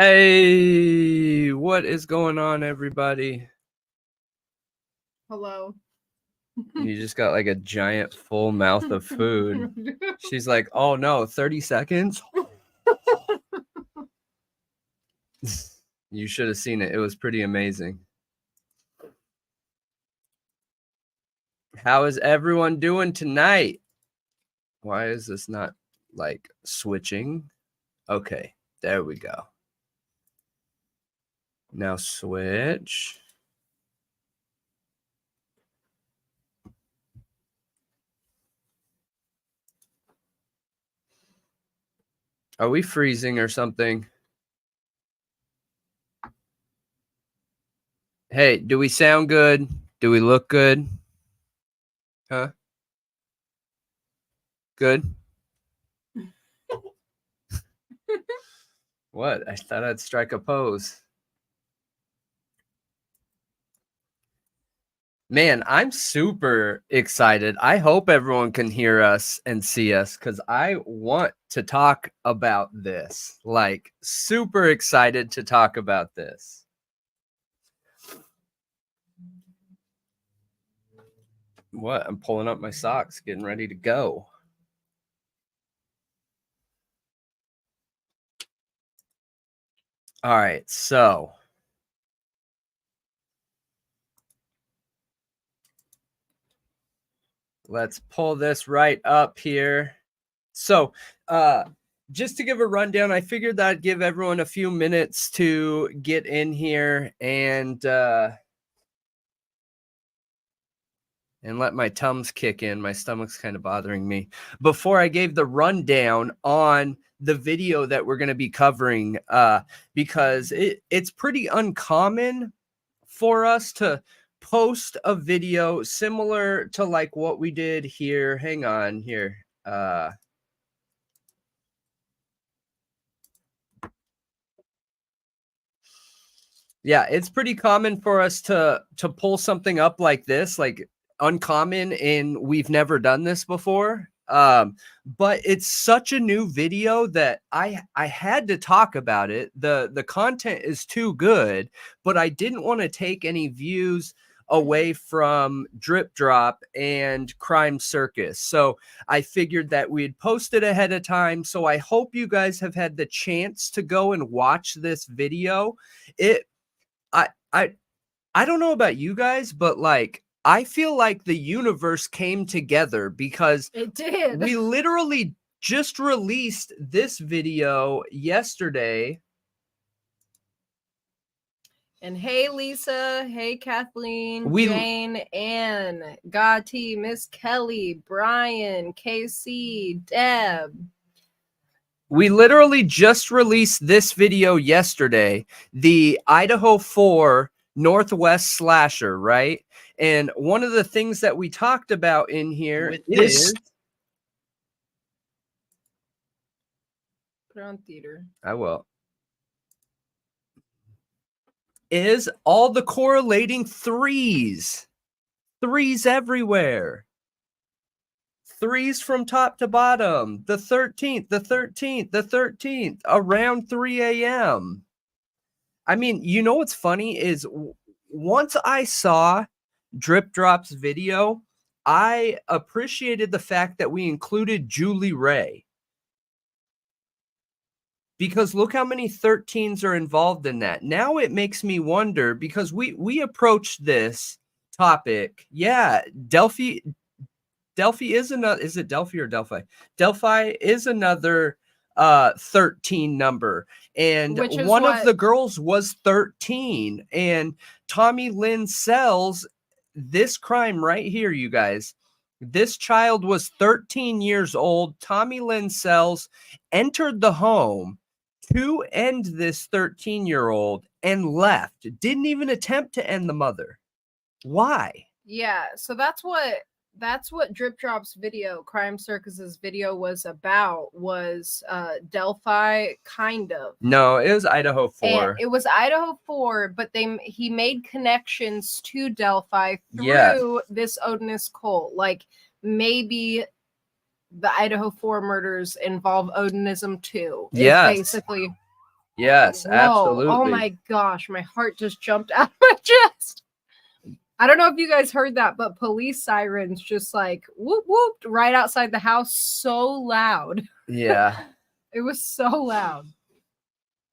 Hey, what is going on, everybody? Hello. You just got like a giant full mouth of food. She's like, oh no, 30 seconds? You should have seen it. It was pretty amazing. How is everyone doing tonight? Why is this not like switching? Okay, there we go. Now switch. Are we freezing or something? Hey, do we sound good? Do we look good? Huh? Good? What? I thought I'd strike a pose. Man, I'm super excited. I hope everyone can hear us and see us because I want to talk about this. Like, super excited to talk about this. What? I'm pulling up my socks, getting ready to go. All right, so let's pull this right up here. So, just to give a rundown, I figured that I'd give everyone a few minutes to get in here and let my Tums kick in. My stomach's kind of bothering me. Before I gave the rundown on the video that we're going to be covering, because it's pretty uncommon for us to post a video similar to like what we did here. Hang on here. Yeah, it's pretty common for us to pull something up like this, like uncommon, and we've never done this before. But it's such a new video that I had to talk about it. The content is too good, but I didn't want to take any views away from Drip Drop and Crime Circus. So I figured that we'd post it ahead of time. So I hope you guys have had the chance to go and watch this video. I don't know about you guys, but like I feel like the universe came together because It did. we literally just released this video yesterday. And hey, Lisa. Hey, Kathleen, Jane, Ann, Gotti, Miss Kelly, Brian, KC, Deb. We literally just released this video yesterday, the Idaho 4 Northwest Slasher, right? And one of the things that we talked about in here is... Put it on theater. I will. Is all the correlating threes. Threes everywhere. Threes from top to bottom. The 13th, the 13th, the 13th, around 3 a.m. I mean, you know what's funny is once I saw Drip Drop's video, I appreciated the fact that we included Julie Ray. Because look how many 13s are involved in that. Now it makes me wonder, because we approached this topic. Yeah, Delphi is another, is it Delphi or Delphi? Delphi is another 13 number. And one of the girls was 13. And Tommy Lynn Sells this crime right here, you guys. This child was 13 years old. Tommy Lynn Sells entered the home to end this 13-year-old and left. Didn't even attempt to end the mother. Why? Yeah, so that's what Drip Drop's video, Crime Circus's video, was about. Was Delphi, kind of. No, it was Idaho 4. And it was Idaho 4, but he made connections to Delphi through this Odinist cult. Like maybe the Idaho 4 murders involve Odinism too. Yeah, basically Yes, Whoa. absolutely. Oh my gosh, my heart just jumped out of my chest. I don't know if you guys heard that, but police sirens just like whoop whooped right outside the house, so loud. Yeah. It was so loud.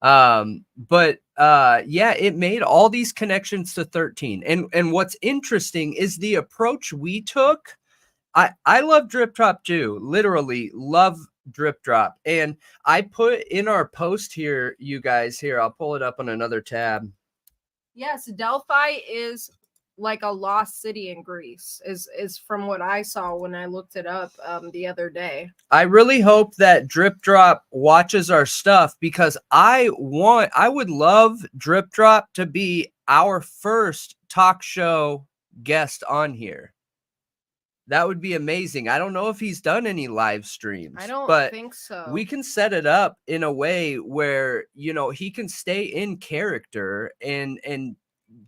But yeah, it made all these connections to 13. And what's interesting is the approach we took. I love Drip Drop too. Literally love Drip Drop. And I put in our post here, you guys, here, I'll pull it up on another tab. Yes, Delphi is like a lost city in Greece, is from what I saw when I looked it up the other day. I really hope that Drip Drop watches our stuff, because I would love Drip Drop to be our first talk show guest on here. That would be amazing. I don't know if he's done any live streams. I don't think so. We can set it up in a way where, you know, he can stay in character and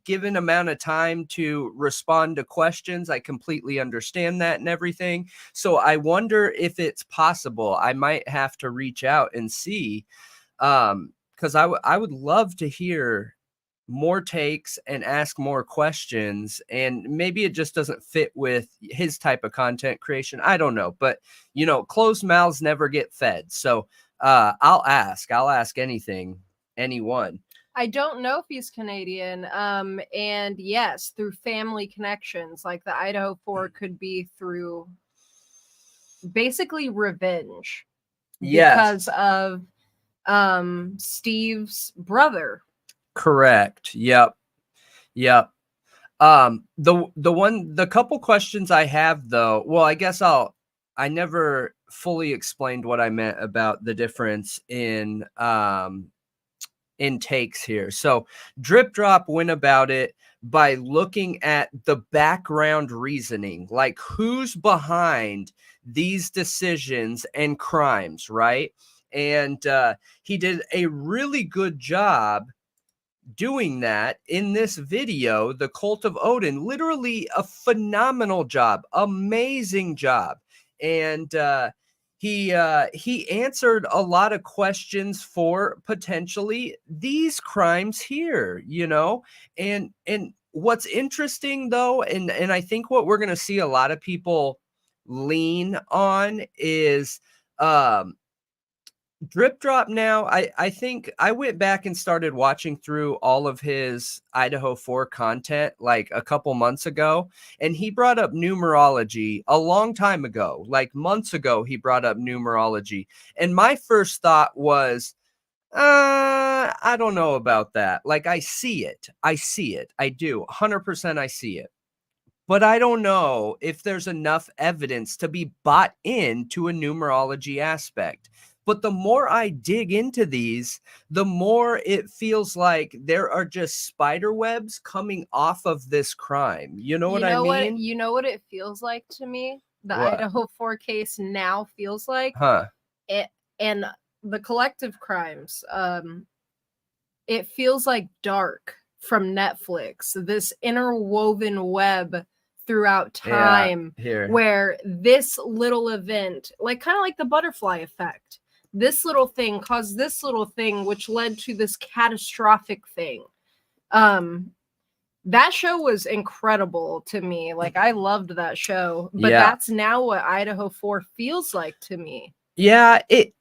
given amount of time to respond to questions. I completely understand that and everything. So I wonder if it's possible. I might have to reach out and see, because I would love to hear more takes and ask more questions. And maybe it just doesn't fit with his type of content creation. I don't know, but you know, closed mouths never get fed. So I'll ask anything, anyone. I don't know if he's Canadian. And yes, through family connections, like the Idaho 4 could be through basically revenge. Yes. Because of Steve's brother. Correct. Yep. The couple questions I have though, well, I guess I never fully explained what I meant about the difference in takes here. So Drip Drop went about it by looking at the background reasoning, like who's behind these decisions and crimes, right? And he did a really good job doing that in this video, The Cult of Odin. Literally a phenomenal job, amazing job. And he answered a lot of questions for potentially these crimes here, you know. And what's interesting though, and I think what we're going to see a lot of people lean on is Drip Drop. Now I think I went back and started watching through all of his Idaho 4 content like a couple months ago, and he brought up numerology a long time ago, like months ago. He brought up numerology, and my first thought was, I don't know about that. Like, I see it, I do 100%. I see it, but I don't know if there's enough evidence to be bought into a numerology aspect. But the more I dig into these, the more it feels like there are just spider webs coming off of this crime. You know what I mean? You know what it feels like to me? The What? Idaho 4 case now feels like. Huh. And the collective crimes, it feels like Dark from Netflix. This interwoven web throughout time, where this little event, like kind of like the butterfly effect, this little thing caused this little thing, which led to this catastrophic thing. That show was incredible to me. Like, I loved that show, but that's now what Idaho 4 feels like to me. Yeah, it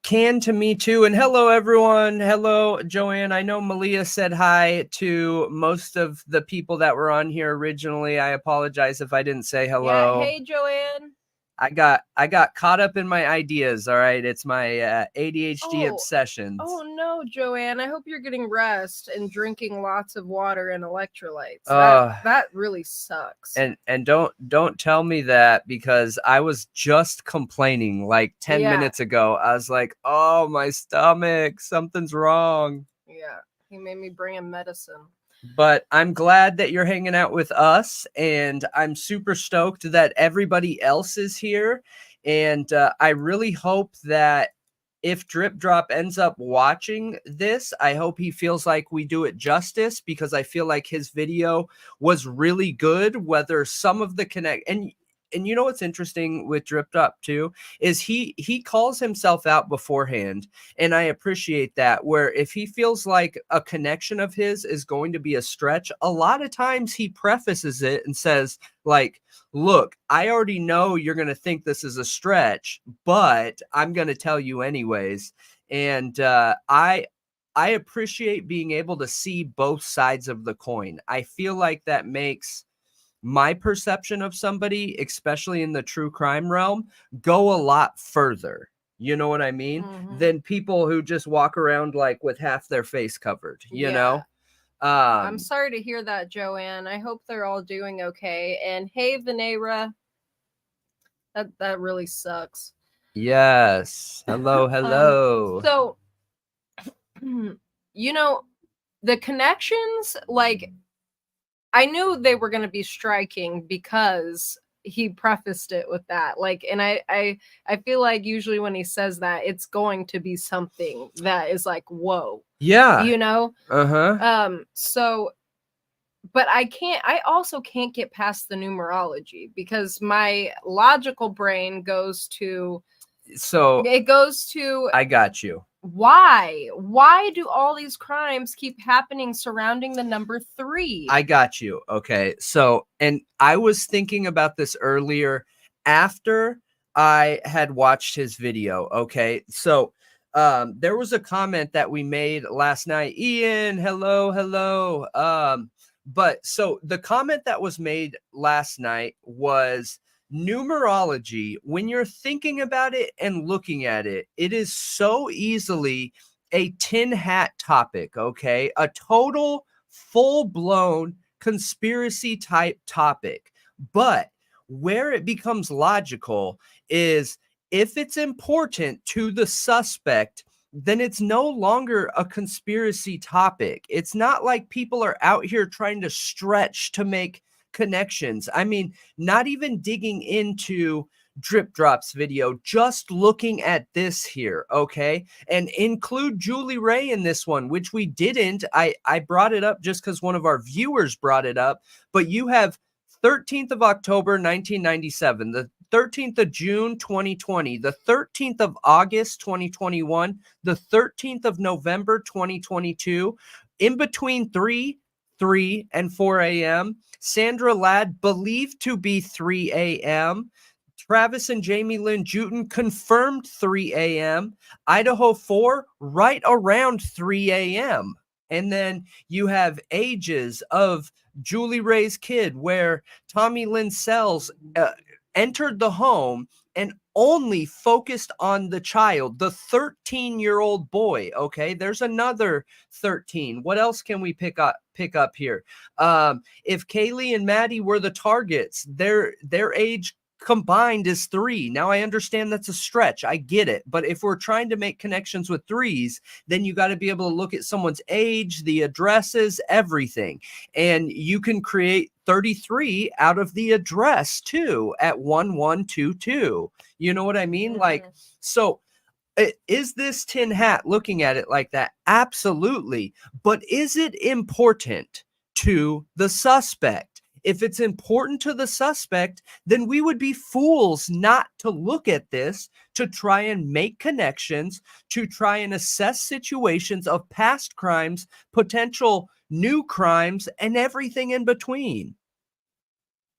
can to me too. And hello everyone. Hello Joanne. I know Malia said hi to most of the people that were on here originally. I apologize if I didn't say hello. Yeah, hey Joanne. I got caught up in my ideas. All right, it's my ADHD obsessions. Oh no, Joanne! I hope you're getting rest and drinking lots of water and electrolytes. That really sucks. And don't tell me that, because I was just complaining like 10 minutes ago. I was like, oh, my stomach, something's wrong. Yeah, he made me bring him medicine. But I'm glad that you're hanging out with us, and I'm super stoked that everybody else is here. And I really hope that if Drip Drop ends up watching this, I hope he feels like we do it justice, because I feel like his video was really good, whether some of the and you know what's interesting with Drip Drop too is he calls himself out beforehand, and I appreciate that. Where if he feels like a connection of his is going to be a stretch, a lot of times he prefaces it and says like, look, I already know you're going to think this is a stretch, but I'm going to tell you anyways. And I appreciate being able to see both sides of the coin. I feel like that makes my perception of somebody, especially in the true crime realm, go a lot further. You know what I mean? Mhm. Than people who just walk around like with half their face covered, you know? I'm sorry to hear that, Joanne. I hope they're all doing okay. And hey, Venera, that really sucks. Yes. Hello, hello. So, you know, the connections, like, I knew they were going to be striking because he prefaced it with that. Like, and I feel like usually when he says that, it's going to be something that is like, whoa. Yeah. You know? Uh-huh. So, but I also can't get past the numerology because my logical brain goes to, I got you. Why do all these crimes keep happening surrounding the number 3? I got you. Okay. So, and I was thinking about this earlier after I had watched his video. Okay. So, there was a comment that we made last night. Ian, hello, hello. But so the comment that was made last night was numerology. When you're thinking about it and looking at it, it is so easily a tin hat topic. Okay. A total full-blown conspiracy type topic. But where it becomes logical is if it's important to the suspect, then it's no longer a conspiracy topic. It's not like people are out here trying to stretch to make connections. I mean, not even digging into Drip Drop's video, just looking at this here, okay? And include Julie Ray in this one, which we didn't. I brought it up just because one of our viewers brought it up, but you have 13th of October, 1997, the 13th of June, 2020, the 13th of August, 2021, the 13th of November, 2022, in between 3 and 4 a.m., Sandra Ladd believed to be 3 a.m., Travis and Jamie Lynn Jewton confirmed 3 a.m. Idaho 4 right around 3 a.m. And then you have ages of Julie Ray's kid where Tommy Lynn Sells entered the home and only focused on the child, the 13-year-old boy. Okay, there's another 13. What else can we pick up here? If Kaylee and Maddie were the targets, their age combined is 3. Now I understand that's a stretch. I get it. But if we're trying to make connections with 3s, then you got to be able to look at someone's age, the addresses, everything. And you can create 33 out of the address too at 1122. You know what I mean? Like, so is this tin hat looking at it like that? Absolutely. But is it important to the suspect? If it's important to the suspect, then we would be fools not to look at this, to try and make connections, to try and assess situations of past crimes, potential new crimes, and everything in between.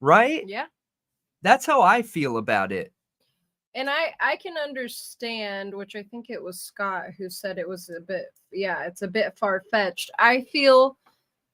Right? Yeah. That's how I feel about it. And I can understand, which I think it was Scott who said it was a bit, it's a bit far-fetched. I feel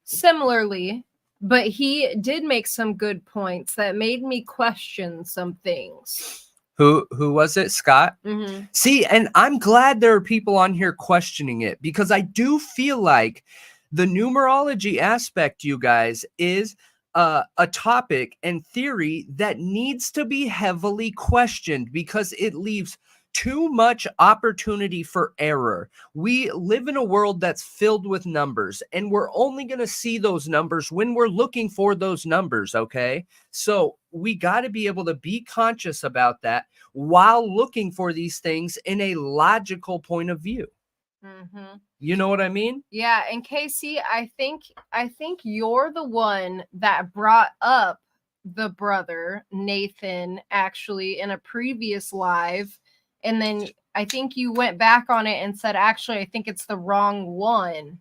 similarly, but he did make some good points that made me question some things. Who was it? Scott? Mm-hmm. See, and I'm glad there are people on here questioning it, because I do feel like the numerology aspect, you guys, is a topic and theory that needs to be heavily questioned, because it leaves too much opportunity for error. We live in a world that's filled with numbers, and we're only going to see those numbers when we're looking for those numbers, okay? So we got to be able to be conscious about that while looking for these things in a logical point of view. Mm-hmm. You know what I mean? Yeah, and Casey, I think you're the one that brought up the brother, Nathan, actually in a previous live. And then I think you went back on it and said, actually, I think it's the wrong one.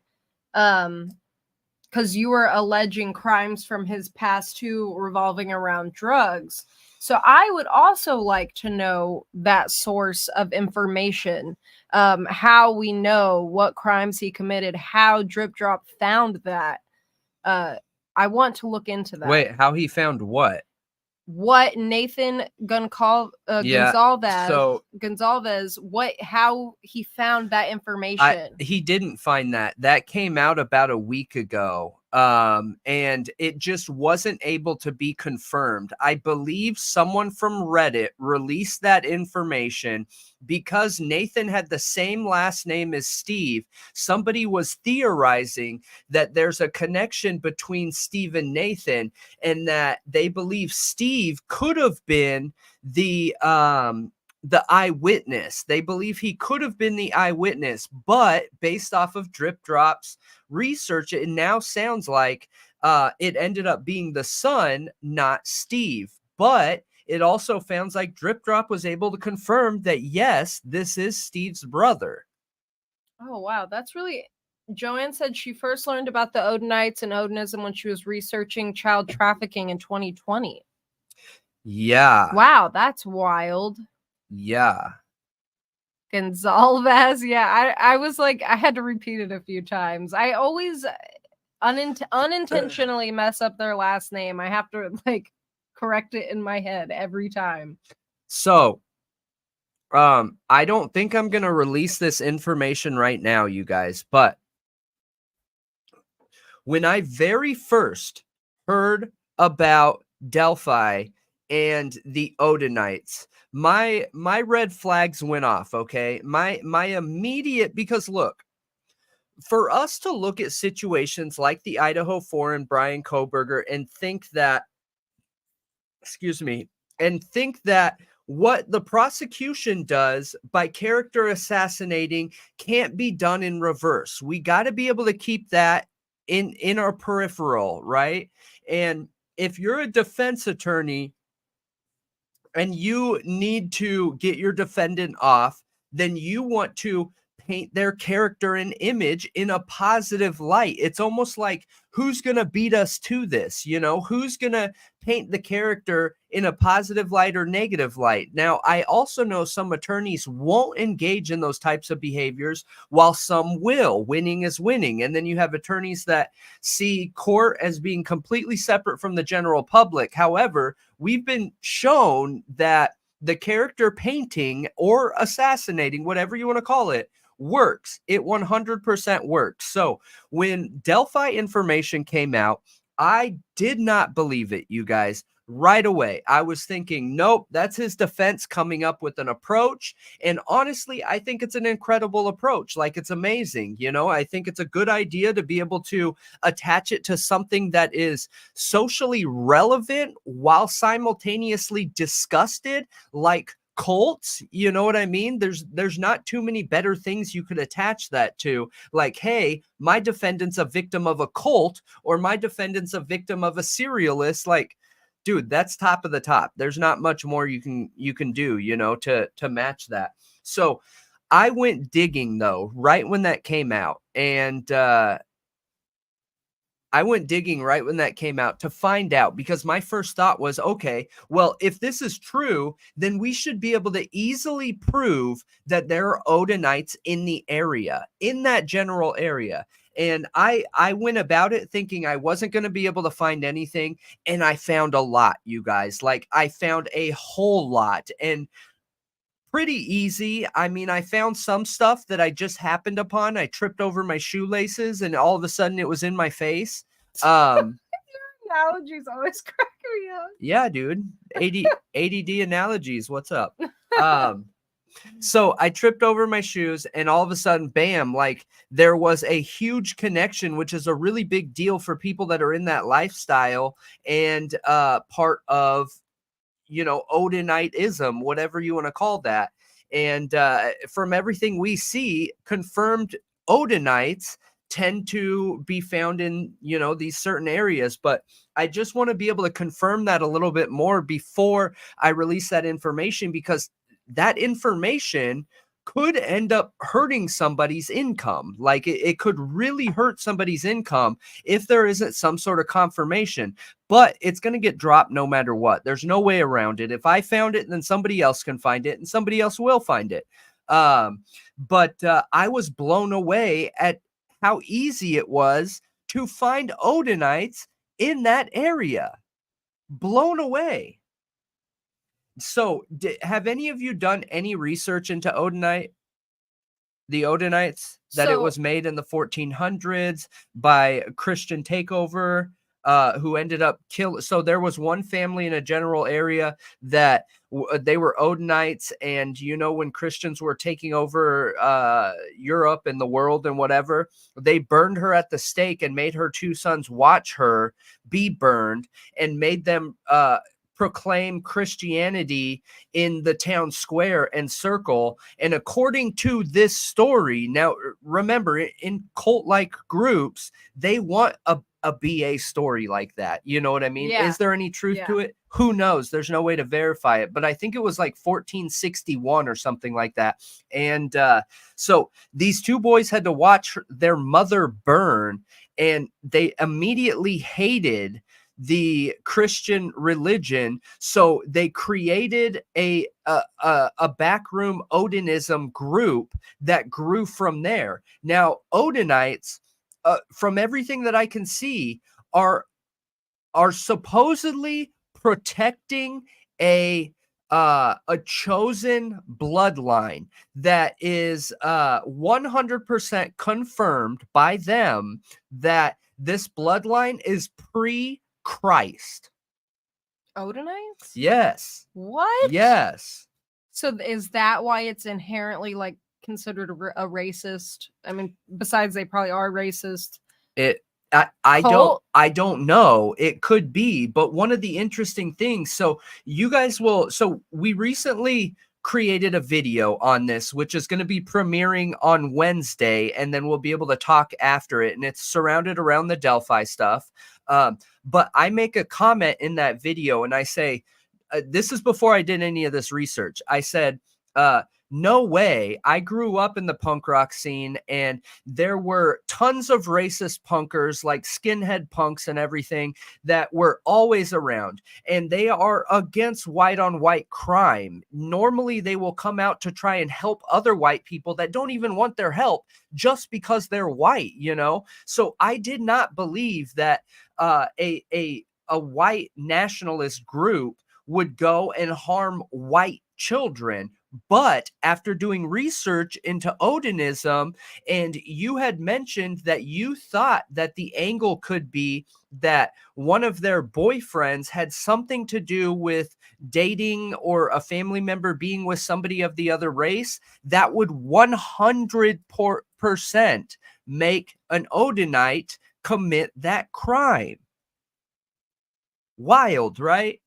Because you were alleging crimes from his past too revolving around drugs. So I would also like to know that source of information, how we know what crimes he committed, how Drip Drop found that. I want to look into that. Wait, how he found what? What Nathan Yeah, Gonzalez, how he found that information. He didn't find that. That came out about a week ago. And it just wasn't able to be confirmed. I believe someone from Reddit released that information because Nathan had the same last name as Steve. Somebody was theorizing that there's a connection between Steve and Nathan, and that they believe Steve could have been the eyewitness. They believe he could have been the eyewitness, but based off of Drip Drop's research, it now sounds like it ended up being the son, not Steve. But it also sounds like Drip Drop was able to confirm that, yes, this is Steve's brother. Oh, wow. That's really... Joanne said she first learned about the Odinites and Odinism when she was researching child trafficking in 2020. Yeah. Wow, that's wild. Yeah. Gonzalez. Yeah, I was like, I had to repeat it a few times. I always unintentionally mess up their last name. I have to like correct it in my head every time. So, I don't think I'm going to release this information right now, you guys, but when I very first heard about Delphi and the Odinites, my red flags went off, okay? My immediate, because look, for us to look at situations like the Idaho 4 and Brian Kohberger and think that, what the prosecution does by character assassinating can't be done in reverse. We got to be able to keep that in our peripheral, right? And if you're a defense attorney and you need to get your defendant off, then you want to paint their character and image in a positive light. It's almost like, who's going to beat us to this? You know, who's going to paint the character in a positive light or negative light? Now, I also know some attorneys won't engage in those types of behaviors, while some will. Winning is winning. And then you have attorneys that see court as being completely separate from the general public. However, we've been shown that the character painting or assassinating, whatever you want to call it, works. It 100% works. So when Delphi information came out, I did not believe it, you guys. Right away, I was thinking, nope, that's his defense coming up with an approach. And honestly, I think it's an incredible approach. Like, it's amazing. You know, I think it's a good idea to be able to attach it to something that is socially relevant while simultaneously disgusted, like cults. You know what I mean? There's not too many better things you could attach that to. Like, hey, my defendant's a victim of a cult, or my defendant's a victim of a serialist. Like, dude, that's top of the top. There's not much more you can do, you know, to match that. So I went digging, though, right when that came out. And to find out, because my first thought was, okay, well, if this is true, then we should be able to easily prove that there are Odinites in the area, in that general area. And I went about it thinking I wasn't going to be able to find anything. And I found a lot, you guys. Like, I found a whole lot, and pretty easy. I mean, I found some stuff that I just happened upon. I tripped over my shoelaces and all of a sudden it was in my face. Your analogies always crack me up. Yeah, dude. ADD analogies. What's up? So I tripped over my shoes and all of a sudden, bam, like there was a huge connection, which is a really big deal for people that are in that lifestyle and part of, you know, Odinitism, whatever you want to call that. And from everything we see, confirmed Odinites tend to be found in, you know, these certain areas. But I just want to be able to confirm that a little bit more before I release that information, because that information could end up hurting somebody's income. Like it could really hurt somebody's income if there isn't some sort of confirmation. But it's going to get dropped no matter what. There's no way around it. If I found it, then somebody else can find it, and somebody else will find it. But I was blown away at how easy it was to find Odinites in that area. Blown away. So, have any of you done any research into the Odinites, that it was made in the 1400s by Christian takeover, who ended up so there was one family in a general area that they were Odinites, and you know, when Christians were taking over Europe and the world and whatever, they burned her at the stake and made her two sons watch her be burned, and made them proclaim Christianity in the town square and circle. And according to this story, now remember, in cult-like groups, they want a BA story like that. You know what I mean? Yeah. Is there any truth to it? Who knows? There's no way to verify it. But I think it was like 1461 or something like that. And so these two boys had to watch their mother burn, and they immediately hated the Christian religion. So they created a backroom Odinism group that grew from there. Now, Odinites, from everything that I can see, are supposedly protecting a chosen bloodline that is 100% confirmed by them, that this bloodline is pre-Christ. Odinites? Yes. What? Yes. So is that why it's inherently like considered a racist? I mean, besides they probably are racist. I don't know. It could be, but one of the interesting things, so you guys will, so we recently created a video on this, which is going to be premiering on Wednesday, and then we'll be able to talk after it, and it's surrounded around the Delphi stuff. But I make a comment in that video, and I say, this is before I did any of this research. I said, no way. I grew up in the punk rock scene, and there were tons of racist punkers, like skinhead punks and everything, that were always around, and they are against white on white crime. Normally they will come out to try and help other white people that don't even want their help just because they're white, you know? So I did not believe that a white nationalist group would go and harm white children. But after doing research into Odinism, and you had mentioned that you thought that the angle could be that one of their boyfriends had something to do with dating or a family member being with somebody of the other race, that would 100% make an Odinite commit that crime. Wild, right?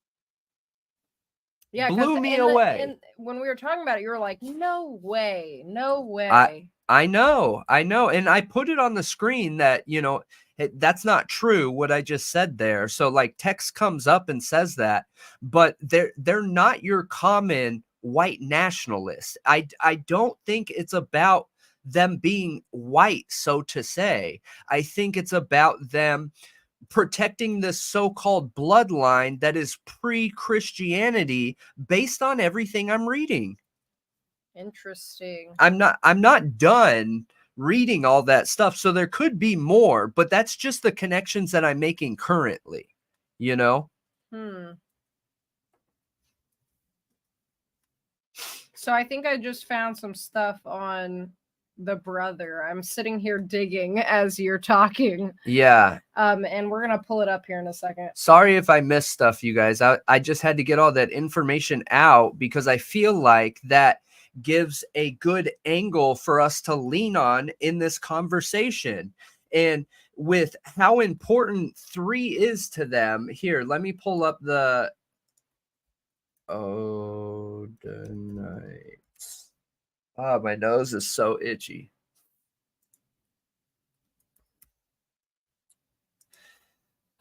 Yeah, blew me away. And when we were talking about it, you were like, no way, no way. I know. And I put it on the screen that, you know, that's not true, what I just said there. So like text comes up and says that, but they're not your common white nationalists. I don't think it's about them being white, so to say. I think it's about them protecting this so-called bloodline that is pre-Christianity, based on everything I'm reading. Interesting. I'm not done reading all that stuff, so there could be more, but that's just the connections that I'm making currently, you know? So I think I just found some stuff on the brother. I'm sitting here digging as you're talking. Yeah. And we're gonna pull it up here in a second. Sorry if I missed stuff, you guys. I just had to get all that information out because I feel like that gives a good angle for us to lean on in this conversation. And with how important 3 is to them, here, let me pull up the Odinites. Ah, my nose is so itchy.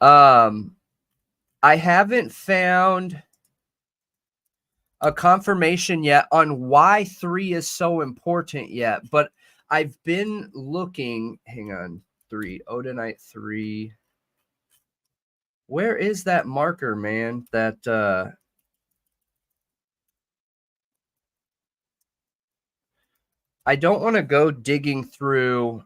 I haven't found a confirmation yet on why 3 is so important yet, but I've been looking. Hang on, 3, Odinite 3. Where is that marker, man? That I don't want to go digging through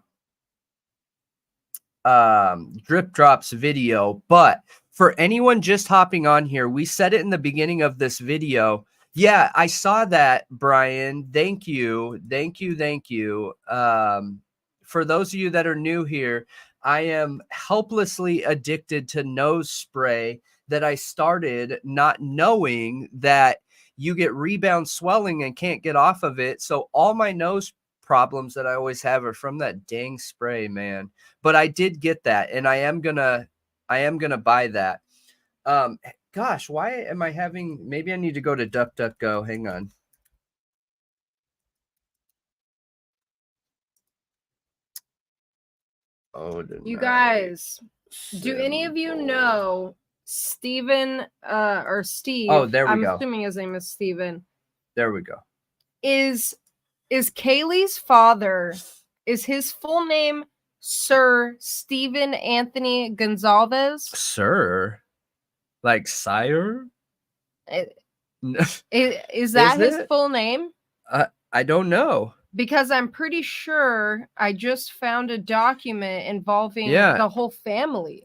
Drip Drop's video, but for anyone just hopping on here, we said it in the beginning of this video. Yeah, I saw that, Brian. Thank you. Thank you. Thank you. For those of you that are new here, I am helplessly addicted to nose spray that I started not knowing that you get rebound swelling and can't get off of it. So all my nose problems that I always have are from that dang spray, man. But I did get that, and I am gonna buy that. Gosh, why am I having? Maybe I need to go to DuckDuckGo. Hang on. Oh, you guys, do any of you know Steven or Steve? Oh, there we I'm go. assuming his name is Steven. There we go. Is Kaylee's father? Is his full name Sir Stephen Anthony Gonzalez? Sir, like sire? Is that his full name? I don't know. Because I'm pretty sure I just found a document involving the whole family.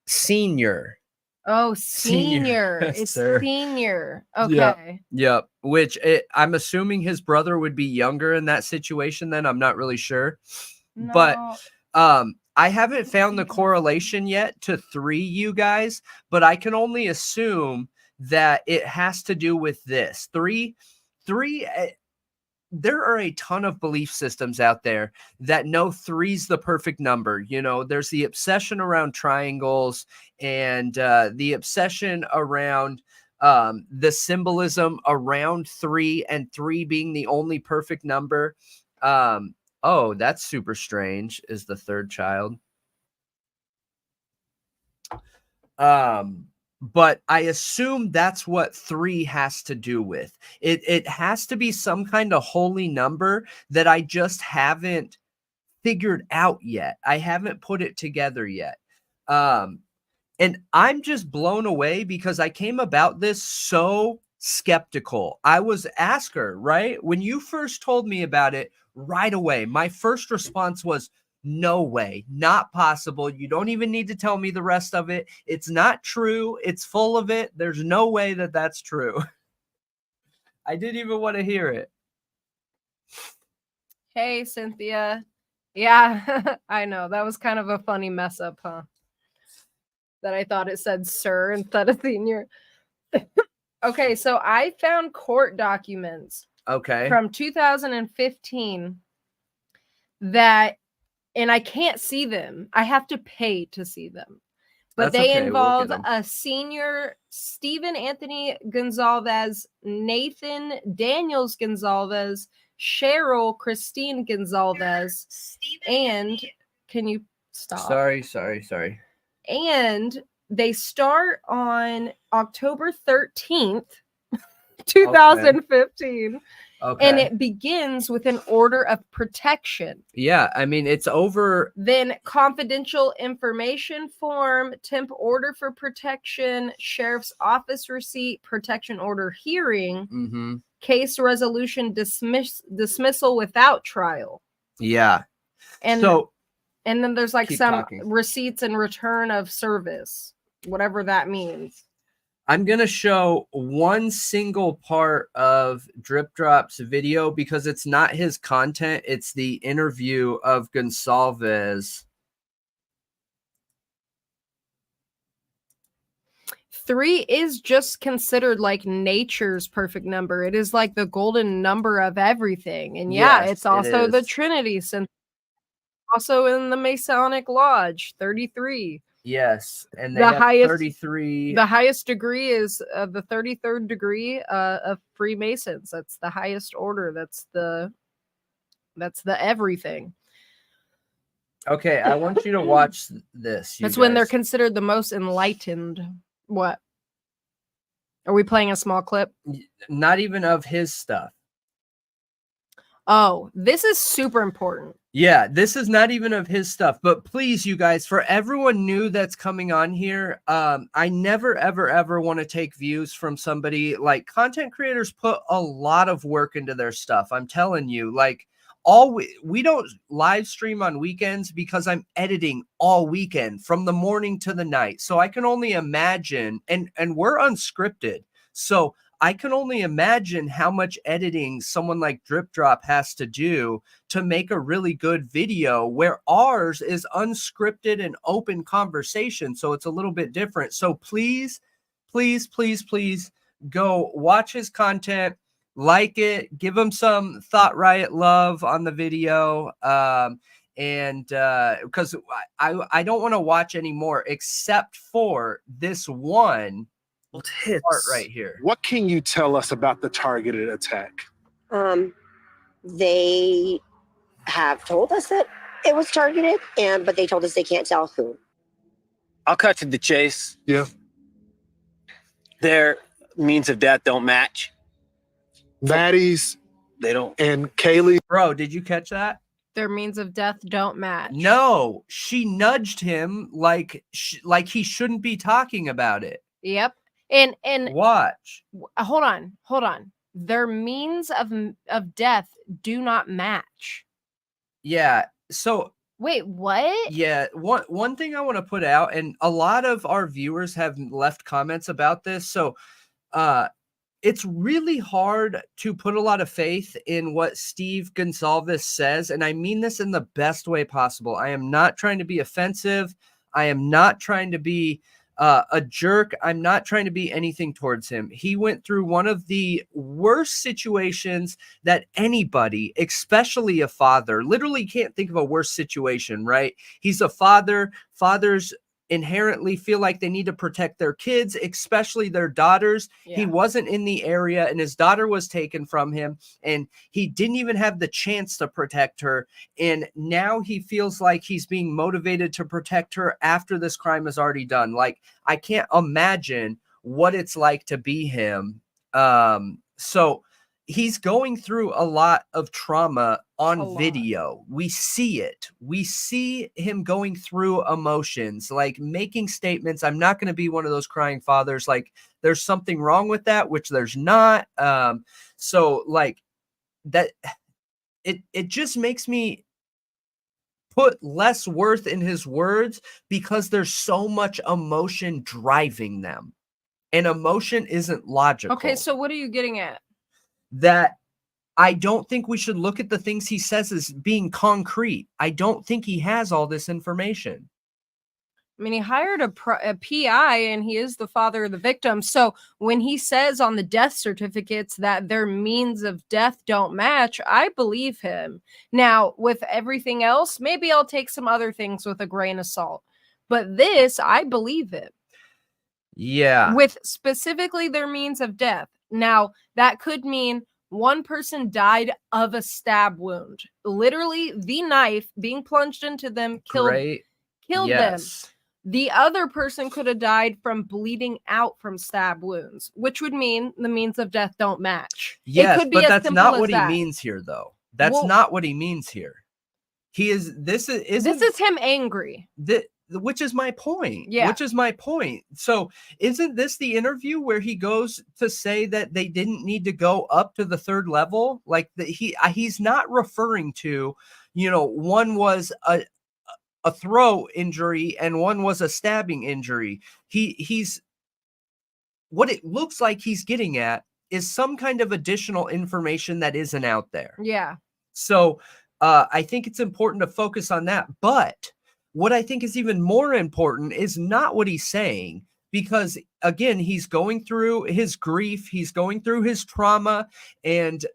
Senior. Oh, senior. It's Sir. Senior. Okay. Yep. Which I'm assuming his brother would be younger in that situation then. I'm not really sure. No. But I haven't found the correlation yet to 3, you guys, but I can only assume that it has to do with this. 3 there are a ton of belief systems out there that know 3's the perfect number. You know, there's the obsession around triangles and the obsession around the symbolism around 3 and 3 being the only perfect number. Oh, that's super strange, is the 3rd child. But I assume that's what 3 has to do with. It has to be some kind of holy number that I just haven't figured out yet. I haven't put it together yet. And I'm just blown away because I came about this so skeptical. I was Asker, right? When you first told me about it right away, my first response was, no way, not possible. You don't even need to tell me the rest of it. It's not true. It's full of it. There's no way that that's true. I didn't even want to hear it. Hey, Cynthia. Yeah, I know. That was kind of a funny mess up, huh? That I thought it said sir instead of senior. Okay, so I found court documents. Okay. From 2015 that, and I can't see them. I have to pay to see them. But That's they okay. involve a senior Stephen Anthony Gonzalez, Nathan Daniels Gonzalez, Cheryl Christine Gonzalez, and can you stop? Sorry. And they start on October 13th, 2015. Okay. And it begins with an order of protection. Yeah, I mean, it's over. Then confidential information form, temp order for protection, sheriff's office receipt, protection order hearing, case resolution dismissal without trial. Yeah. And then there's like some receipts and return of service, whatever that means. I'm going to show one single part of Drip Drop's video because it's not his content. It's the interview of Gonsalves. 3 is just considered like nature's perfect number. It is like the golden number of everything. And yeah, yes, it's also the Trinity, since also in the Masonic Lodge, 33. Yes, and they have 33. The highest degree is the 33rd degree of Freemasons. That's the highest order. That's the everything. Okay, I want you to watch this. That's when they're guys. considered the most enlightened. What? Are we playing a small clip? Not even of his stuff. Oh, this is super important. Yeah, this is not even of his stuff, but please, you guys, for everyone new that's coming on here, I never, ever want to take views from somebody. Like, content creators put a lot of work into their stuff. I'm telling you, like, we don't live stream on weekends because I'm editing all weekend from the morning to the night. So I can only imagine, and we're unscripted. So I can only imagine how much editing someone like Drip Drop has to do to make a really good video, where ours is unscripted and open conversation. So it's a little bit different. So please, please, please, please go watch his content, like it, give him some Thought Riot love on the video. And because I don't want to watch anymore except for this one part right here. What can you tell us about the targeted attack? They have told us that it was targeted, but they told us they can't tell who. I'll cut to the chase. Yeah. Their means of death don't match. Maddie's They don't. and Kaylee. Bro, did you catch that? Their means of death don't match. No, she nudged him like he shouldn't be talking about it. Yep. And Watch. hold on. Their means of death do not match. Yeah. So Wait, what? yeah, one thing I want to put out, and a lot of our viewers have left comments about this. So it's really hard to put a lot of faith in what Steve Gonsalves says, and I mean this in the best way possible. I am not trying to be offensive. I am not trying to be a jerk. I'm not trying to be anything towards him. He went through one of the worst situations that anybody, especially a father, literally can't think of a worse situation, right? He's a father. Fathers inherently feel like they need to protect their kids, especially their daughters. Yeah. He wasn't in the area and his daughter was taken from him, and he didn't even have the chance to protect her. And now he feels like he's being motivated to protect her after this crime is already done. Like, I can't imagine what it's like to be him. So he's going through a lot of trauma on video. We see it. We see him going through emotions, like making statements. I'm not going to be one of those crying fathers. Like, there's something wrong with that, which there's not. So like that, it just makes me put less worth in his words because there's so much emotion driving them, and emotion isn't logical. Okay, so what are you getting at? That I don't think we should look at the things he says as being concrete. I don't think he has all this information. I mean, he hired a PI and he is the father of the victim. So when he says on the death certificates that their means of death don't match, I believe him. Now, with everything else, maybe I'll take some other things with a grain of salt. But this, I believe it. Yeah. With specifically their means of death. Now, that could mean one person died of a stab wound. Literally, the knife being plunged into them killed them. The other person could have died from bleeding out from stab wounds, which would mean the means of death don't match. Yes, it could be but that's not what he means here, though. That's not what he means here. This is him angry. Which is my point. Yeah. Which is my point. So isn't this the interview where he goes to say that they didn't need to go up to the third level? Like he's not referring to, one was a throat injury and one was a stabbing injury. He's what it looks like he's getting at is some kind of additional information that isn't out there. Yeah. So I think it's important to focus on that. But what I think is even more important is not what he's saying, because again, he's going through his grief, he's going through his trauma, and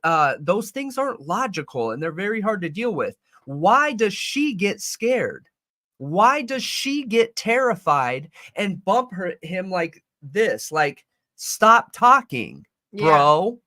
those things aren't logical and they're very hard to deal with. Why does she get scared? Why does she get terrified and bump him like this? Like, stop talking, bro.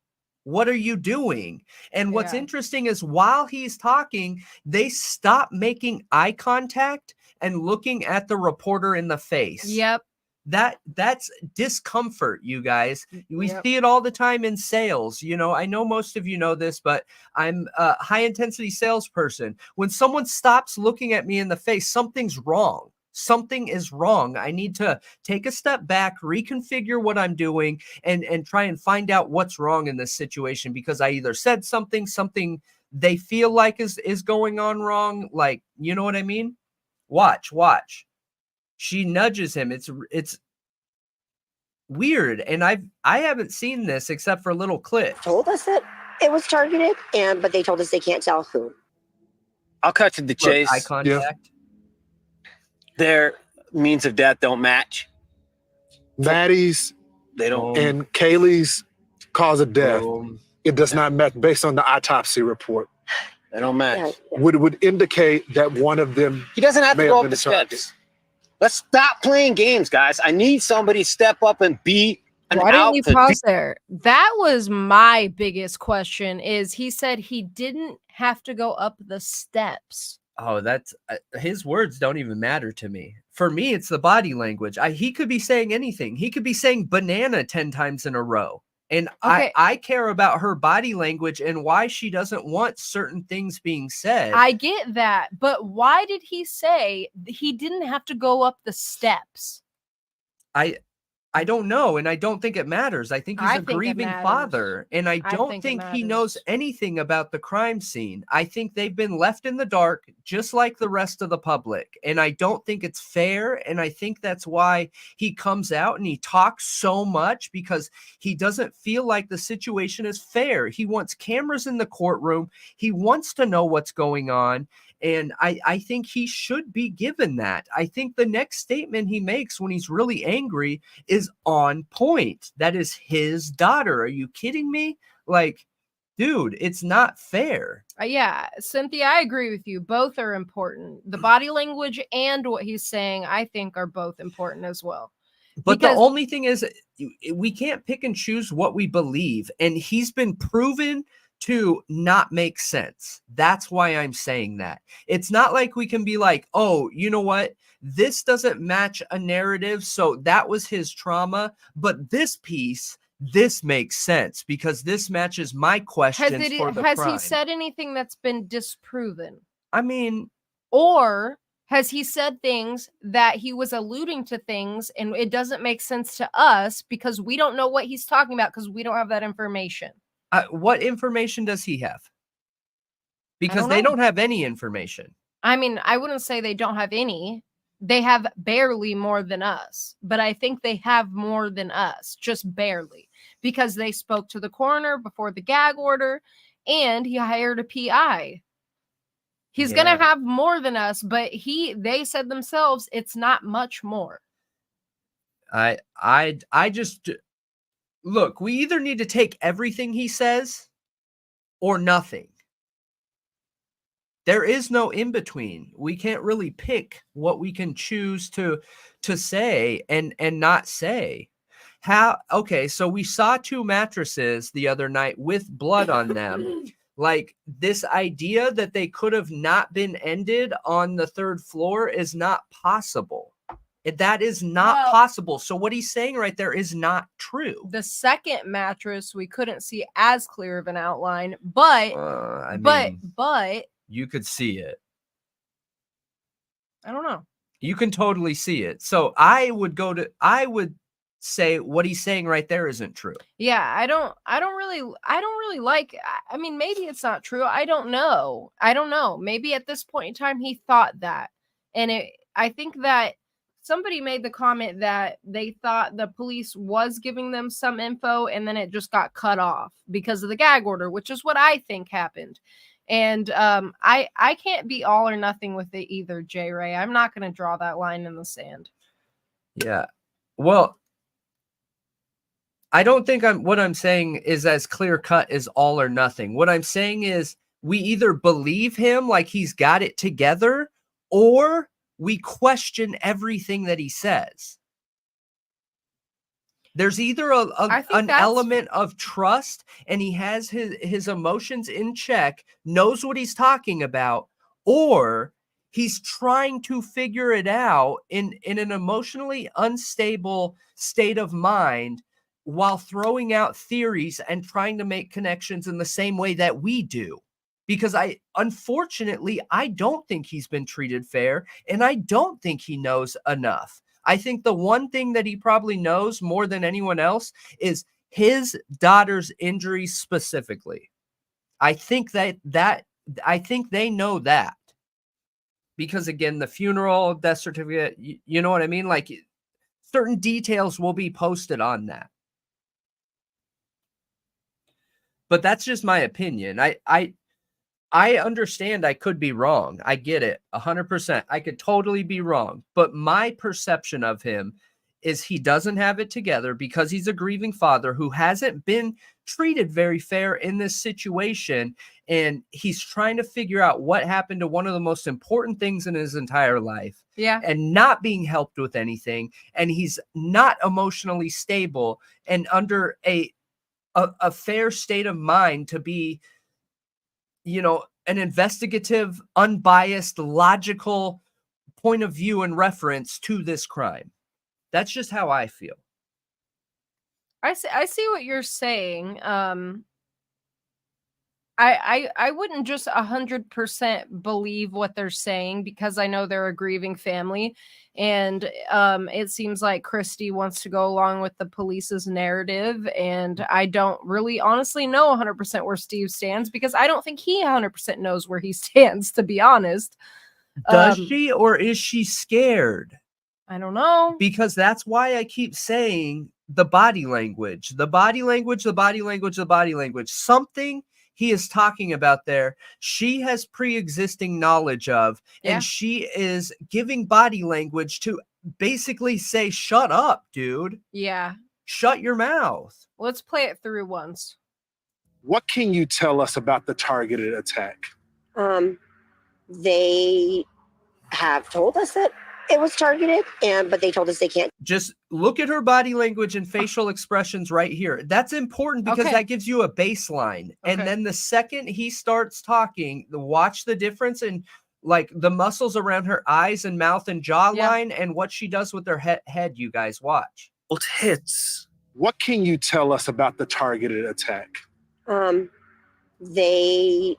What are you doing? And what's Yeah. interesting is while he's talking, they stop making eye contact and looking at the reporter in the face. Yep. That's discomfort, you guys. We Yep. see it all the time in sales. You know, I know most of you know this, but I'm a high intensity salesperson. When someone stops looking at me in the face, something's wrong. Something is wrong. I need to take a step back, reconfigure what I'm doing, and try and find out what's wrong in this situation, because I either said something they feel like is going on wrong. Like, you know what I mean? Watch. She nudges him. It's weird, and I haven't seen this except for little clips. Told us that it was targeted, but they told us they can't tell who. I'll cut to the Look, chase. eye contact. Their means of death don't match. Maddie's They don't. Boom. and Kaylee's cause of death, Boom. it does not match based on the autopsy report. They don't match. Yeah. Would indicate that one of them He doesn't have may to go have up been the the target. steps. Let's stop playing games, guys. I need somebody to step up and be an Why didn't you out to pause there? That was my biggest question. Is he said he didn't have to go up the steps. Oh, that's his words don't even matter to me. For me, it's the body language. He could be saying anything. He could be saying banana 10 times in a row. And Okay. I care about her body language and why she doesn't want certain things being said. I get that, but why did he say he didn't have to go up the steps? I don't know, and I don't think it matters. I think he's I a think it grieving matters. father, and I don't think it think he knows matters. anything about the crime scene. I think they've been left in the dark, just like the rest of the public, and I don't think it's fair, and I think that's why he comes out and he talks so much, because he doesn't feel like the situation is fair. He wants cameras in the courtroom. He wants to know what's going on. And I think he should be given that. I think the next statement he makes when he's really angry is on point. That is his daughter. Are you kidding me? Like, dude, it's not fair. Yeah, Cynthia, I agree with you. Both are important. The body language and what he's saying, I think, are both important as well. But Because- the only thing is, we can't pick and choose what we believe. And he's been proven to not make sense. That's why I'm saying that. It's not like we can be like, oh, you know what? This doesn't match a narrative. So that was his trauma. But this piece, this makes sense because this matches my questions for the has crime. he said anything that's been disproven? I mean, Or has he said things that he was alluding to things and it doesn't make sense to us because we don't know what he's talking about because we don't have that information? what information does he have? Because don't they know. don't have any information. I mean, I wouldn't say they don't have any. They have barely more than us, but I think they have more than us, just barely, because they spoke to the coroner before the gag order and he hired a PI. He's going Yeah. to have more than us, but they said themselves it's not much more. I just look, we either need to take everything he says or nothing. There is no in between. We can't really pick what we can choose to say and not say. Okay, so we saw 2 mattresses the other night with blood on them. Like, this idea that they could have not been ended on the 3rd floor is not possible. That is not possible. So what he's saying right there is not true. The second mattress, we couldn't see as clear of an outline, but but you could see it. I don't know. You can totally see it. So I would say what he's saying right there isn't true. Yeah, I don't really like, I mean, maybe it's not true. I don't know. Maybe at this point in time he thought that. And I think that somebody made the comment that they thought the police was giving them some info and then it just got cut off because of the gag order, which is what I think happened. And I can't be all or nothing with it either, J. Ray. I'm not going to draw that line in the sand. Yeah. Well, I don't think what I'm saying is as clear cut as all or nothing. What I'm saying is we either believe him like he's got it together or we question everything that he says. There's either I think an that's- element of trust and he has his emotions in check, knows what he's talking about, or he's trying to figure it out in an emotionally unstable state of mind while throwing out theories and trying to make connections in the same way that we do. Because unfortunately, I don't think he's been treated fair, and I don't think he knows enough. I think the one thing that he probably knows more than anyone else is his daughter's injuries specifically. I think I think they know that. Because again, the funeral, death certificate, you know what I mean? Like certain details will be posted on that. But that's just my opinion. I understand I could be wrong. I get it 100%. I could totally be wrong. But my perception of him is he doesn't have it together because he's a grieving father who hasn't been treated very fair in this situation. And he's trying to figure out what happened to one of the most important things in his entire life. Yeah. And not being helped with anything. And he's not emotionally stable and under a fair state of mind to be, you know, an investigative, unbiased, logical point of view and reference to this crime. That's just how I feel. I see what you're saying. I wouldn't just 100% believe what they're saying because I know they're a grieving family, and it seems like Christy wants to go along with the police's narrative, and I don't really honestly know 100% where Steve stands because I don't think he 100% knows where he stands, to be honest. Does she, or is she scared? I don't know. Because that's why I keep saying the body language, the body language, the body language, the body language. Something he is talking about there, she has pre-existing knowledge of, Yeah. and she is giving body language to basically say, shut up, dude. Yeah. Shut your mouth. Let's play it through once. What can you tell us about the targeted attack? They have told us that it was targeted, but they told us they can't. Just look at her body language and facial expressions right here. That's important because Okay. that gives you a baseline. And Okay. then the second he starts talking, watch the difference in like the muscles around her eyes and mouth and jawline and what she does with her head. You guys watch. What hits? What can you tell us about the targeted attack? They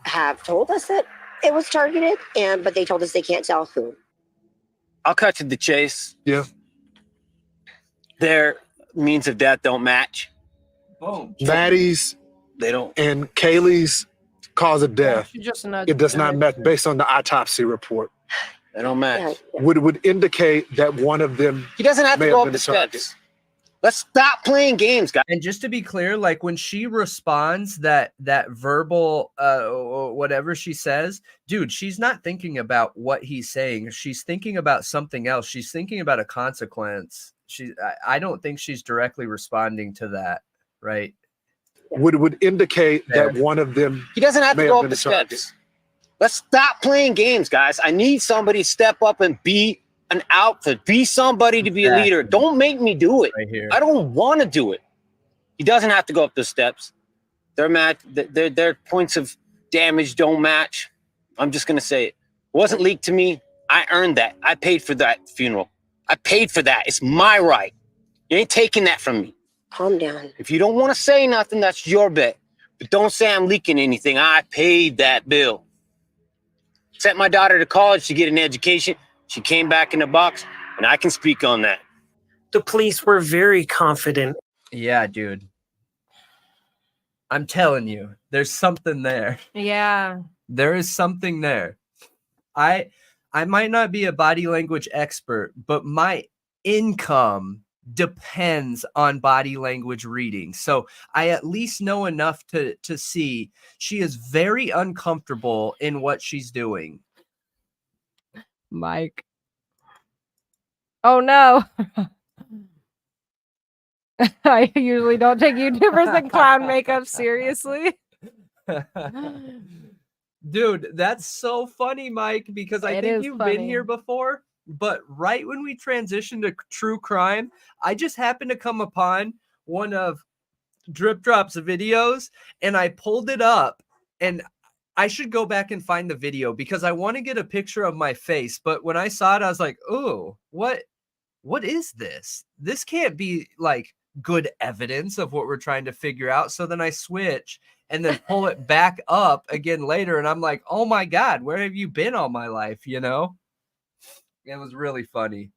have told us that it was targeted, but they told us they can't tell who. I'll cut to the chase. Yeah. Their means of death don't match. Boom. Maddie's They don't. and Kaylee's cause of death, She just nudged it does not her. match based on the autopsy report. They don't match. Yeah. Would indicate that one of them He doesn't have may to go have up been the the target. steps. Let's stop playing games, guys. And just to be clear, like when she responds that verbal whatever she says, dude, she's not thinking about what he's saying. She's thinking about something else. She's thinking about a consequence. I don't think she's directly responding to that, right? would indicate that one of them He doesn't have may to go have up been the the target. steps. Let's stop playing games, guys. I need somebody to step up and be an outfit. Be somebody to be a leader. Exactly. Don't make me do it. Right here. I don't want to do it. He doesn't have to go up the steps. Their points of damage don't match. I'm just gonna say it. It wasn't leaked to me. I earned that. I paid for that funeral. I paid for that. It's my right. You ain't taking that from me. Calm down. If you don't want to say nothing, that's your bet. But don't say I'm leaking anything. I paid that bill. Sent my daughter to college to get an education. She came back in the box, and I can speak on that. The police were very confident. Yeah, dude. I'm telling you, there's something there. Yeah. There is something there. I might not be a body language expert, but my income depends on body language reading. So I at least know enough to see she is very uncomfortable in what she's doing. Mike. Oh no. I usually don't take YouTubers and clown makeup seriously. Dude, that's so funny, Mike, because I It think is you've funny. been here before but right when we transitioned to true crime, I just happened to come upon one of Drip Drop's videos, and I pulled it up, and I should go back and find the video because I want to get a picture of my face. But when I saw it, I was like, oh, what is this? This can't be like good evidence of what we're trying to figure out. So then I switch and then pull it back up again later. And I'm like, oh my God, where have you been all my life? You know, it was really funny.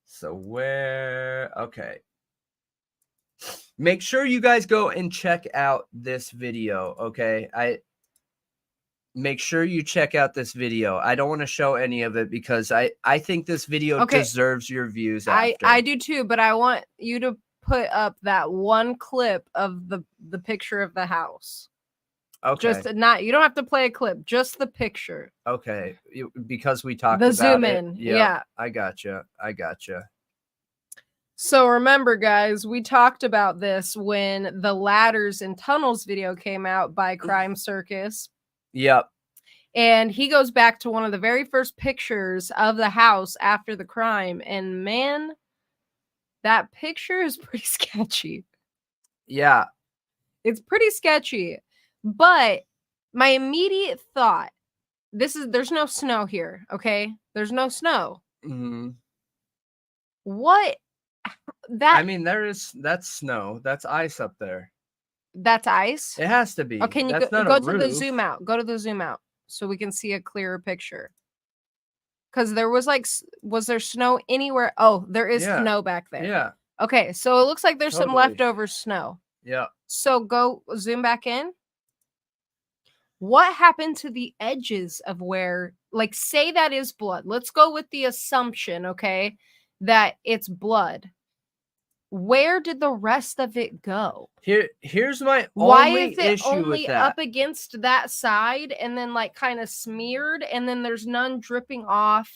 So okay. Make sure you guys go and check out this video. Okay. Make sure you check out this video. I don't want to show any of it because I think this video deserves your views. I do too, but I want you to put up that one clip of the picture of the house. Okay. Just not, you don't have to play a clip, just the picture. Okay. Because we talked the about zoom it. in. Yep, Yeah. I gotcha. So remember, guys, we talked about this when the Ladders and Tunnels video came out by Crime Circus. Yep. And he goes back to one of the very first pictures of the house after the crime. And man, that picture is pretty sketchy. Yeah. It's pretty sketchy. But my immediate thought, there's no snow here, okay? There's no snow. Mm-hmm. That's snow. That's ice up there. That's ice? It has to be. Oh, can you go to the zoom out? Go to the zoom out so we can see a clearer picture. Because there was there snow anywhere? Oh, there is snow back there. Yeah. Okay, so it looks like there's some leftover snow. Yeah. So go zoom back in. What happened to the edges of where, like, say that is blood. Let's go with the assumption, okay, that it's blood. Where did the rest of it go? Here's my Why only is it issue only with that. up against that side and then like kind of smeared and then there's none dripping off?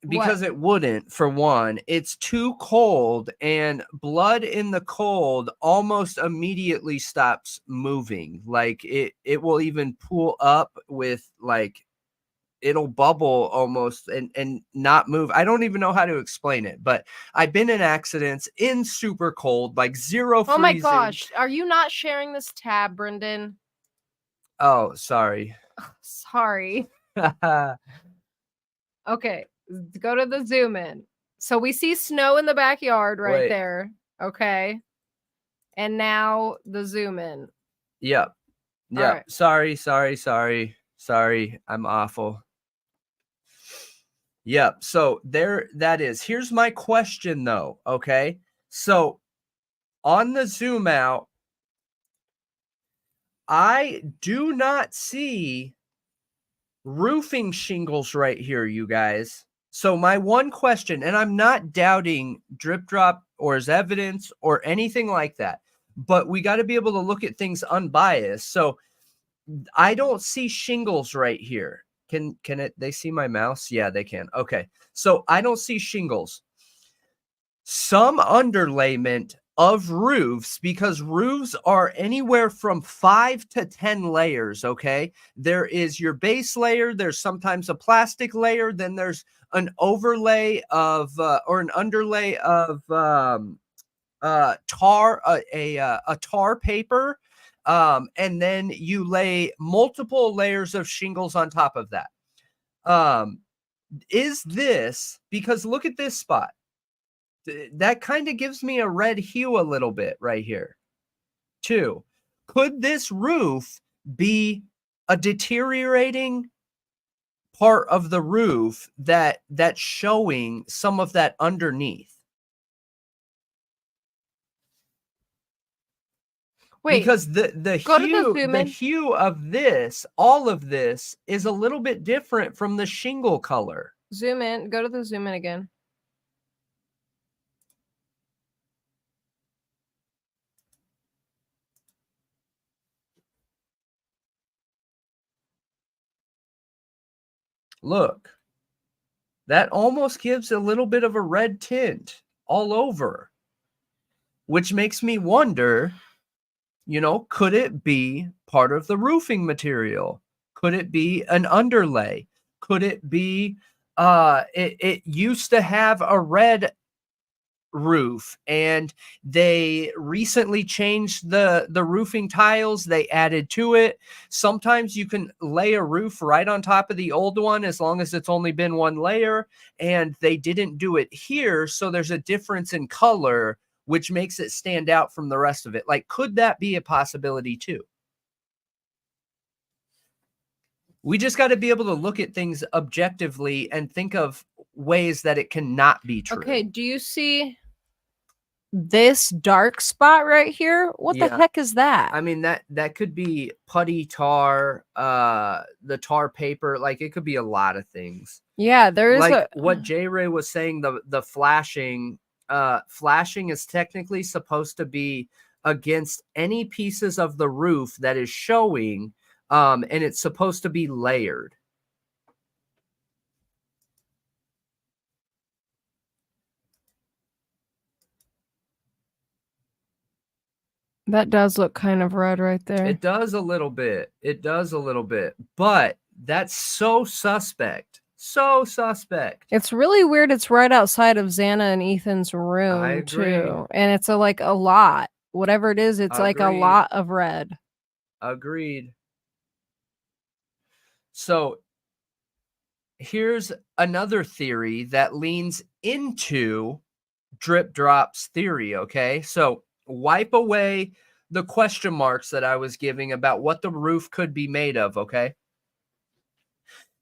Because it wouldn't, for one. It's too cold, and blood in the cold almost immediately stops moving. Like it will even pool up with it'll bubble almost and not move. I don't even know how to explain it, but I've been in accidents in super cold, like zero freezing. Oh my gosh. Are you not sharing this tab, Brendan? Oh, sorry. Sorry. Okay. Go to the zoom in. So we see snow in the backyard right there. Okay. And now the zoom in. Yep. Right. Sorry. I'm awful. Yep. So there that is. Here's my question though. Okay. So on the zoom out, I do not see roofing shingles right here, you guys. So my one question, and I'm not doubting Drip Drop or his evidence or anything like that, but we got to be able to look at things unbiased. So I don't see shingles right here. Can they see my mouse? Yeah, they can. Okay. So I don't see shingles. Some underlayment of roofs, because roofs are anywhere from 5 to 10 layers. Okay. There is your base layer. There's sometimes a plastic layer. Then there's an overlay of, or an underlay of, tar, a tar paper. And then you lay multiple layers of shingles on top of that. Is this, because look at this spot. That kind of gives me a red hue a little bit right here. 2, could this roof be a deteriorating part of the roof that's showing some of that underneath? Wait, because the hue of this, all of this is a little bit different from the shingle color. Zoom in. Go to the zoom in again. Look, that almost gives a little bit of a red tint all over, which makes me wonder, You know, could it be part of the roofing material? Could it be an underlay? Could it be it used to have a red roof and they recently changed the roofing tiles, they added to it. Sometimes you can lay a roof right on top of the old one as long as it's only been one layer, and they didn't do it here, so there's a difference in color which makes it stand out from the rest of it. Like, could that be a possibility too? We just got to be able to look at things objectively and think of ways that it cannot be true. Okay, do you see this dark spot right here? What the Yeah. heck is that? I mean, that could be putty tar, the tar paper. Like, it could be a lot of things. Yeah, there is Like what J Ray was saying, the flashing is technically supposed to be against any pieces of the roof that is showing, and it's supposed to be layered. That does look kind of red right there. It does a little bit. It does a little bit. But that's so suspect. So suspect. It's really weird. It's right outside of Xana and Ethan's room I agree. too. And it's a lot. Whatever it is, it's like a Agreed. lot of red. Agreed. So here's another theory that leans into Drip Drop's theory, okay? So wipe away the question marks that I was giving about what the roof could be made of, okay?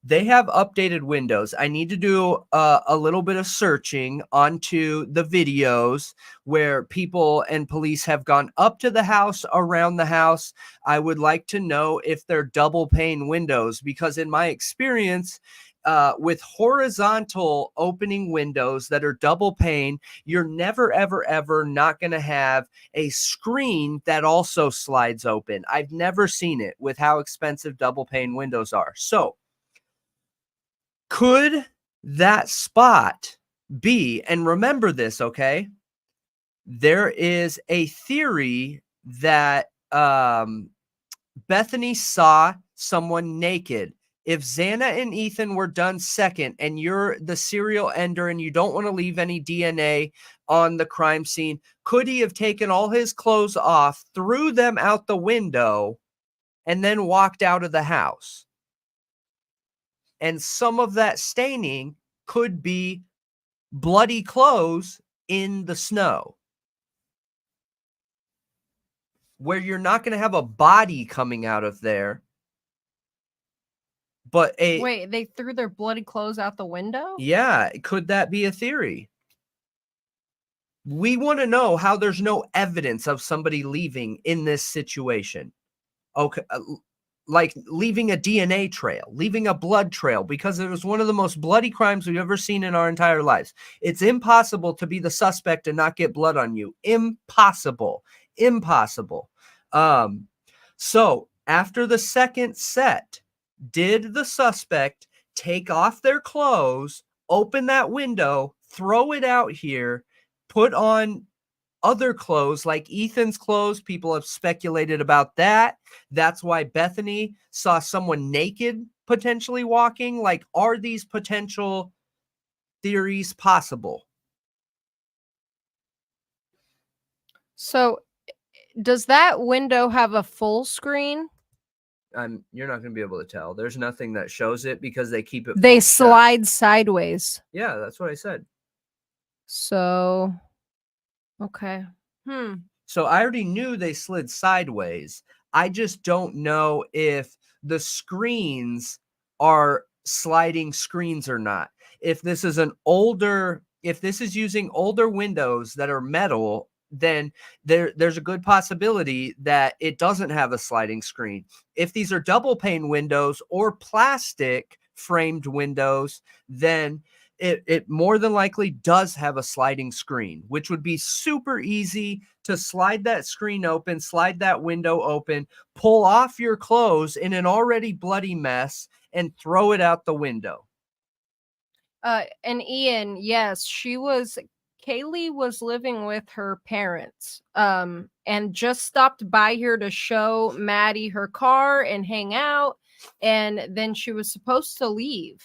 They have updated windows. I need to do a little bit of searching onto the videos where people and police have gone up to the house, around the house. I would like to know if they're double pane windows, because in my experience, with horizontal opening windows that are double pane, you're never, ever, ever not going to have a screen that also slides open. I've never seen it with how expensive double pane windows are. So, could that spot be, and remember this, okay? There is a theory that Bethany saw someone naked. If Xana and Ethan were done second and you're the serial ender and you don't want to leave any DNA on the crime scene, could he have taken all his clothes off, threw them out the window, and then walked out of the house? And some of that staining could be bloody clothes in the snow, where you're not going to have a body coming out of there, but Wait, they threw their bloody clothes out the window? Yeah, could that be a theory? We want to know how there's no evidence of somebody leaving in this situation. Okay, like leaving a DNA trail, leaving a blood trail, because it was one of the most bloody crimes we've ever seen in our entire lives. It's impossible to be the suspect and not get blood on you. Impossible. Impossible. So after the second set, did the suspect take off their clothes, open that window, throw it out here, put on other clothes like Ethan's clothes? People have speculated about that. That's why Bethany saw someone naked potentially walking. Like, are these potential theories possible? So, does that window have a full screen? You're not going to be able to tell. There's nothing that shows it because they keep it. They full shut. slide sideways. Yeah, that's what I said. So, okay. So I already knew they slid sideways. I just don't know if the screens are sliding screens or not. If this is using older windows that are metal, then there's a good possibility that it doesn't have a sliding screen. If these are double pane windows or plastic framed windows, then it more than likely does have a sliding screen, which would be super easy to slide that screen open, slide that window open, pull off your clothes in an already bloody mess, and throw it out the window. And Ian, yes, she was Kaylee was living with her parents, and just stopped by here to show Maddie her car and hang out, and then she was supposed to leave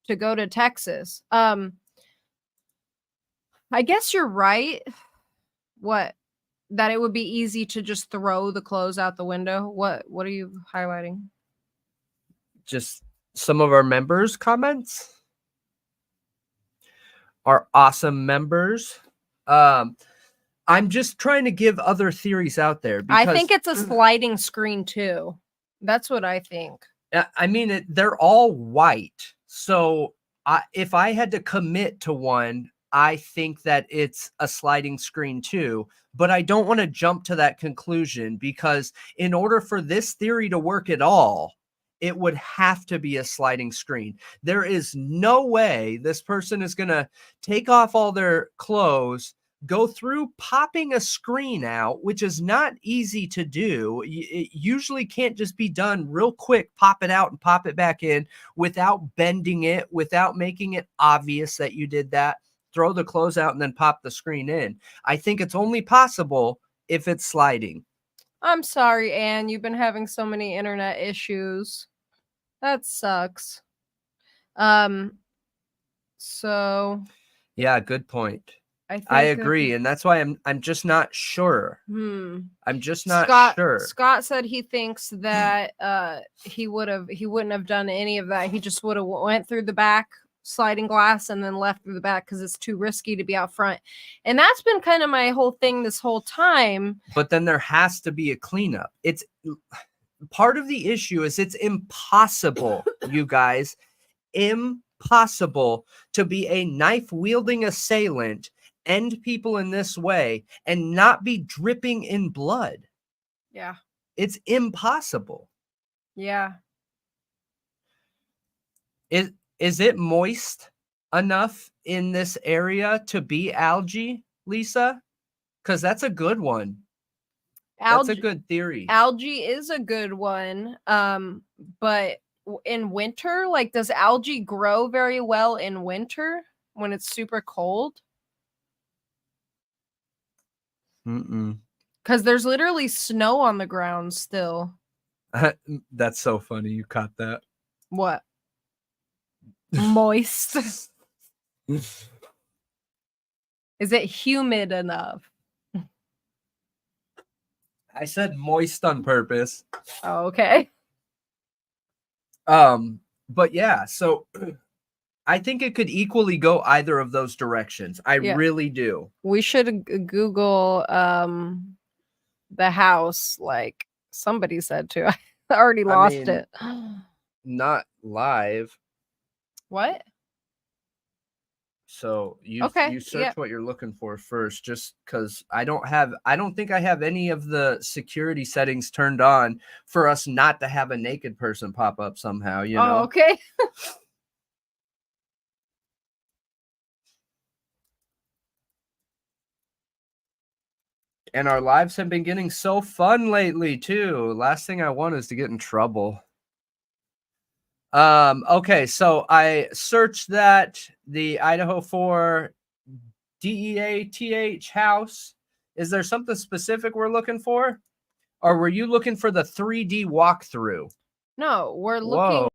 to go to Texas. I guess you're right. What? That it would be easy to just throw the clothes out the window. What are you highlighting? Just some of our members' comments. Our awesome members. I'm just trying to give other theories out there. Because, I think it's a sliding screen too. That's what I think. I mean, they're all white. So if I had to commit to one, I think that it's a sliding screen too. But I don't want to jump to that conclusion, because in order for this theory to work at all, it would have to be a sliding screen. There is no way this person is going to take off all their clothes, go through popping a screen out, which is not easy to do. It usually can't just be done real quick, pop it out and pop it back in without bending it, without making it obvious that you did that. Throw the clothes out and then pop the screen in. I think it's only possible if it's sliding. I'm sorry, Anne. You've been having so many internet issues. That sucks. So yeah, good point. I agree, and that's why I'm just not sure. I'm just not sure. Scott said he thinks that he wouldn't have done any of that. He just would have went through the back sliding glass and then left through the back because it's too risky to be out front. And that's been kind of my whole thing this whole time. But then there has to be a cleanup. It's part of the issue is it's impossible, you guys, impossible to be a knife-wielding assailant, end people in this way, and not be dripping in blood. Yeah. It's impossible. Yeah. Is it moist enough in this area to be algae, Lisa? Because that's a good one. That's a good theory. Algae is a good one. But in winter, like, does algae grow very well in winter when it's super cold? Because there's literally snow on the ground still. That's so funny. You caught that. What? Moist. Is it humid enough? I said moist on purpose. Oh, okay. But yeah, so I think it could equally go either of those directions. I really do. We should Google the house, like somebody said to. I already lost it. Not live. What? So you search what you're looking for first, just because I don't think I have any of the security settings turned on for us not to have a naked person pop up somehow, you know? Okay. And our lives have been getting so fun lately too. Last thing I want is to get in trouble. Okay, so I searched that the Idaho 4 DEATH house. Is there something specific we're looking for? Or were you looking for the 3D walkthrough? No, we're looking. Whoa.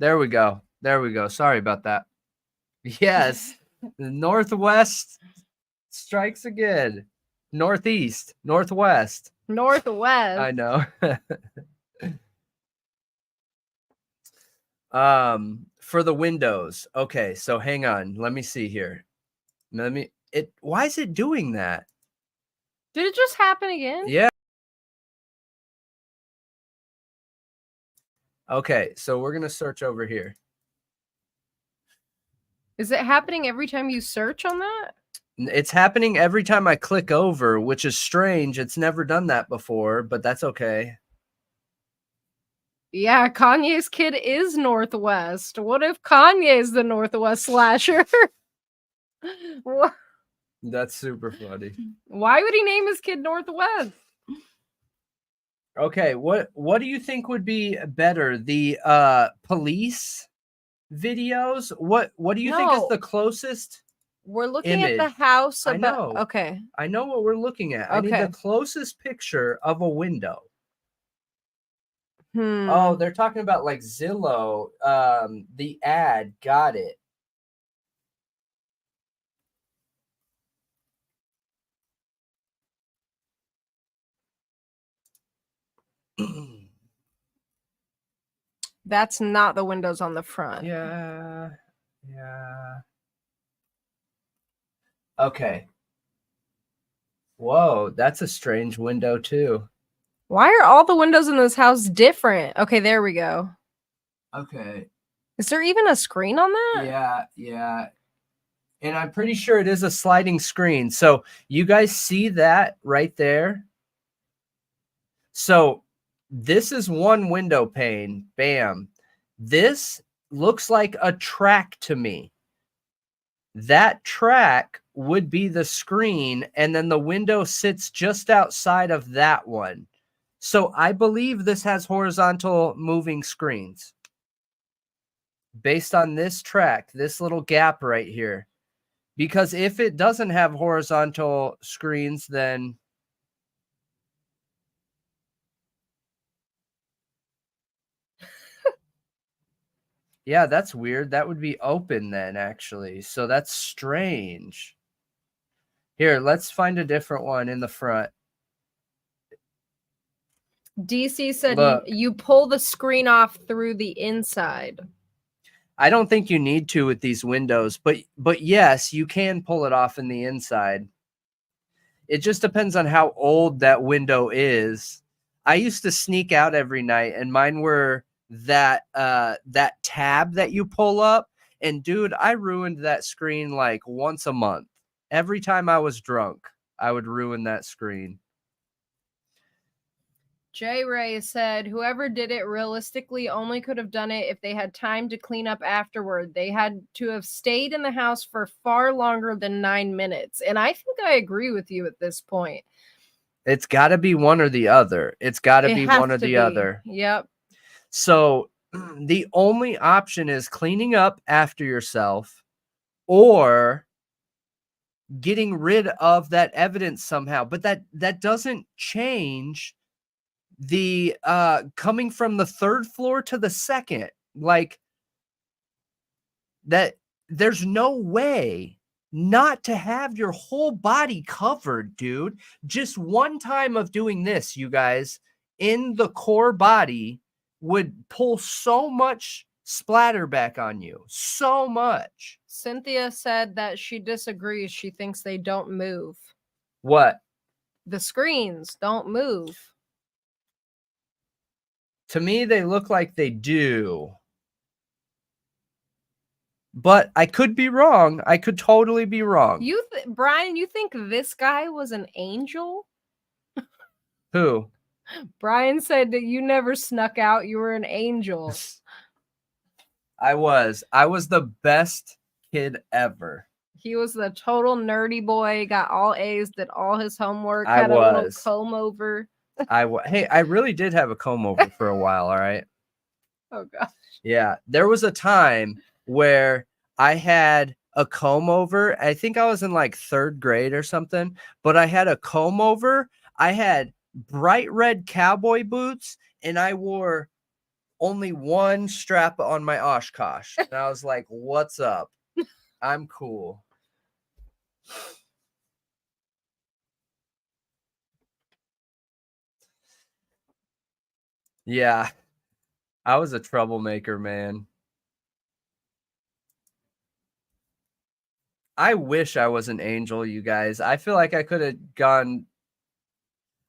There we go. There we go. Sorry about that. Yes. The Northwest strikes again. Northeast. Northwest. Northwest. I know. For the windows. Okay, so hang on. Let me see here. Why is it doing that? Did it just happen again? Yeah. Okay, so we're going to search over here. Is it happening every time you search on that? It's happening every time I click over, which is strange. It's never done that before, but that's okay. Yeah, Kanye's kid is Northwest. What if Kanye's the Northwest slasher? Wha- That's super funny. Why would he name his kid Northwest? Okay, what do you think would be better? The police videos? What do you think is No. the closest? We're looking at the Image. house I about know. okay. I know what we're looking at. I need the Okay. closest picture of a window. Hmm. Oh, they're talking about like Zillow. The ad. Got it. That's not the windows on the front. Yeah. Okay. Whoa, that's a strange window too. Why are all the windows in this house different? Okay, there we go. Okay. Is there even a screen on that? Yeah. And I'm pretty sure it is a sliding screen. So you guys see that right there? So this is one window pane. Bam. This looks like a track to me. That track would be the screen, and then the window sits just outside of that one. So I believe this has horizontal moving screens. Based on this track, this little gap right here. Because if it doesn't have horizontal screens, then yeah, that's weird. That would be open then, actually. So that's strange. Here, let's find a different one in the front. DC said Look. you pull the screen off through the inside. I don't think you need to with these windows, but yes, you can pull it off in the inside. It just depends on how old that window is. I used to sneak out every night, and mine were that tab that you pull up. And dude, I ruined that screen like once a month. Every time I was drunk, I would ruin that screen. J. Ray said, whoever did it realistically only could have done it if they had time to clean up afterward. They had to have stayed in the house for far longer than 9 minutes. And I think I agree with you at this point. It's got to be one or the other. It's got to be one or the other. Yep. So the only option is cleaning up after yourself or getting rid of that evidence somehow. But that doesn't change the coming from the third floor to the second. Like that, there's no way not to have your whole body covered, dude. Just one time of doing this, you guys, in the core body would pull so much splatter back on you. So much. Cynthia said that she disagrees. She thinks they don't move. What? The screens don't move. To me, they look like they do. But I could be wrong. I could totally be wrong. Brian, you think this guy was an angel? Who? Brian said that you never snuck out. You were an angel. I was the best kid ever. He was the total nerdy boy, got all A's, did all his homework, I had a little was. comb over. Hey, I really did have a comb over for a while, all right? Oh, gosh. Yeah, there was a time where I had a comb over. I think I was in like 3rd grade or something, but I had a comb over. I had bright red cowboy boots, and I wore only one strap on my Oshkosh. And I was like, what's up? I'm cool. Yeah, I was a troublemaker, man. I wish I was an angel, you guys. I feel like I could have gone.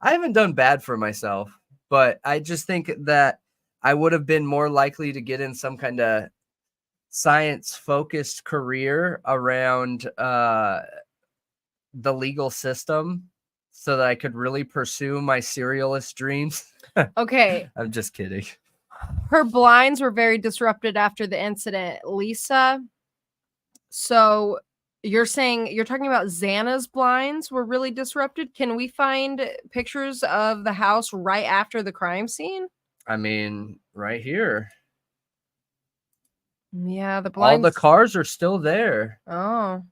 I haven't done bad for myself, but I just think that I would have been more likely to get in some kind of science-focused career around the legal system so that I could really pursue my serialist dreams. Okay. I'm just kidding. Her blinds were very disrupted after the incident, Lisa. So you're talking about Xana's blinds were really disrupted. Can we find pictures of the house right after the crime scene? I mean, right here. Yeah, the All blinds. the cars are still there. Oh.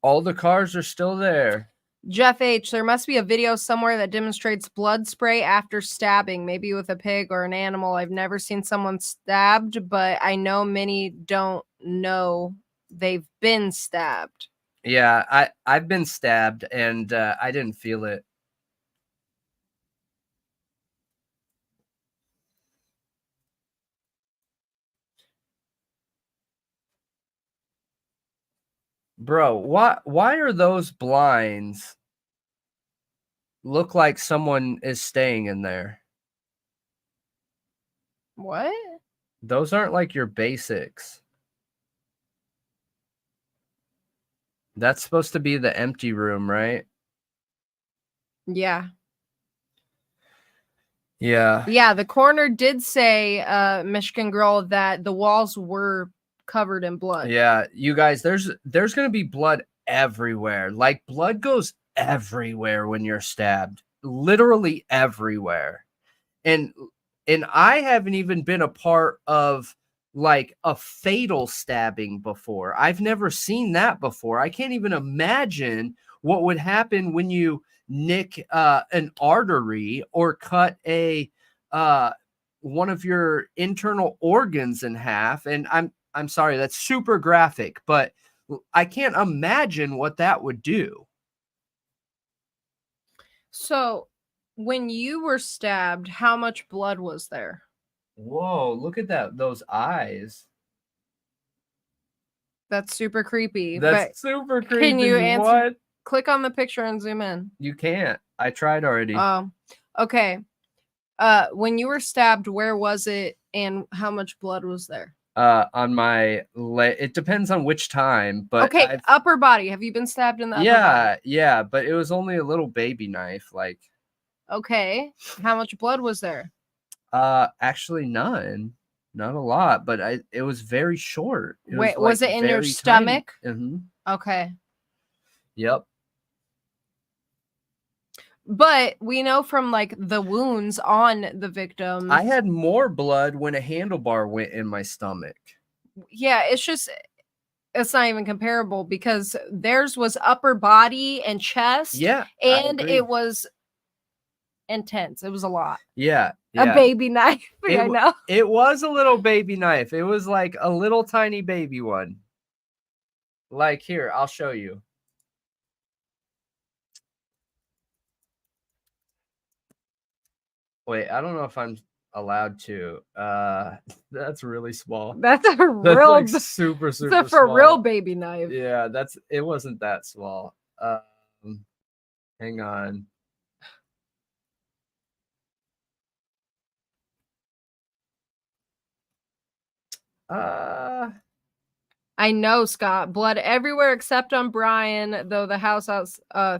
All the cars are still there. Jeff H., there must be a video somewhere that demonstrates blood spray after stabbing, maybe with a pig or an animal. I've never seen someone stabbed, but I know many don't know they've been stabbed. Yeah, I've been stabbed and I didn't feel it. Bro, why are those blinds look like someone is staying in there? What? Those aren't like your basics. That's supposed to be the empty room, right? Yeah. Yeah. Yeah, the coroner did say, Michigan Girl, that the walls were covered in blood. Yeah, you guys, there's going to be blood everywhere. Like blood goes everywhere when you're stabbed. Literally everywhere. And I haven't even been a part of like a fatal stabbing before. I've never seen that before. I can't even imagine what would happen when you nick an artery or cut a one of your internal organs in half. And I'm sorry, that's super graphic, but I can't imagine what that would do. So, when you were stabbed, how much blood was there? Whoa, look at those eyes. That's super creepy. That's super creepy. Can you answer? What? Click on the picture and zoom in. You can't. I tried already. Okay. When you were stabbed, where was it and how much blood was there? On my leg. It depends on which time, but okay, upper body. Have you been stabbed in the upper body? Yeah, but it was only a little baby knife. Like, okay, how much blood was there? Actually none, not a lot, but it was very short. Wait, was it in your stomach? Mm-hmm. Okay. Yep. But we know from like the wounds on the victims. I had more blood when a handlebar went in my stomach. Yeah, it's not even comparable because theirs was upper body and chest. Yeah. And it was intense. It was a lot. Yeah. A baby knife. I know. It was a little baby knife. It was like a little tiny baby one. Like here, I'll show you. Wait, I don't know if I'm allowed to. That's really small. That's a real like super it's a for small. real baby knife. Yeah, it wasn't that small. Hang on. I know, Scott. Blood everywhere except on Brian, though the house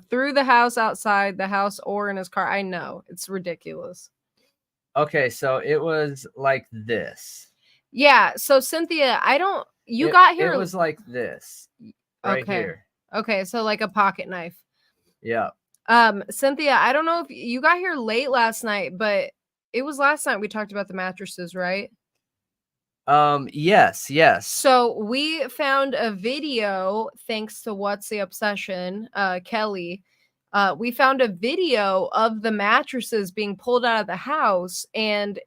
through the house, outside the house, or in his car. I know. It's ridiculous. Okay, so it was like this. Yeah, so Cynthia, you got here. It was like this. Right here. Okay, so like a pocket knife. Yeah. Cynthia, I don't know if you got here late last night, but it was last night we talked about the mattresses, right? Yes. So we found a video thanks to What's the Obsession, Kelly. We found a video of the mattresses being pulled out of the house, and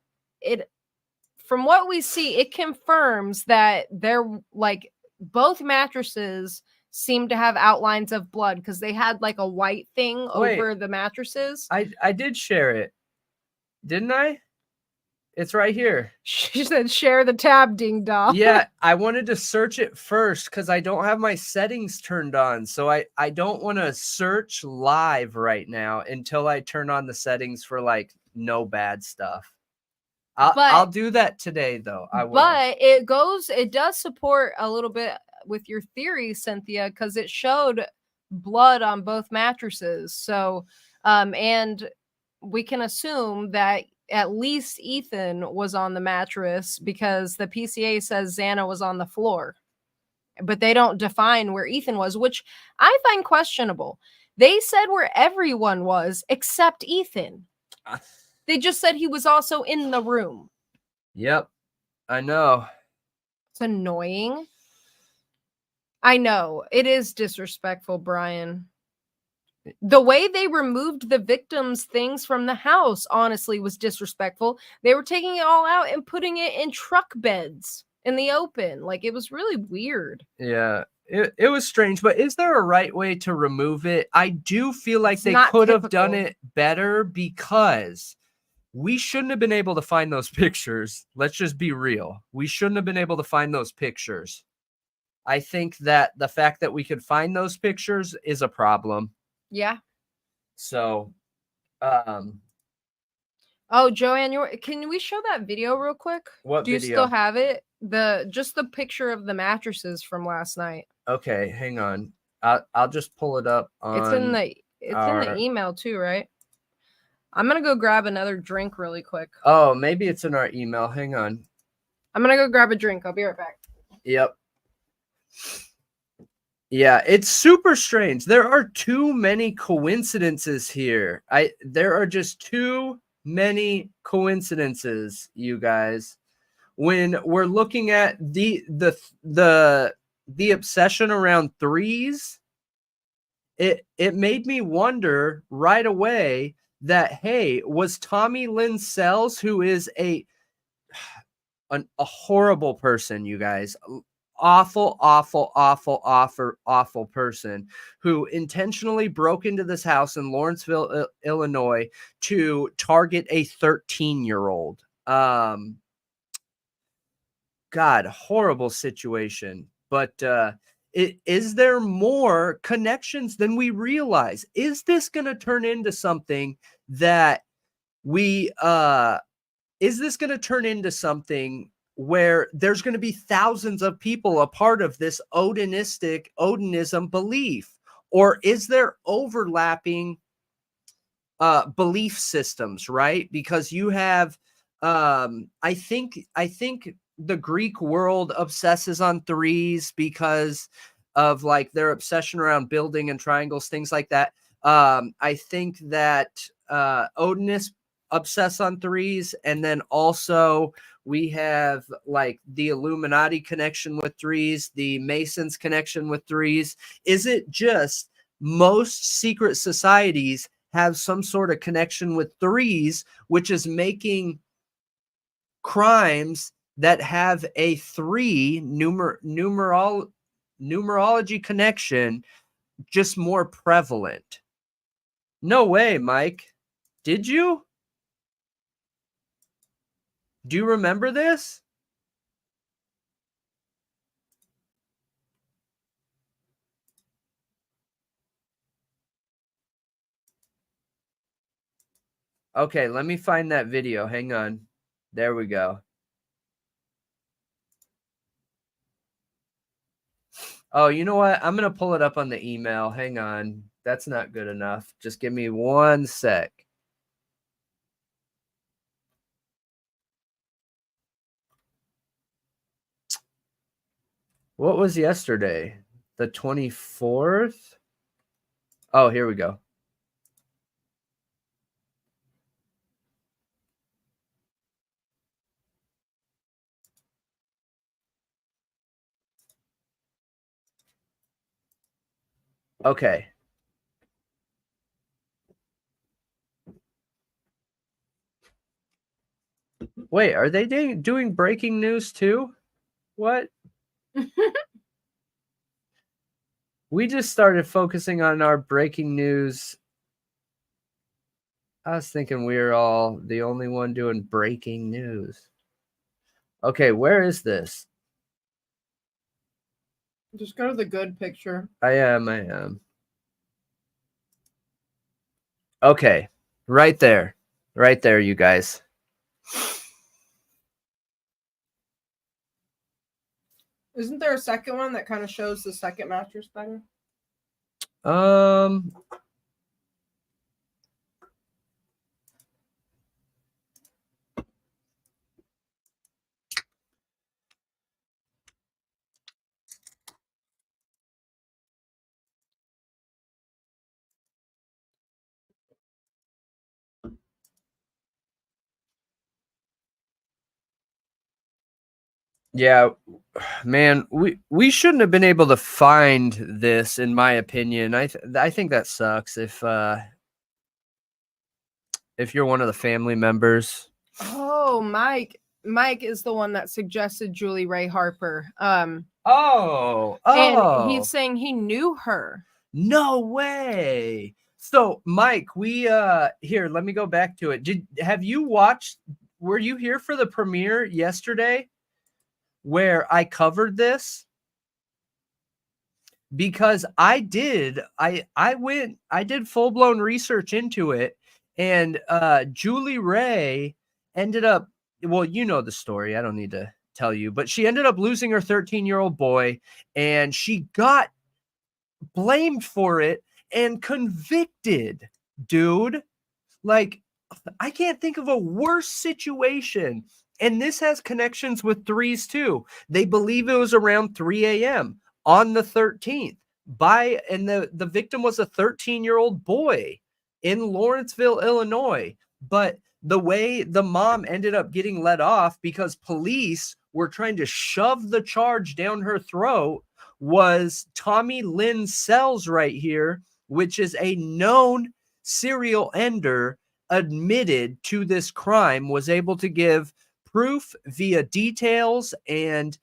from what we see, it confirms that they're like both mattresses seem to have outlines of blood because they had like a white thing over the mattresses. I did share it, didn't I? It's right here. She said, share the tab, ding dong. Yeah, I wanted to search it first because I don't have my settings turned on. So I don't want to search live right now until I turn on the settings for like no bad stuff. I'll do that today though. I will. But it does support a little bit with your theory, Cynthia, because it showed blood on both mattresses. So and we can assume that at least Ethan was on the mattress because the PCA says Xana was on the floor. But they don't define where Ethan was, which I find questionable. They said where everyone was except Ethan. They just said he was also in the room. Yep, I know. It's annoying. I know. It is disrespectful, Brian. The way they removed the victims' things from the house, honestly, was disrespectful. They were taking it all out and putting it in truck beds in the open. Like, it was really weird. Yeah, it was strange, but is there a right way to remove it? I do feel like It's they not could have done typical. it better because we shouldn't have been able to find those pictures. Let's just be real. We shouldn't have been able to find those pictures. I think that the fact that we could find those pictures is a problem. Yeah. So, Oh, Joanne, can we show that video real quick? what Do you video? still have it? Just the picture of the mattresses from last night. Okay, hang on. I'll just pull it up on It's in the our... email too, right? I'm gonna go grab another drink really quick. Oh, maybe it's in our email. Hang on. I'm gonna go grab a drink. I'll be right back. Yep. Yeah, it's super strange. There are too many coincidences here. There are just too many coincidences, you guys. When we're looking at the obsession around threes, it made me wonder right away that, hey, was Tommy Lynn Sells, who is a horrible person, you guys, awful person who intentionally broke into this house in Lawrenceville, Illinois to target a 13-year-old. God, horrible situation. But is there more connections than we realize? Is this going to turn into something that is this going to turn into something where there's going to be thousands of people a part of this Odinism belief? Or is there overlapping belief systems, right? Because you have, I think the Greek world obsesses on threes because of like their obsession around building and triangles, things like that. I think that Odinists obsess on threes, and then also we have like the Illuminati connection with threes, the Masons connection with threes. Is it just most secret societies have some sort of connection with threes, which is making crimes that have a three numerology connection just more prevalent? No way, Mike. Did you? Do you remember this? Okay, let me find that video. Hang on. There we go. Oh, you know what? I'm going to pull it up on the email. Hang on. That's not good enough. Just give me 1 sec. What was yesterday? The 24th? Oh, here we go. Okay. Wait, are they doing breaking news too? What? We just started focusing on our breaking news. I was thinking we were all the only one doing breaking news. Okay, where is this? Just go to the good picture. I am. Okay, right there, you guys. Isn't there a second one that kind of shows the second mattress better? Yeah, man, we shouldn't have been able to find this, in my opinion. I think that sucks if you're one of the family members. Oh, Mike is the one that suggested Julie Ray Harper. And he's saying he knew her. No way. So, Mike, we here, let me go back to it. Were you here for the premiere yesterday where I covered this? Because I did full-blown research into it, and Julie Ray ended up, well, you know the story, I don't need to tell you, but she ended up losing her 13-year-old boy, and she got blamed for it and convicted, dude. Like, I can't think of a worse situation. And this has connections with Threes too. They believe it was around 3 a.m. on the 13th. And the victim was a 13-year-old boy in Lawrenceville, Illinois. But the way the mom ended up getting let off because police were trying to shove the charge down her throat was Tommy Lynn Sells right here, which is a known serial ender, admitted to this crime, was able to give proof via details and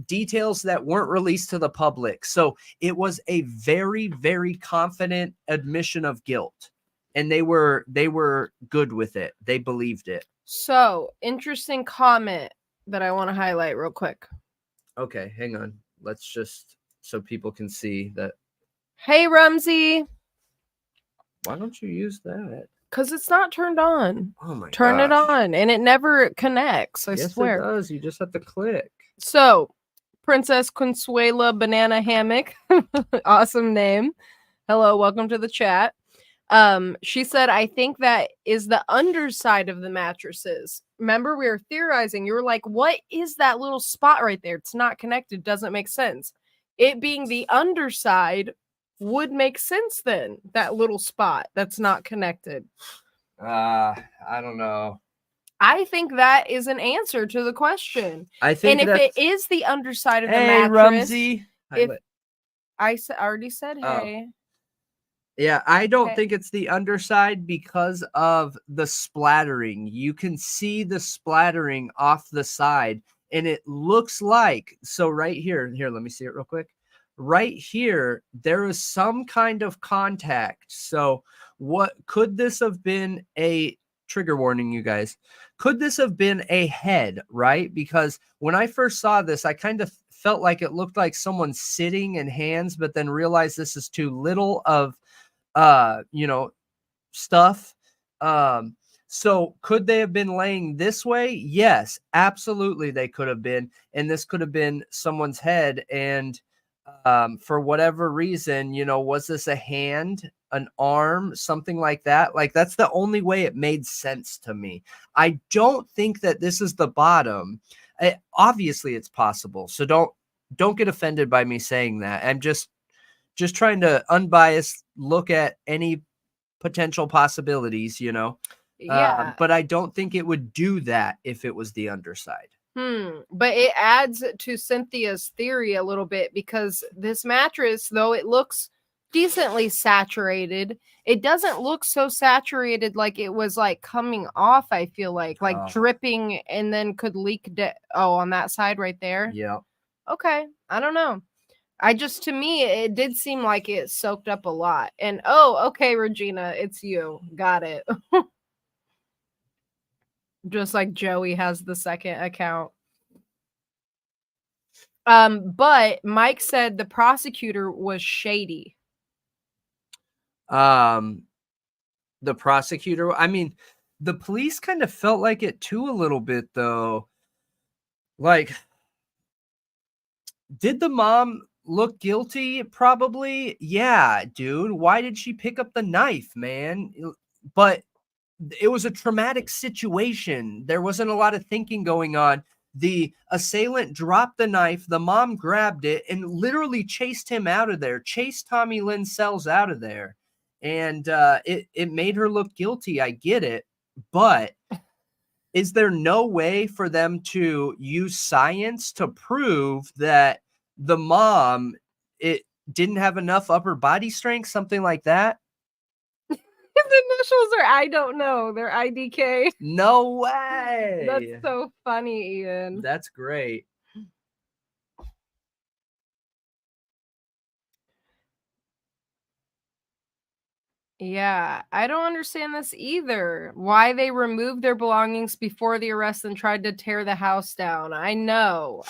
details that weren't released to the public. So it was a very, very confident admission of guilt, and they were good with it. They believed it. So, interesting comment that I want to highlight real quick. Okay, hang on. Let's just, so people can see that. Hey, Rumsey. Why don't you use that? Because it's not turned on. Oh my god. Turn it on, and it never connects, I swear. Yes, it does. You just have to click. So, Princess Consuela Banana Hammock. Awesome name. Hello, welcome to the chat. She said, I think that is the underside of the mattresses. Remember, we were theorizing. You were like, what is that little spot right there? It's not connected. Doesn't make sense. It being the underside would make sense then. That little spot that's not connected. I don't know. I think that is an answer to the question. I think, and if it is the underside of the hey, mattress, Rumsey. if I already said hey. Yeah, I don't think it's the underside because of the splattering. You can see the splattering off the side, and it looks like, so right here, let me see it real quick. Right here, there is some kind of contact. So what could this have been? A trigger warning, you guys. Could this have been a head, right? Because when I first saw this, I kind of felt like it looked like someone sitting in hands, but then realized this is too little of stuff. So could they have been laying this way? Yes, absolutely they could have been. And this could have been someone's head. And for whatever reason, was this a hand, an arm, something like that? Like, that's the only way it made sense to me. I don't think that this is the bottom. Obviously it's possible. So don't get offended by me saying that. I'm just trying to unbiased look at any potential possibilities, Yeah. But I don't think it would do that if it was the underside. But it adds to Cynthia's theory a little bit, because this mattress, though it looks decently saturated, it doesn't look so saturated like it was like coming off. I feel like dripping and then could leak. On that side right there. Yeah. Okay. I don't know. To me, it did seem like it soaked up a lot. And okay, Regina, it's you. Got it. Just like Joey has the second account. But Mike said the prosecutor was shady. The prosecutor, I mean, the police kind of felt like it too a little bit, though. Like, did the mom look guilty? Probably. Yeah, dude. Why did she pick up the knife, man? But it was a traumatic situation. There wasn't a lot of thinking going on. The assailant dropped the knife. The mom grabbed it and literally chased him out of there, chased Tommy Lynn Sells out of there. And it made her look guilty. I get it. But is there no way for them to use science to prove that the mom it didn't have enough upper body strength, something like that? His initials are I don't know. They're IDK. No way. That's so funny, Ian. That's great. Yeah, I don't understand this either. Why they removed their belongings before the arrest and tried to tear the house down. I know.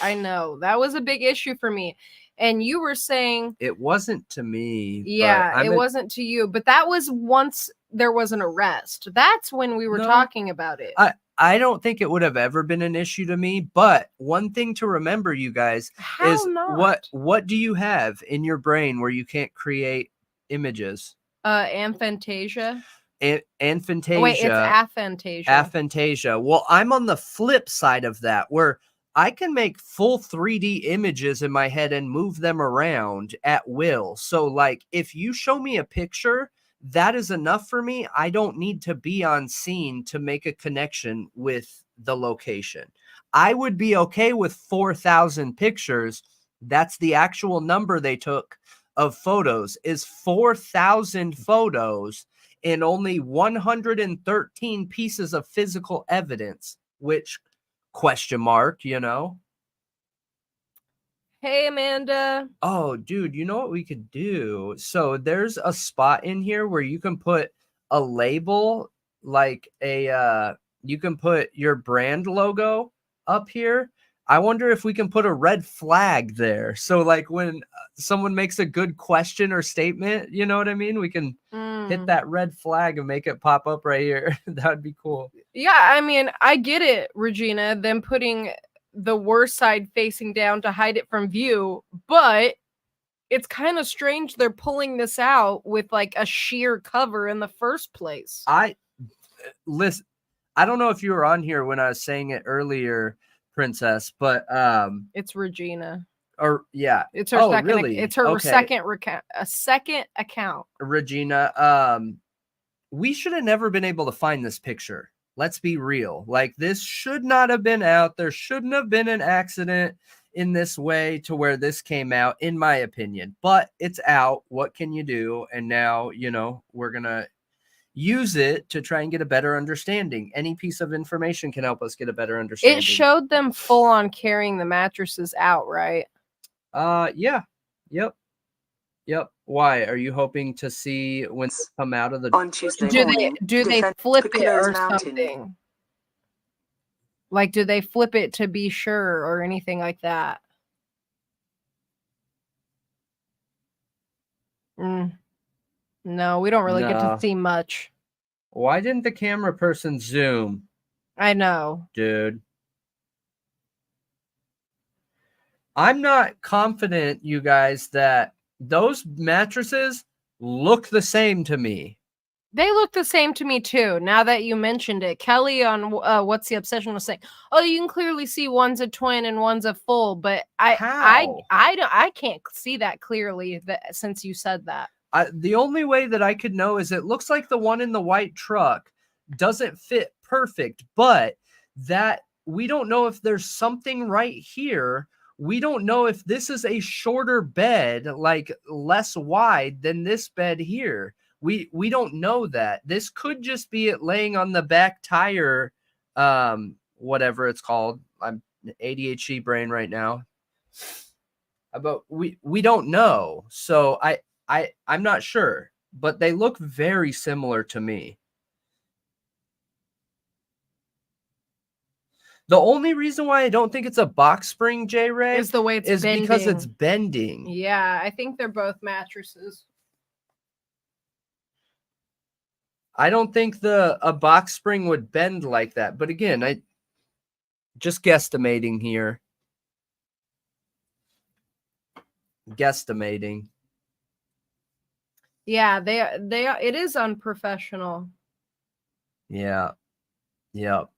That was a big issue for me. And you were saying It wasn't to me. yeah, it wasn't to you, but that was once there was an arrest. That's when we were No. talking about it. I don't think it would have ever been an issue to me, but one thing to remember, you guys, How is not? what do you have in your brain where you can't create images? Aphantasia. Aphantasia. Oh, wait, it's aphantasia. Aphantasia. Well, I'm on the flip side of that, where I can make full 3D images in my head and move them around at will. So, like, if you show me a picture, that is enough for me. I don't need to be on scene to make a connection with the location. I would be okay with 4,000 pictures. That's the actual number they took of photos, is 4,000 photos in only 113 pieces of physical evidence, which question mark, you know? Hey, Amanda. Oh, dude, you know what we could do? So there's a spot in here where you can put a label, like you can put your brand logo up here. I wonder if we can put a red flag there. So like when someone makes a good question or statement, you know what I mean? We can hit that red flag and make it pop up right here. That would be cool. Yeah, I mean, I get it, Regina, them putting the worst side facing down to hide it from view, but it's kind of strange they're pulling this out with like a sheer cover in the first place. Listen, I don't know if you were on here when I was saying it earlier, Princess, but it's Regina. Or yeah, it's her second. Really? It's her second account. Regina, we should have never been able to find this picture. Let's be real. Like, this should not have been out. There shouldn't have been an accident in this way to where this came out, in my opinion. But it's out. What can you do? And now, you know, we're going to use it to try and get a better understanding. Any piece of information can help us get a better understanding. It showed them full on carrying the mattresses out, right? Yeah. Yep. Why? Are you hoping to see when they come out of the on Tuesday morning? Do they flip it or something? Like, do they flip it to be sure or anything like that? No, we don't really get to see much. Why didn't the camera person zoom? I know, dude. I'm not confident, you guys, that those mattresses look the same to me. They look the same to me too. Now that you mentioned it, Kelly on What's the Obsession was saying, "Oh, you can clearly see one's a twin and one's a full," but I can't see that clearly since you said that. The only way that I could know is it looks like the one in the white truck doesn't fit perfect, but that we don't know if there's something right here. We don't know if this is a shorter bed, like less wide than this bed here. We don't know that. This could just be it laying on the back tire, whatever it's called. I'm ADHD brain right now. But we don't know. So I'm not sure, but they look very similar to me. The only reason why I don't think it's a box spring, J-Ray, is the way it's bending. Because it's bending. Yeah, I think they're both mattresses. I don't think a box spring would bend like that. But again, I just guesstimating here. Guesstimating. Yeah, they are. It is unprofessional. Yeah. Yep.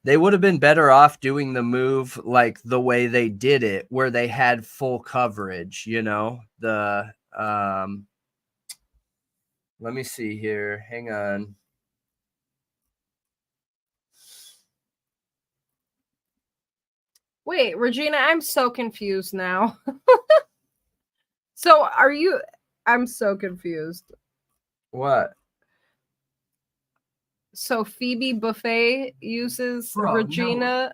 They would have been better off doing the move like the way they did it, where they had full coverage, you know? Let me see here. Hang on. Wait, Regina, I'm so confused now. So are you? I'm so confused. What? So Phoebe Buffet uses Bro, no. Regina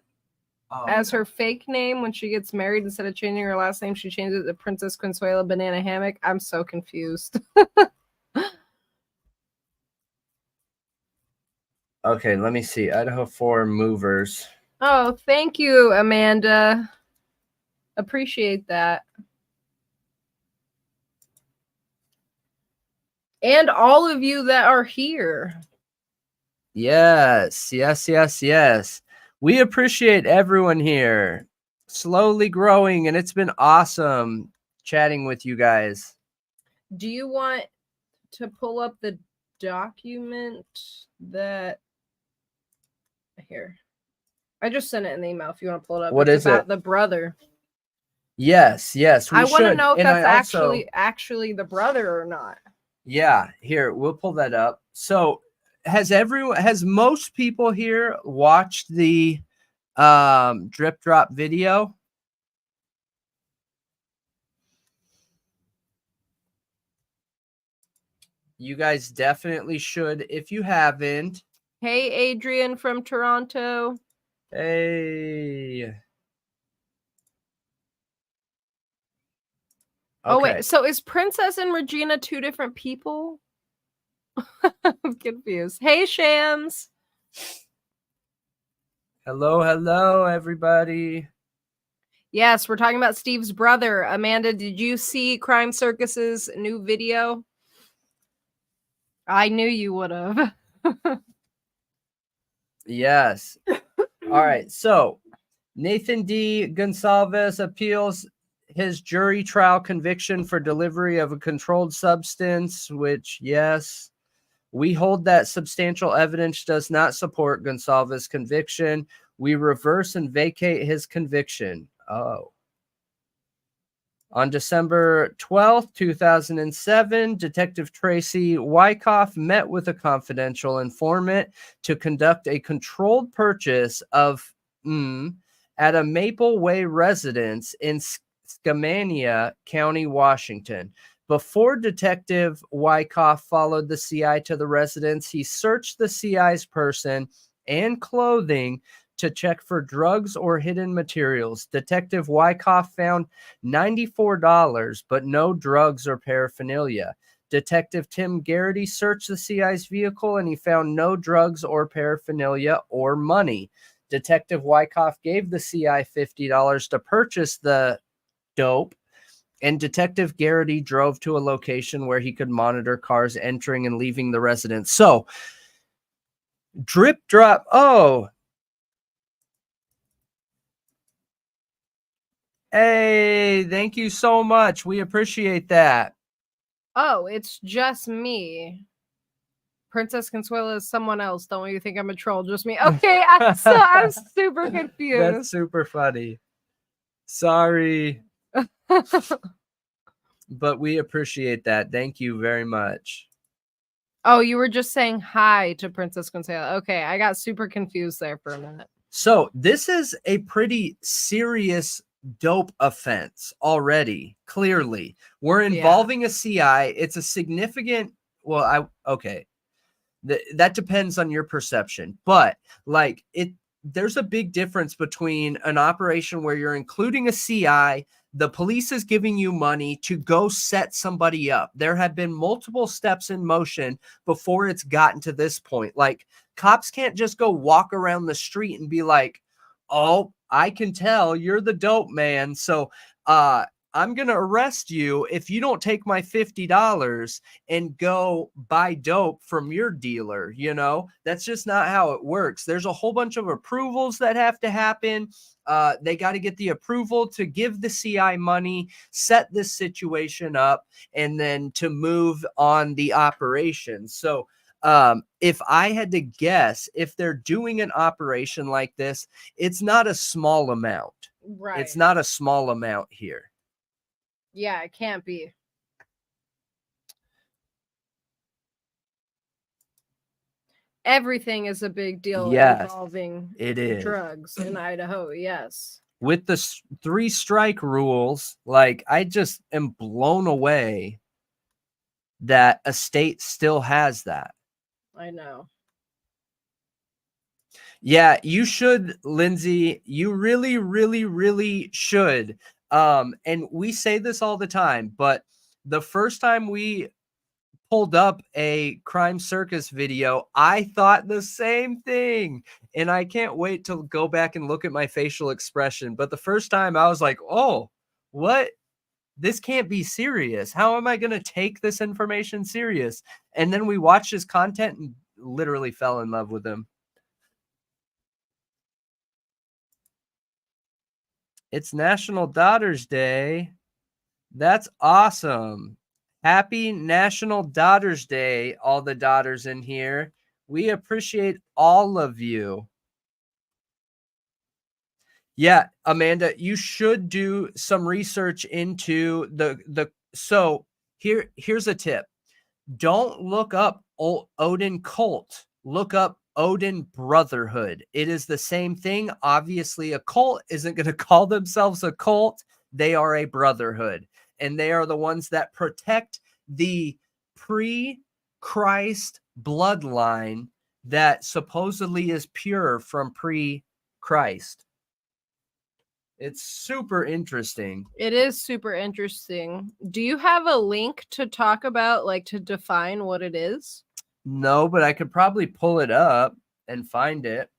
Oh, as no. her fake name when she gets married. Instead of changing her last name, she changes it to Princess Consuela Banana Hammock. I'm so confused. Okay, let me see. Idaho 4 movers. Oh, thank you, Amanda. Appreciate that. And all of you that are here. Yes, yes, yes, yes. We appreciate everyone here. Slowly growing, and it's been awesome chatting with you guys. Do you want to pull up the document that here? I just sent it in the email if you want to pull it up. What It's is about it? the brother. Yes, yes, we I want to should. know if And that's I also, actually the brother or not. yeah, here, we'll pull that up. So, has most people here watched the drip drop video? You guys definitely should if you haven't. Hey, Adrian from Toronto. Hey. Oh, Okay. wait. So is Princess and Regina two different people? I'm confused. Hey, Shams. Hello, hello, everybody. Yes, we're talking about Steve's brother. Amanda, did you see Crime Circus's new video? I knew you would have. Yes. All right. So Nathan D. Gonsalves appeals his jury trial conviction for delivery of a controlled substance, which, yes, we hold that substantial evidence does not support Gonsalves' conviction. We reverse and vacate his conviction. Oh. On December 12th, 2007, Detective Tracy Wyckoff met with a confidential informant to conduct a controlled purchase of at a Maple Way residence in Skamania County, Washington. Before Detective Wyckoff followed the CI to the residence, he searched the CI's person and clothing to check for drugs or hidden materials. Detective Wyckoff found $94, but no drugs or paraphernalia. Detective Tim Garrity searched the CI's vehicle and he found no drugs or paraphernalia or money. Detective Wyckoff gave the CI $50 to purchase the dope, and Detective Garrity drove to a location where he could monitor cars entering and leaving the residence. So, drip drop. Oh, hey, thank you so much. We appreciate that. Oh, it's just me. Princess Consuela is someone else. Don't you think I'm a troll? Just me. Okay, I'm super confused. That's super funny. Sorry. But we appreciate that. Thank you very much. Oh, you were just saying hi to Princess Consuela. Okay, I got super confused there for a minute. So this is a pretty serious dope offense already. Clearly, we're involving a CI. It's a significant. Well, okay. That depends on your perception, but like there's a big difference between an operation where you're including a CI. The police is giving you money to go set somebody up. There have been multiple steps in motion before it's gotten to this point. Like, cops can't just go walk around the street and be like, oh, I can tell you're the dope man. So, I'm going to arrest you if you don't take my $50 and go buy dope from your dealer. You know, that's just not how it works. There's a whole bunch of approvals that have to happen. They got to get the approval to give the CI money, set this situation up, and then to move on the operation. So, if I had to guess, if they're doing an operation like this, it's not a small amount. Right. It's not a small amount here. Yeah, it can't be. Everything is a big deal Yes, involving it is. drugs in Idaho. Yes. with the 3-strike rules, like, I just am blown away that a state still has that. I know. Yeah, you should, Lindsay. You really, really, really should. And we say this all the time, but the first time we pulled up a Crime Circus video, I thought the same thing. And I can't wait to go back and look at my facial expression. But the first time I was like, oh, what? This can't be serious. How am I going to take this information serious? And then we watched his content and literally fell in love with him. It's National Daughters Day. That's awesome. Happy National Daughters Day, all the daughters in here. We appreciate all of you. Yeah, Amanda, you should do some research into so here's a tip. Don't look up Odin cult. Look up Odin Brotherhood. It is the same thing. Obviously, a cult isn't going to call themselves a cult. They are a brotherhood. And they are the ones that protect the pre-Christ bloodline that supposedly is pure from pre-Christ. It's super interesting. It is super interesting. Do you have a link to talk about, like, to define what it is? No, but I could probably pull it up and find it.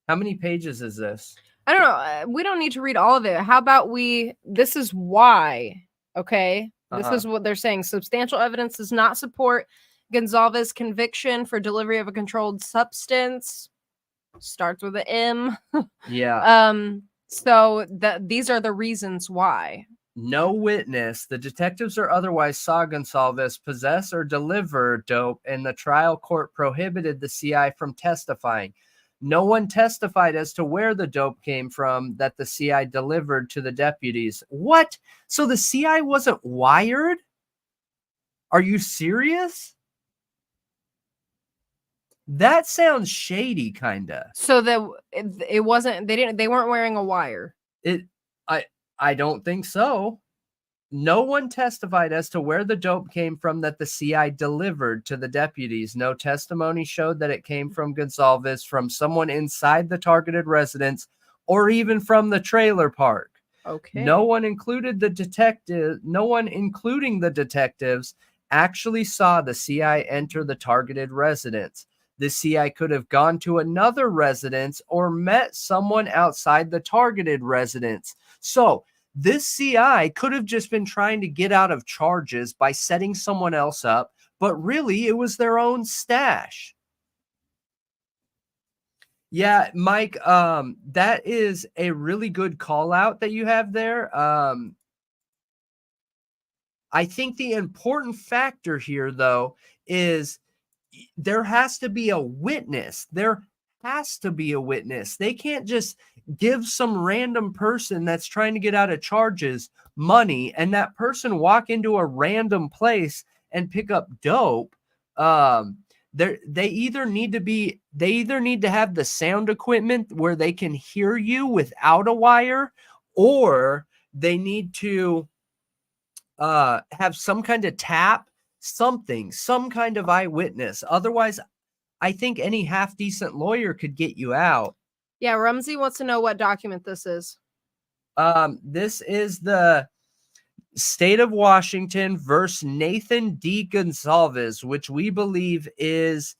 How many pages is this? I don't know. We don't need to read all of it. How about this is why, okay? This is what they're saying. Substantial evidence does not support Gonzalez's conviction for delivery of a controlled substance. Starts with an M. Yeah. So these are the reasons why. No witness, the detectives or otherwise saw Gonzalez possess or deliver dope, and the trial court prohibited the CI from testifying. No one testified as to where the dope came from that the CI delivered to the deputies. What? So the CI wasn't wired? Are you serious? That sounds shady, kinda. So that it wasn't. They weren't wearing a wire. I don't think so. No one testified as to where the dope came from that the CI delivered to the deputies. No testimony showed that it came from Gonzalez, from someone inside the targeted residence, or even from the trailer park. Okay. No one, including the detectives, actually saw the CI enter the targeted residence. The CI could have gone to another residence or met someone outside the targeted residence. So this CI could have just been trying to get out of charges by setting someone else up, but really it was their own stash. Yeah, Mike, that is a really good call out that you have there. I think the important factor here, though, is there has to be a witness. There has to be a witness. They can't just give some random person that's trying to get out of charges money and that person walk into a random place and pick up dope. They either need to have the sound equipment where they can hear you without a wire, or they need to have some kind of tap, some kind of eyewitness. Otherwise, I think any half decent lawyer could get you out. Yeah, Rumsey wants to know what document this is. This is the State of Washington versus Nathan D. Gonzalez, which we believe is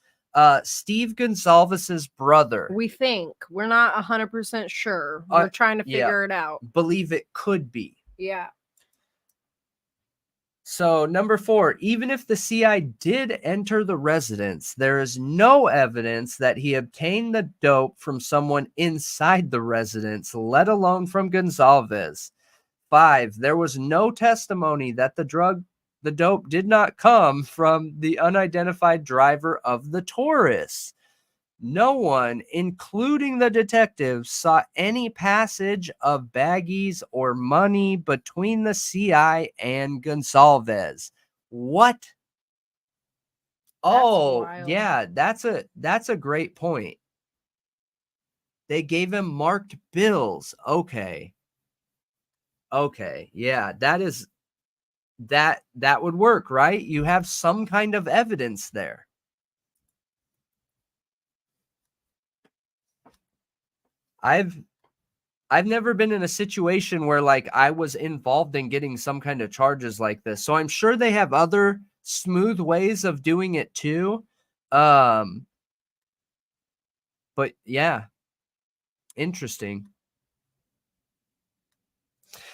Steve Gonzalez's brother. We think. We're not 100% sure. We're trying to figure it out. Believe it could be. Yeah. So, number 4, even if the CI did enter the residence, there is no evidence that he obtained the dope from someone inside the residence, let alone from Gonzalez. 5, there was no testimony that the dope did not come from the unidentified driver of the Taurus. No one, including the detectives, saw any passage of baggies or money between the CI and Gonzalez. What? That's Oh, wild. yeah, that's a great point. They gave him marked bills. Okay. Okay. Yeah, that would work, right? You have some kind of evidence there. I've never been in a situation where like I was involved in getting some kind of charges like this. So I'm sure they have other smooth ways of doing it too. But yeah, interesting.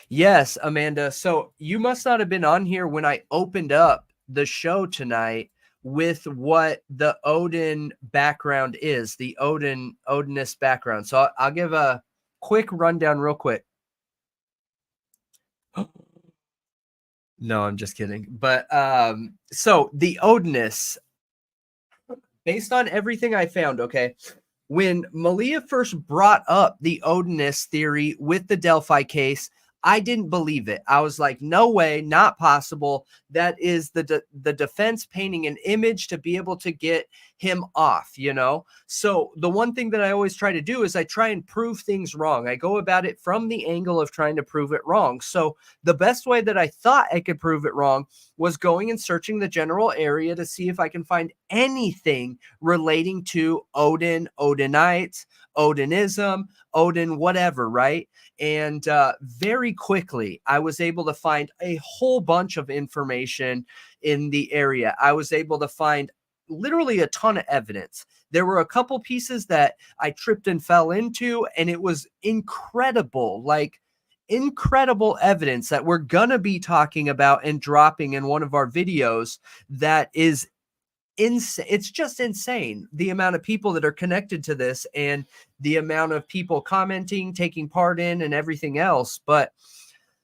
Yes, Amanda. So you must not have been on here when I opened up the show tonight with what the Odin background is, the Odinist background. So I'll give a quick rundown real quick. No, I'm just kidding. But so the Odinists, based on everything I found, okay, when Malia first brought up the Odinist theory with the Delphi case, I didn't believe it. I was like, no way, not possible. That is the defense painting an image to be able to get him off, you know? So the one thing that I always try to do is I try and prove things wrong. I go about it from the angle of trying to prove it wrong. So the best way that I thought I could prove it wrong was going and searching the general area to see if I can find anything relating to Odin, Odinites, Odinism, Odin, whatever, right? And very quickly, I was able to find a whole bunch of information in the area. I was able to find literally a ton of evidence. There were a couple pieces that I tripped and fell into, and it was incredible, like incredible evidence that we're going to be talking about and dropping in one of our videos that is insane. It's just insane the amount of people that are connected to this and the amount of people commenting, taking part in, and everything else. But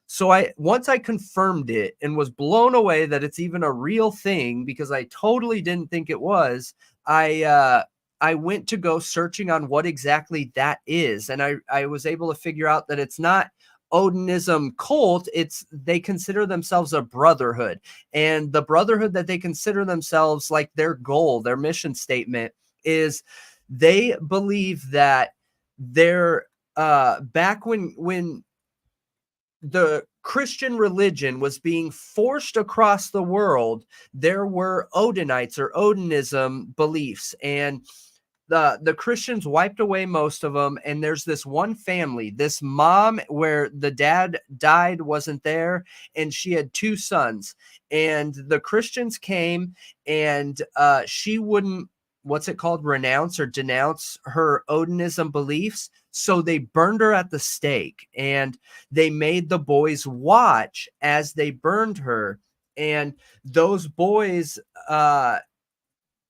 so once I confirmed it and was blown away that it's even a real thing, because I totally didn't think it was, I went to go searching on what exactly that is, and I was able to figure out that it's not Odinism cult. They consider themselves a brotherhood, and the brotherhood that they consider themselves, like their goal, their mission statement is they believe that they're back when the Christian religion was being forced across the world, there were Odinites or Odinism beliefs, and the Christians wiped away most of them. And there's this one family, this mom where the dad died, wasn't there, and she had two sons. And the Christians came, and she wouldn't, what's it called, renounce or denounce her Odinism beliefs. So they burned her at the stake, and they made the boys watch as they burned her. And those boys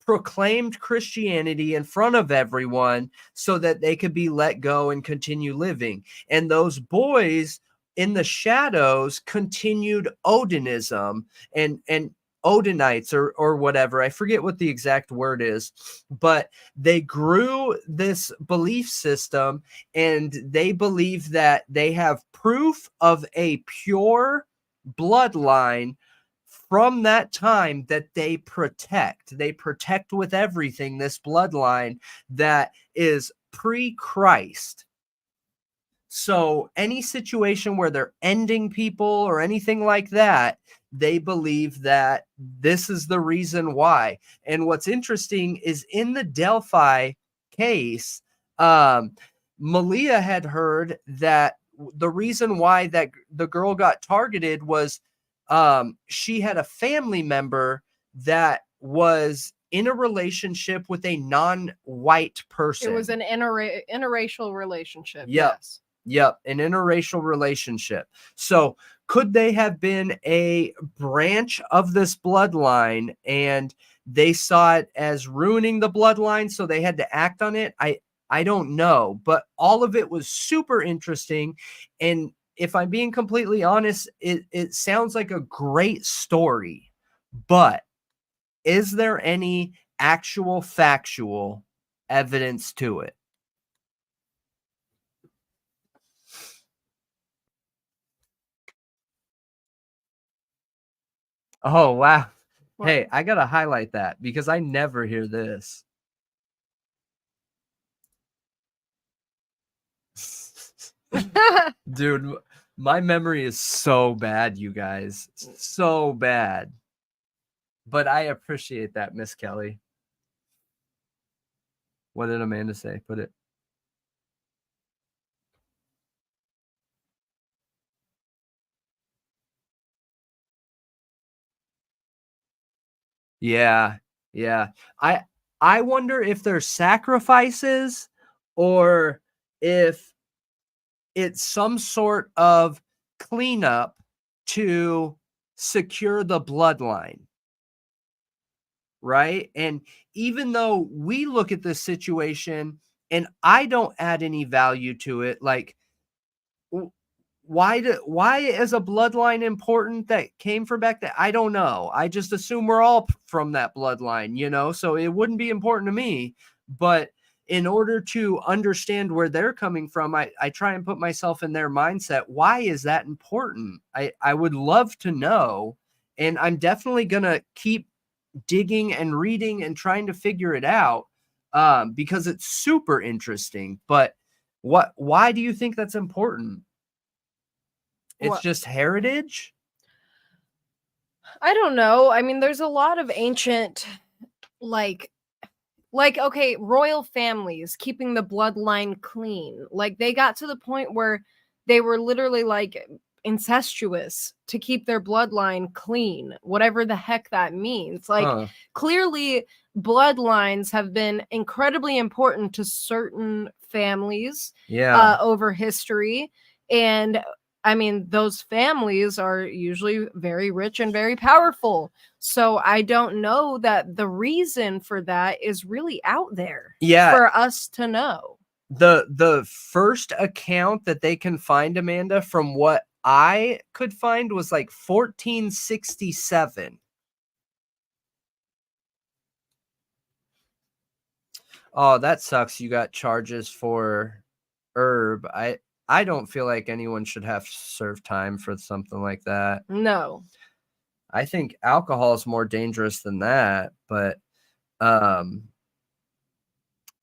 proclaimed Christianity in front of everyone so that they could be let go and continue living. And those boys in the shadows continued Odinism and Odinites or whatever. I forget what the exact word is, but they grew this belief system, and they believe that they have proof of a pure bloodline from that time that they protect. They protect with everything this bloodline that is pre-Christ. So any situation where they're ending people or anything like that, they believe that this is the reason why. And what's interesting is in the Delphi case, Malia had heard that the reason why that the girl got targeted was she had a family member that was in a relationship with a non-white person. It was an interracial relationship. Yep. Yes. Yep, an interracial relationship. So could they have been a branch of this bloodline, and they saw it as ruining the bloodline, so they had to act on it? I don't know, but all of it was super interesting. And if I'm being completely honest, it sounds like a great story, but is there any actual factual evidence to it? Oh, wow. Hey, I got to highlight that because I never hear this. Dude, my memory is so bad, you guys. So bad. But I appreciate that, Miss Kelly. What did Amanda say? Put it. Yeah. Yeah. I wonder if there's sacrifices or if it's some sort of cleanup to secure the bloodline. Right? And even though we look at this situation and I don't add any value to it, like why is a bloodline important that came from back then? I don't know. I just assume we're all from that bloodline, you know, so it wouldn't be important to me. But in order to understand where they're coming from, I try and put myself in their mindset. Why is that important? I would love to know. And I'm definitely going to keep digging and reading and trying to figure it out because it's super interesting. But why do you think that's important? It's just heritage? I don't know. I mean, there's a lot of ancient, like, okay, royal families keeping the bloodline clean. Like, they got to the point where they were literally like incestuous to keep their bloodline clean, whatever the heck that means. Like, clearly, bloodlines have been incredibly important to certain families over history. And I mean, those families are usually very rich and very powerful. So I don't know that the reason for that is really out there for us to know. The first account that they can find, Amanda, from what I could find was like 1467. Oh, that sucks. You got charges for herb. I don't feel like anyone should have to serve time for something like that. No. I think alcohol is more dangerous than that, but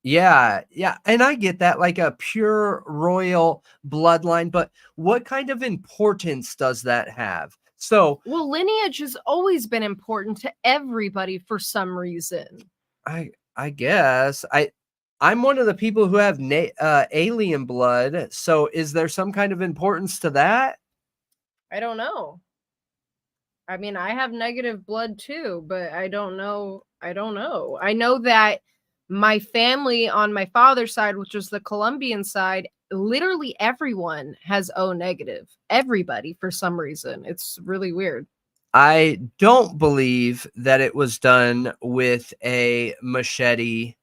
yeah, and I get that, like a pure royal bloodline, but what kind of importance does that have? So, well, lineage has always been important to everybody for some reason. I guess I'm one of the people who have alien blood. So is there some kind of importance to that? I don't know. I mean, I have negative blood too, but I don't know. I know that my family on my father's side, which was the Colombian side, literally everyone has O negative. Everybody, for some reason. It's really weird. I don't believe that it was done with a machete,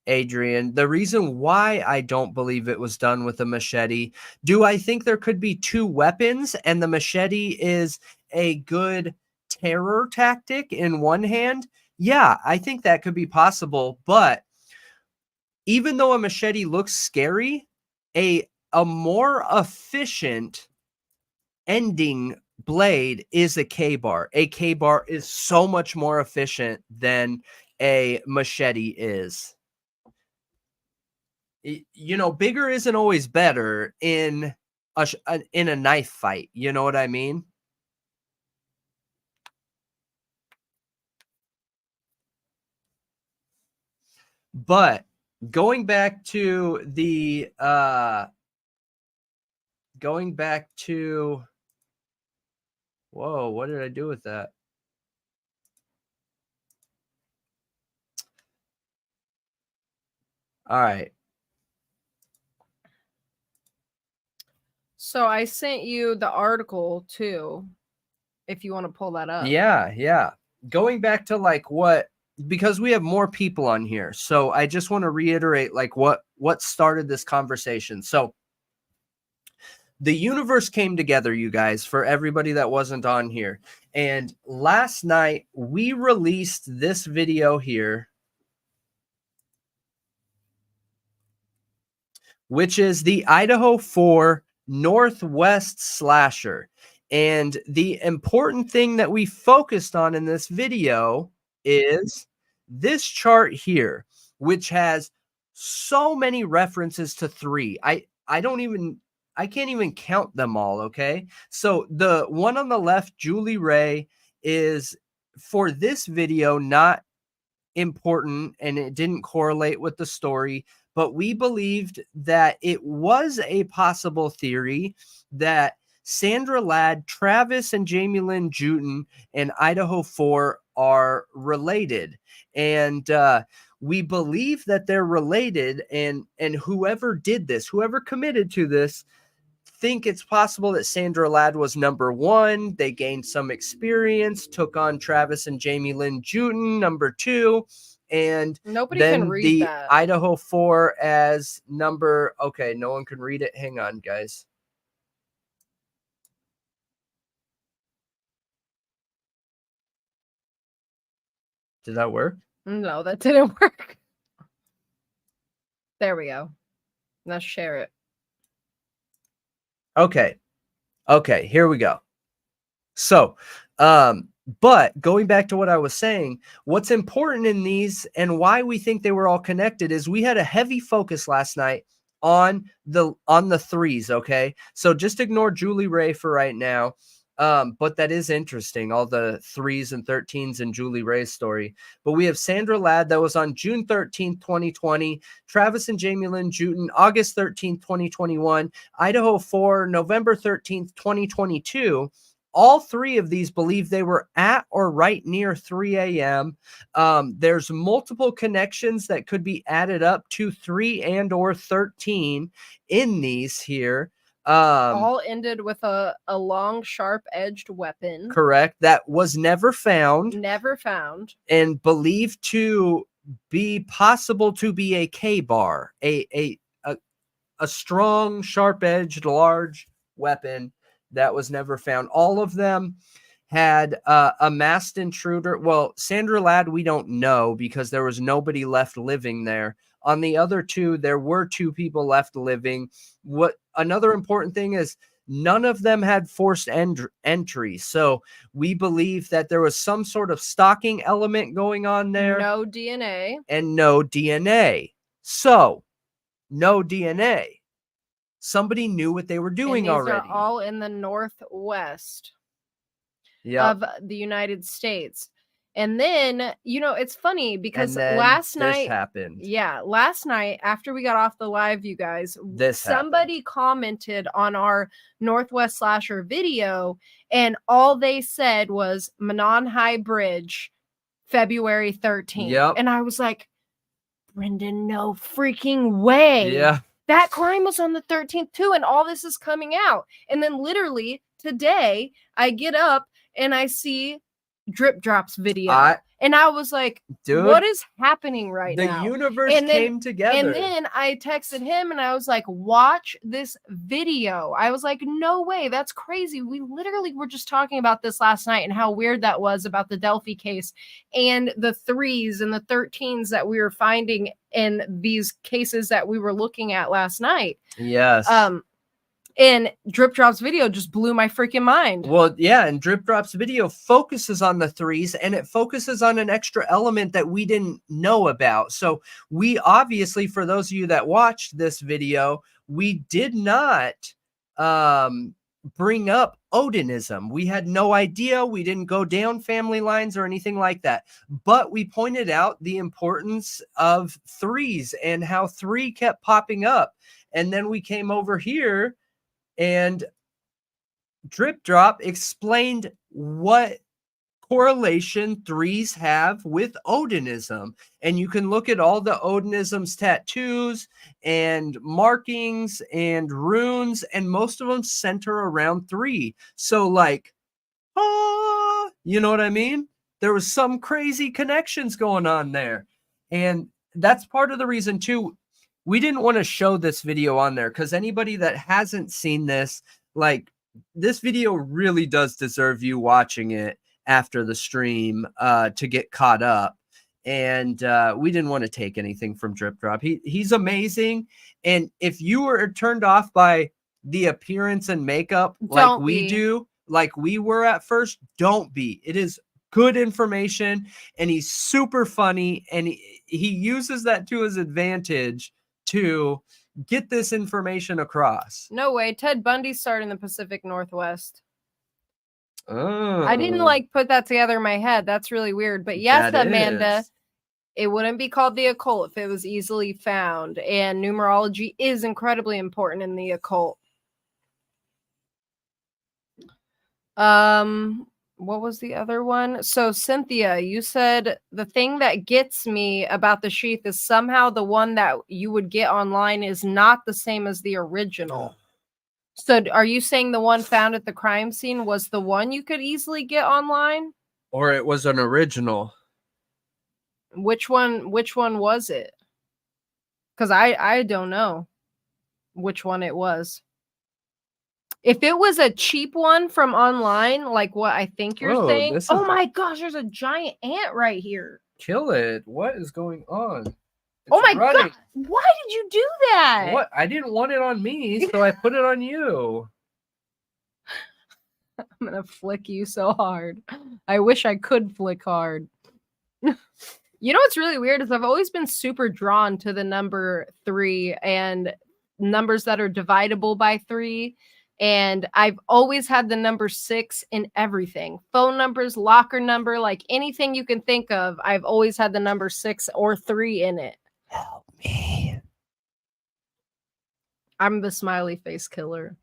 Adrian. The reason why I don't believe it was done with a machete, do I think there could be two weapons and the machete is a good terror tactic in one hand? Yeah, I think that could be possible. But even though a machete looks scary, a more efficient ending blade is a K-bar. A K-bar is so much more efficient than a machete is. You know, bigger isn't always better in a knife fight. You know what I mean? But going back to the whoa, what did I do with that? All right. So I sent you the article too, if you want to pull that up. Yeah. Going back to like because we have more people on here. So I just want to reiterate like what started this conversation. So the universe came together, you guys, for everybody that wasn't on here. And last night we released this video here, which is the Idaho 4 Northwest Slasher. And the important thing that we focused on in this video is this chart here, which has so many references to 3. can't even count them all. Okay. So the one on the left, Julie Ray, is for this video not important and it didn't correlate with the story, but we believed that it was a possible theory that Sandra Ladd, Travis and Jamie Lynn Jewton, and Idaho 4 are related. And we believe that they're related, and whoever did this, whoever committed to this, think it's possible that Sandra Ladd was number 1. They gained some experience, took on Travis and Jamie Lynn Jewton, number 2, and Nobody then can read the that. Idaho 4 as number. Okay, no one can read it. Hang on, guys. Did that work? No, that didn't work. There we go. Now share it. Okay, here we go. So, but going back to what I was saying, what's important in these and why we think they were all connected is we had a heavy focus last night on the threes. Okay, so just ignore Julie Ray for right now. But that is interesting, all the 3s and 13s in Julie Ray's story. But we have Sandra Ladd, that was on June 13th, 2020. Travis and Jamie Lynn Jewton, August 13th, 2021. Idaho 4, November 13th, 2022. All 3 of these believe they were at or right near 3 a.m. There's multiple connections that could be added up to 3 and or 13 in these here. All ended with a long, sharp-edged weapon. Correct. That was never found. Never found. And believed to be possible to be a K-bar, a strong, sharp-edged, large weapon that was never found. All of them had a masked intruder. Well, Sandra Ladd, we don't know because there was nobody left living there. On the other 2, there were 2 people left living. What another important thing is, none of them had forced entry. So we believe that there was some sort of stalking element going on there. No DNA. And no DNA. So no DNA. Somebody knew what they were doing and these already. are all in the northwest Yep. of the United States. And then, you know, it's funny because And then last this night happened. Yeah, last night after we got off the live, you guys, This somebody commented on our Northwest Slasher video, and all they said was Manon High Bridge, February 13th. Yep. And I was like, Brendan, no freaking way. Yeah. That crime was on the 13th too, and all this is coming out. And then literally today, I get up and I see Drip Drop's video. And I was like, dude, what is happening right the now? universe came together. And then I texted him and I was like, watch this video. I was like, no way. That's crazy. We literally were just talking about this last night and how weird that was about the Delphi case and the 3s and the 13s that we were finding in these cases that we were looking at last night. Yes. And Drip Drop's video just blew my freaking mind. Well, yeah, and Drip Drop's video focuses on the 3s, and it focuses on an extra element that we didn't know about. So we obviously, for those of you that watched this video, we did not bring up Odinism. We had no idea. We didn't go down family lines or anything like that. But we pointed out the importance of 3s and how 3 kept popping up. And then we came over here and Drip Drop explained what correlation 3s have with Odinism. And you can look at all the Odinism's tattoos and markings and runes, and most of them center around 3. So like, you know what I mean? There was some crazy connections going on there. And that's part of the reason too. We didn't want to show this video on there because anybody that hasn't seen this, like, this video really does deserve you watching it after the stream to get caught up. And we didn't want to take anything from Drip Drop. He's amazing. And if you were turned off by the appearance and makeup like we do, like we were at first, don't be. It is good information, and he's super funny, and he uses that to his advantage to get this information across. No way. Ted Bundy started in the Pacific Northwest. Oh, I didn't like put that together in my head. That's really weird. But yes, that Amanda, is. it wouldn't be called the occult if it was easily found. And numerology is incredibly important in the occult. What was the other one? So Cynthia, you said the thing that gets me about the sheath is somehow the one that you would get online is not the same as the original. So are you saying the one found at the crime scene was the one you could easily get online? Or it was an original. Which one was it? Because I don't know which one it was. If it was a cheap one from online, like what I think you're saying. This Oh is- my gosh, there's a giant ant right here. Kill it. What is going on? Oh my It's running. god. Why did you do that? What? I didn't want it on me, so I put it on you. I'm gonna flick you so hard. I wish I could flick hard. You know what's really weird is I've always been super drawn to the number 3 and numbers that are dividable by 3. And I've always had the number 6 in everything. Phone numbers, locker number, like anything you can think of. I've always had the number 6 or 3 in it. Help me. I'm the smiley face killer.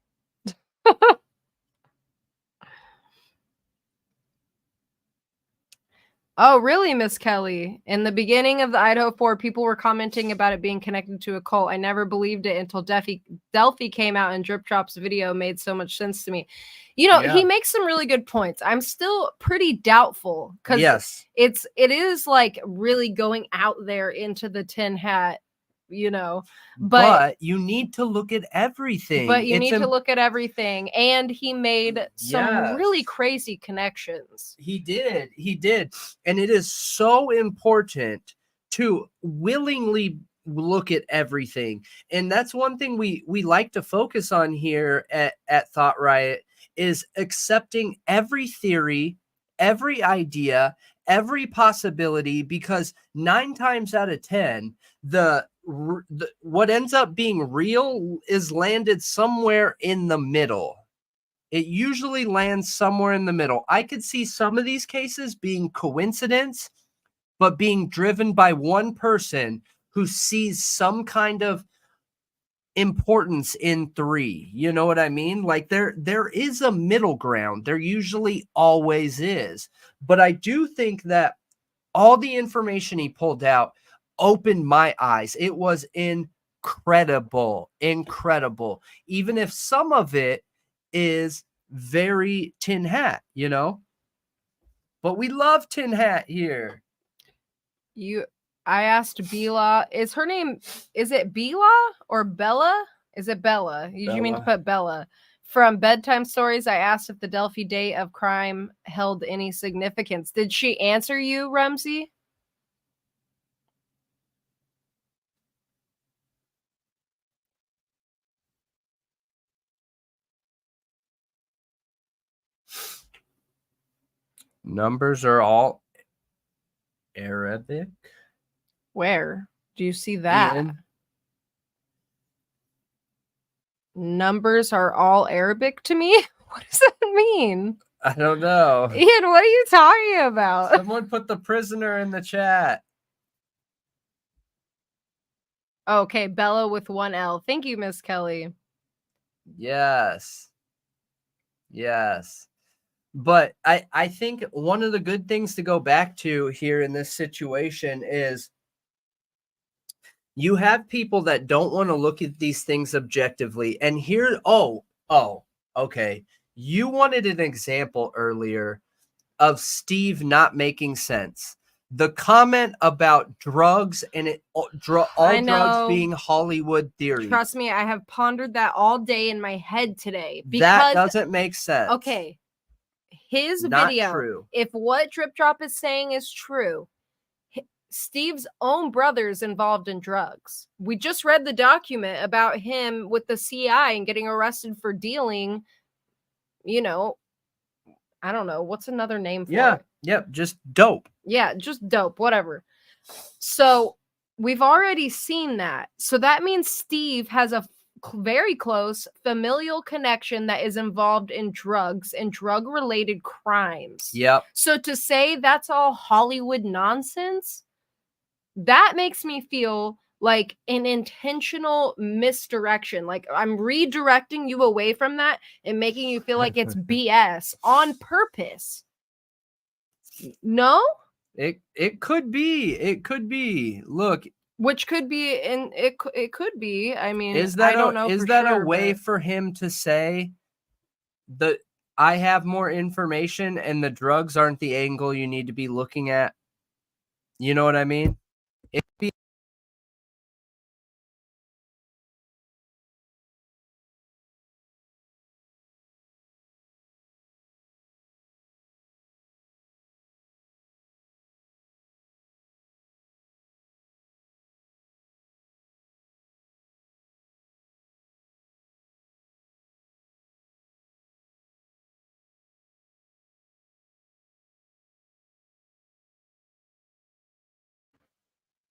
Oh, really, Miss Kelly? In the beginning of the Idaho 4, people were commenting about it being connected to a cult. I never believed it until Delphi came out and Drip Drop's video made so much sense to me. You know, he makes some really good points. I'm still pretty doubtful because it is like really going out there into the tin hat, you know. But you need to look at everything. But you need to look at everything. And he made some really crazy connections. He did. And it is so important to willingly look at everything. And that's one thing we like to focus on here at Thought Riot is accepting every theory, every idea, every possibility, because 9 times out of 10, what ends up being real is landed somewhere in the middle. It usually lands somewhere in the middle. I could see some of these cases being coincidence, but being driven by one person who sees some kind of importance in 3. You know what I mean? Like there is a middle ground. There usually always is. But I do think that all the information he pulled out opened my eyes. It was incredible. Even if some of it is very tin hat, you know? But we love tin hat here. I asked Bela, is it Bela or Bella? Is it Bella? You mean to put Bella. From Bedtime Stories, I asked if the Delphi date of crime held any significance. Did she answer you, Rumsey? Numbers are all Arabic. Where do you see that? Ian? Numbers are all Arabic to me? What does that mean? I don't know. Ian, what are you talking about? Someone put the prisoner in the chat. Okay, Bella with 1 L. Thank you, Miss Kelly. Yes. But I think one of the good things to go back to here in this situation is you have people that don't want to look at these things objectively. And here, okay. You wanted an example earlier of Steve not making sense. The comment about drugs and all drugs being Hollywood theory. Trust me, I have pondered that all day in my head today. That doesn't make sense. Okay. His Not video, true. if what Drip Drop is saying is true, Steve's own brother's involved in drugs. We just read the document about him with the CI and getting arrested for dealing, you know, I don't know. What's another name for it? Yep, just dope. Yeah, just dope, whatever. So we've already seen that. So that means Steve has a very close familial connection that is involved in drugs and drug-related crimes. Yep. So to say that's all Hollywood nonsense, that makes me feel like an intentional misdirection. Like I'm redirecting you away from that and making you feel like it's BS on purpose. No? It could be. It could be. Look, Which could be, and it could be. I mean, is that I don't know. is for that sure, a way but for him to say that I have more information and the drugs aren't the angle you need to be looking at? You know what I mean? It'd be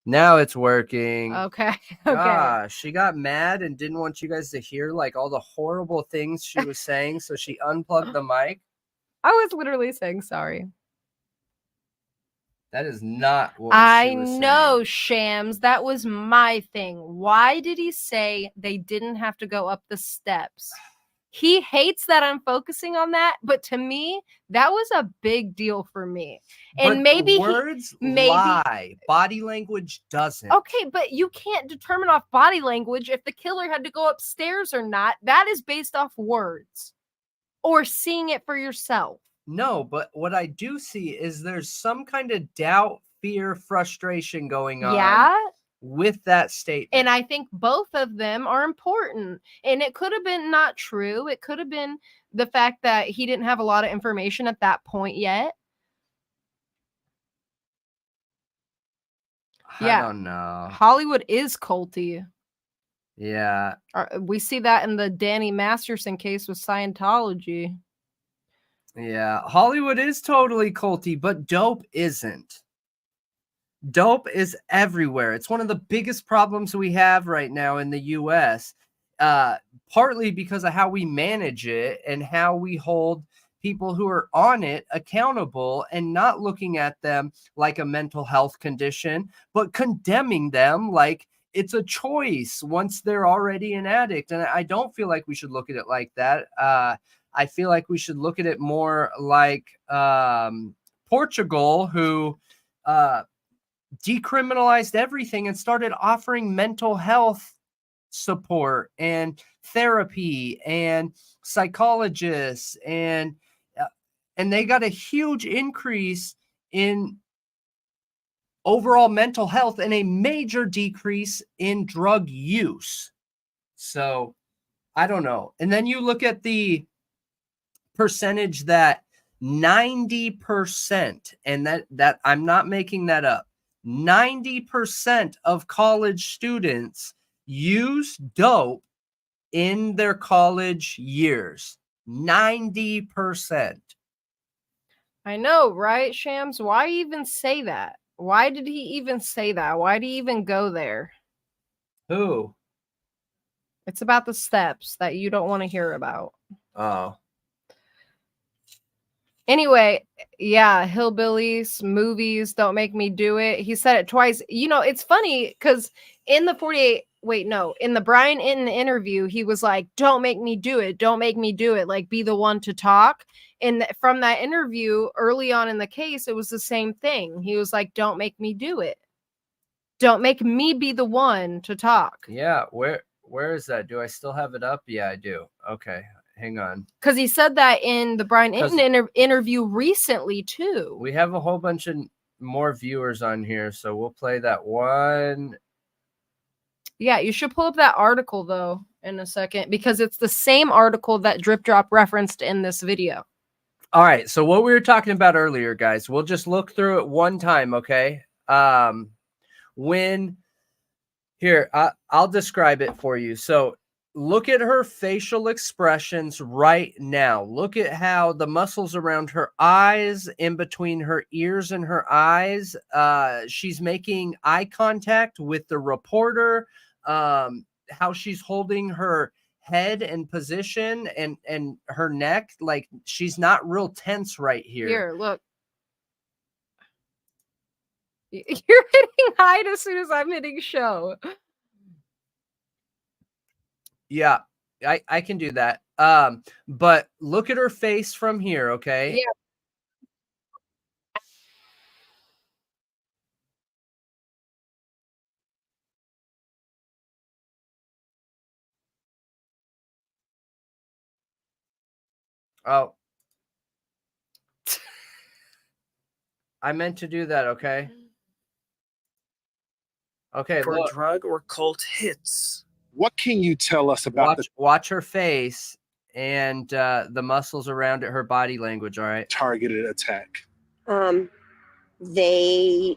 now it's working. okay. Okay. Gosh, she got mad and didn't want you guys to hear like all the horrible things she was saying, so she unplugged the mic. I was literally saying sorry. That is not what I she was know, saying. Shams. That was my thing. Why did he say they didn't have to go up the steps? He hates that I'm focusing on that, but to me, that was a big deal for me. And But maybe the words maybe- lie. Body language doesn't. Okay, but you can't determine off body language if the killer had to go upstairs or not. That is based off words or seeing it for yourself. No, but what I do see is there's some kind of doubt, fear, frustration going on Yeah. with that statement. And I think both of them are important. And it could have been not true. It could have been the fact that he didn't have a lot of information at that point yet. I don't know. Hollywood is culty. Yeah. We see that in the Danny Masterson case with Scientology. Yeah. Hollywood is totally culty, but dope isn't. Dope is everywhere. It's one of the biggest problems we have right now in the US, partly because of how we manage it and how we hold people who are on it accountable and not looking at them like a mental health condition, but condemning them like it's a choice once they're already an addict. And I don't feel like we should look at it like that. I feel like we should look at it more like Portugal, who decriminalized everything and started offering mental health support and therapy and psychologists, and they got a huge increase in overall mental health and a major decrease in drug use. So I don't know. And then you look at the percentage that 90%, and that I'm not making that up, 90% of college students use dope in their college years. 90%. I know, right, Shams? Why even say that? Why did he even say that? Why did he even go there? Who? It's about the steps that you don't want to hear about. Oh. Anyway, yeah, hillbillies, movies, don't make me do it. He said it twice. You know, it's funny because in the in the Brian Inton interview, he was like, don't make me do it. Don't make me do it. Like, be the one to talk. And from that interview early on in the case, it was the same thing. He was like, don't make me do it. Don't make me be the one to talk. Yeah, where is that? Do I still have it up? Yeah, I do. Okay. Hang on. Because he said that in the Brian Inton interview recently, too. We have a whole bunch of more viewers on here, so we'll play that one. Yeah, you should pull up that article, though, in a second, because it's the same article that Drip Drop referenced in this video. All right, so what we were talking about earlier, guys, we'll just look through it one time, okay? I'll describe it for you. So look at her facial expressions right now. Look at how the muscles around her eyes, in between her ears and her eyes, she's making eye contact with the reporter, how she's holding her head and position and her neck, like she's not real tense right here. Here, look. You're hitting hide as soon as I'm hitting show. Yeah, I can do that. But look at her face from here, okay? Yeah. Oh. I meant to do that, okay? Okay, For look. drug or cult hits. What can you tell us about Watch her face and the muscles around it, her body language, all right? targeted attack? They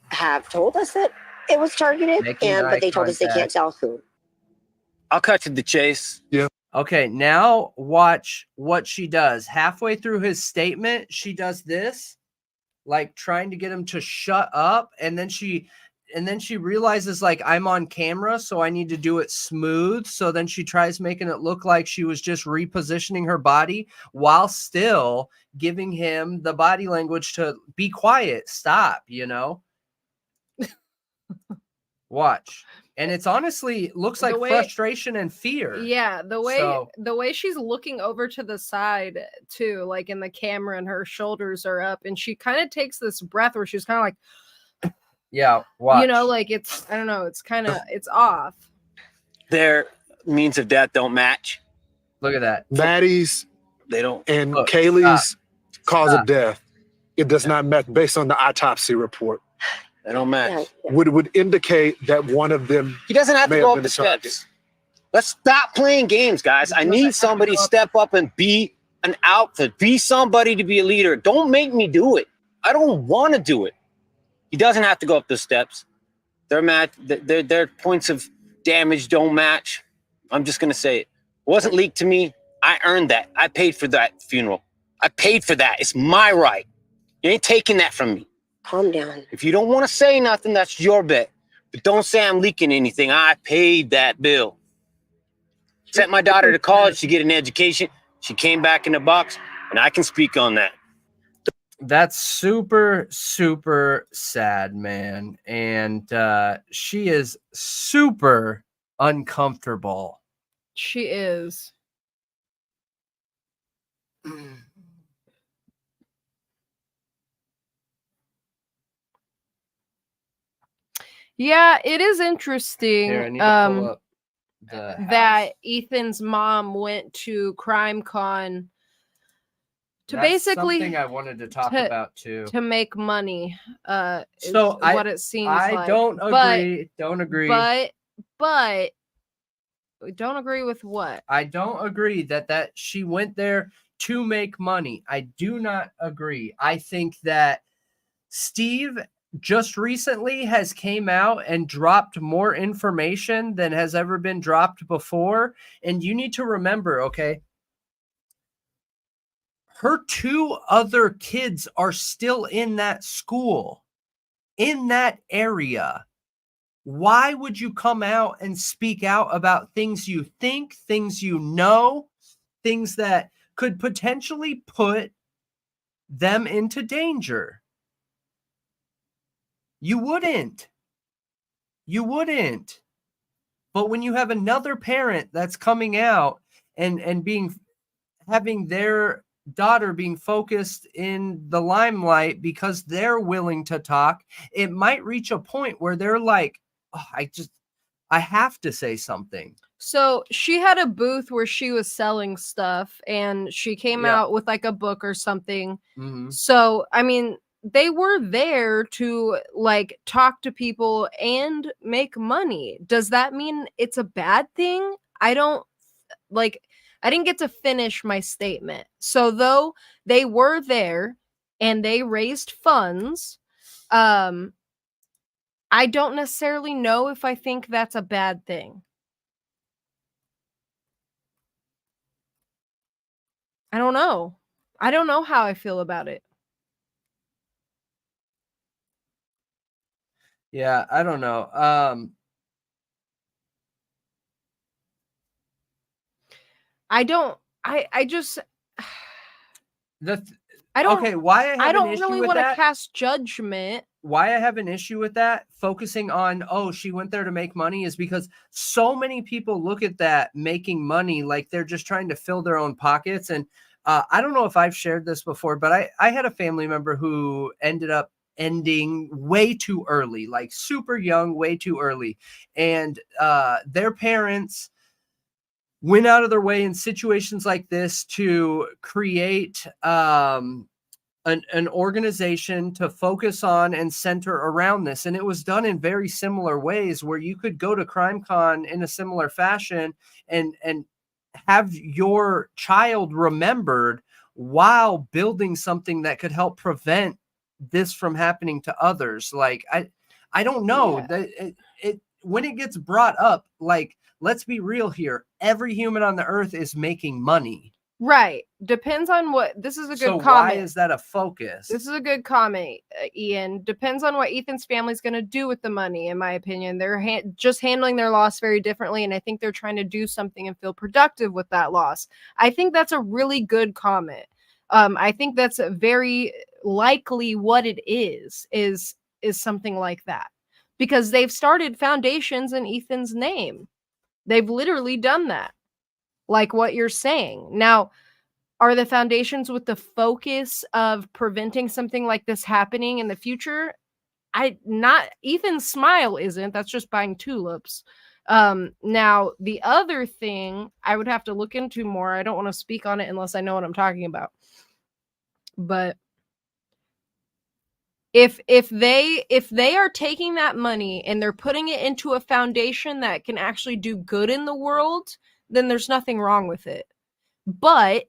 have told us that it was targeted, Making eye but they told us they contact. can't tell who. I'll cut to the chase. Okay, now watch what she does. Halfway through his statement, she does this, like trying to get him to shut up, and then she realizes, like, I'm on camera, so I need to do it smooth. So then she tries making it look like she was just repositioning her body while still giving him the body language to be quiet, stop, you know? Watch. And it's honestly looks like The way- frustration and fear. Yeah, the So- way she's looking over to the side too, like in the camera, and her shoulders are up, and she kind of takes this breath where she's kind of like, Yeah, watch. you know, like it's, I don't know, it's kind of, it's off. Their means of death don't match. Look at that. Maddie's They don't. and Look, Kaylee's cause Stop. of death, it does not match based on the autopsy report. They don't match. Yeah. Would indicate that one of them. He doesn't have to May go have up been the the target. steps. Let's stop playing games, guys. I need somebody to step up and be an outfit. Be somebody to be a leader. Don't make me do it. I don't want to do it. He doesn't have to go up the steps. Their points of damage don't match. I'm just gonna say it. It wasn't leaked to me. I earned that. I paid for that funeral. I paid for that. It's my right. You ain't taking that from me. Calm down. If you don't want to say nothing, that's your bet. But don't say I'm leaking anything. I paid that bill. Sent my daughter to college to get an education. She came back in the box, and I can speak on that. That's super, super sad, man. And she is super uncomfortable. She is. Yeah, it is interesting. Here, I need to pull up the that house. Ethan's mom went to CrimeCon to That's basically something I wanted to talk to- about too. to make money. Is So what it seems I like. don't agree. Don't agree. But don't agree with what? I don't agree that she went there to make money. I do not agree. I think that Steve just recently has came out and dropped more information than has ever been dropped before. And you need to remember, okay, her two other kids are still in that school, in that area. Why would you come out and speak out about things you think, things you know, things that could potentially put them into danger? You wouldn't. You wouldn't. But when you have another parent that's coming out and having their daughter being focused in the limelight because they're willing to talk, it might reach a point where they're like, oh, I have to say something. So she had a booth where she was selling stuff, and she came Yeah. out with like a book or something. Mhm. So, I mean, they were there to like talk to people and make money. Does that mean it's a bad thing? I didn't get to finish my statement. So though they were there and they raised funds, I don't necessarily know if I think that's a bad thing. I don't know. I don't know how I feel about it. Yeah, I don't know. I just The I don't okay, why I I have an don't issue really with want to that? cast judgment. Why I have an issue with that, focusing on, oh, she went there to make money, is because so many people look at that making money like they're just trying to fill their own pockets. And I don't know if I've shared this before, but I had a family member who ended up ending way too early, like super young, way too early. And their parents went out of their way in situations like this to create an organization to focus on and center around this. And it was done in very similar ways where you could go to CrimeCon in a similar fashion and have your child remembered while building something that could help prevent this from happening to others. Like, I don't know Yeah. that when it gets brought up, like, let's be real here. Every human on the earth is making money. Right. Depends on what. This is a good So why comment. is that a focus? This is a good comment, Ian. Depends on what Ethan's family's going to do with the money, in my opinion. They're just handling their loss very differently, and I think they're trying to do something and feel productive with that loss. I think that's a really good comment. I think that's very likely what it is something like that. Because they've started foundations in Ethan's name. They've literally done that. Like what you're saying. Now, are the foundations with the focus of preventing something like this happening in the future? Ethan's smile isn't. That's just buying tulips. Now the other thing I would have to look into more. I don't want to speak on it unless I know what I'm talking about. But if they are taking that money and they're putting it into a foundation that can actually do good in the world, then there's nothing wrong with it. But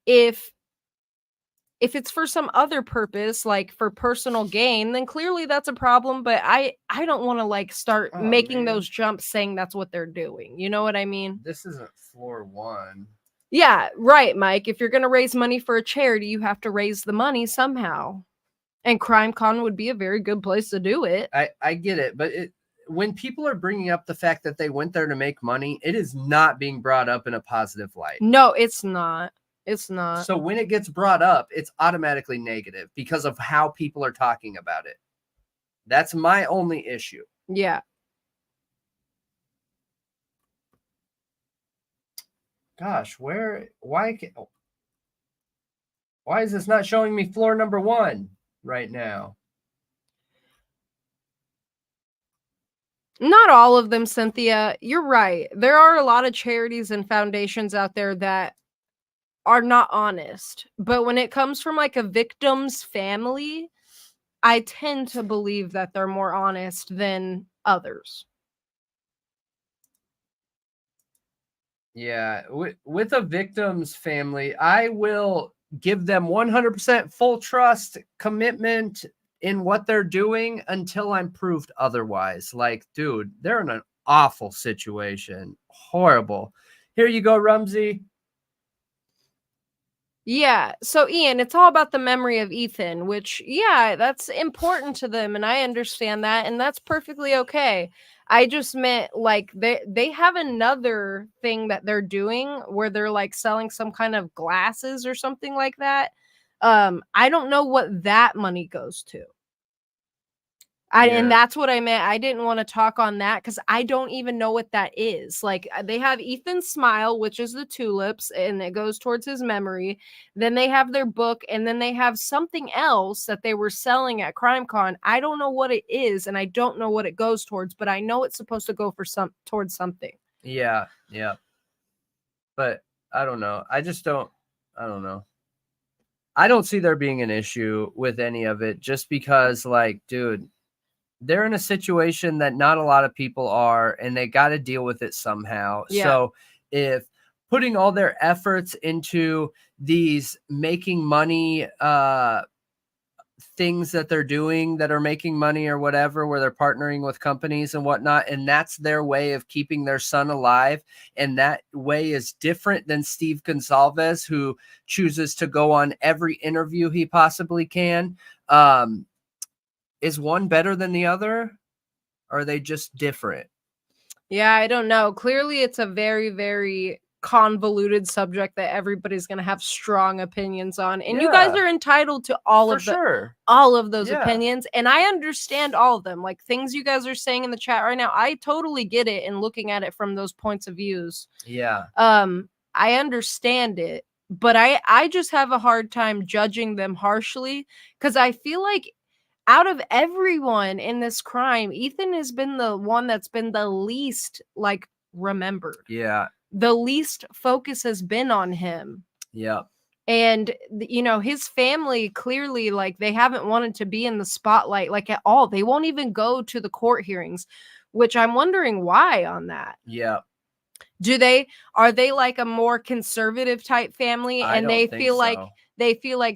if it's for some other purpose, like for personal gain, then clearly that's a problem. But I don't want to like start making those jumps saying that's what they're doing. You know what I mean? This isn't floor one. Yeah, right, Mike. If you're going to raise money for a charity, you have to raise the money somehow. And CrimeCon would be a very good place to do it. I get it, but when people are bringing up the fact that they went there to make money, it is not being brought up in a positive light. No, it's not. It's not. So when it gets brought up, it's automatically negative because of how people are talking about it. That's my only issue. Yeah. Gosh, why is this not showing me floor number 1 right now? Not all of them, Cynthia. You're right. There are a lot of charities and foundations out there that are not honest. But when it comes from like a victim's family, I tend to believe that they're more honest than others. Yeah, with a victim's family, I will give them 100% full trust, commitment in what they're doing until I'm proved otherwise. Like, dude, they're in an awful situation. Horrible. Here you go, Rumsey. Yeah. So, Ian, it's all about the memory of Ethan, which, yeah, that's important to them. And I understand that. And that's perfectly okay. I just meant like they have another thing that they're doing where they're like selling some kind of glasses or something like that. I don't know what that money goes to. And that's what I meant. I didn't want to talk on that because I don't even know what that is. Like they have Ethan's smile, which is the tulips, and it goes towards his memory. Then they have their book, and then they have something else that they were selling at CrimeCon. I don't know what it is, and I don't know what it goes towards, but I know it's supposed to go for towards something. Yeah. But I don't know. I don't know. I don't see there being an issue with any of it just because, like, dude, they're in a situation that not a lot of people are, and they got to deal with it somehow. Yeah. So if putting all their efforts into these making money things that they're doing that are making money or whatever, where they're partnering with companies and whatnot, and that's their way of keeping their son alive. And that way is different than Steve Gonsalves, who chooses to go on every interview he possibly can. Is one better than the other? Or are they just different? Yeah, I don't know. Clearly, it's a very, very convoluted subject that everybody's going to have strong opinions on. And you guys Yeah. are entitled to all For of the sure. all of those Yeah. opinions, and I understand all of them. Like, things you guys are saying in the chat right now, I totally get it, and looking at it from those points of views. Yeah. I understand it, but I just have a hard time judging them harshly, because I feel like out of everyone in this crime, Ethan has been the one that's been the least, like, remembered. Yeah. The least focus has been on him. Yeah. And, you know, his family clearly, like, they haven't wanted to be in the spotlight, like, at all. They won't even go to the court hearings, which I'm wondering why on that. Yeah. Are they like a more conservative type family, I and don't they think feel like so.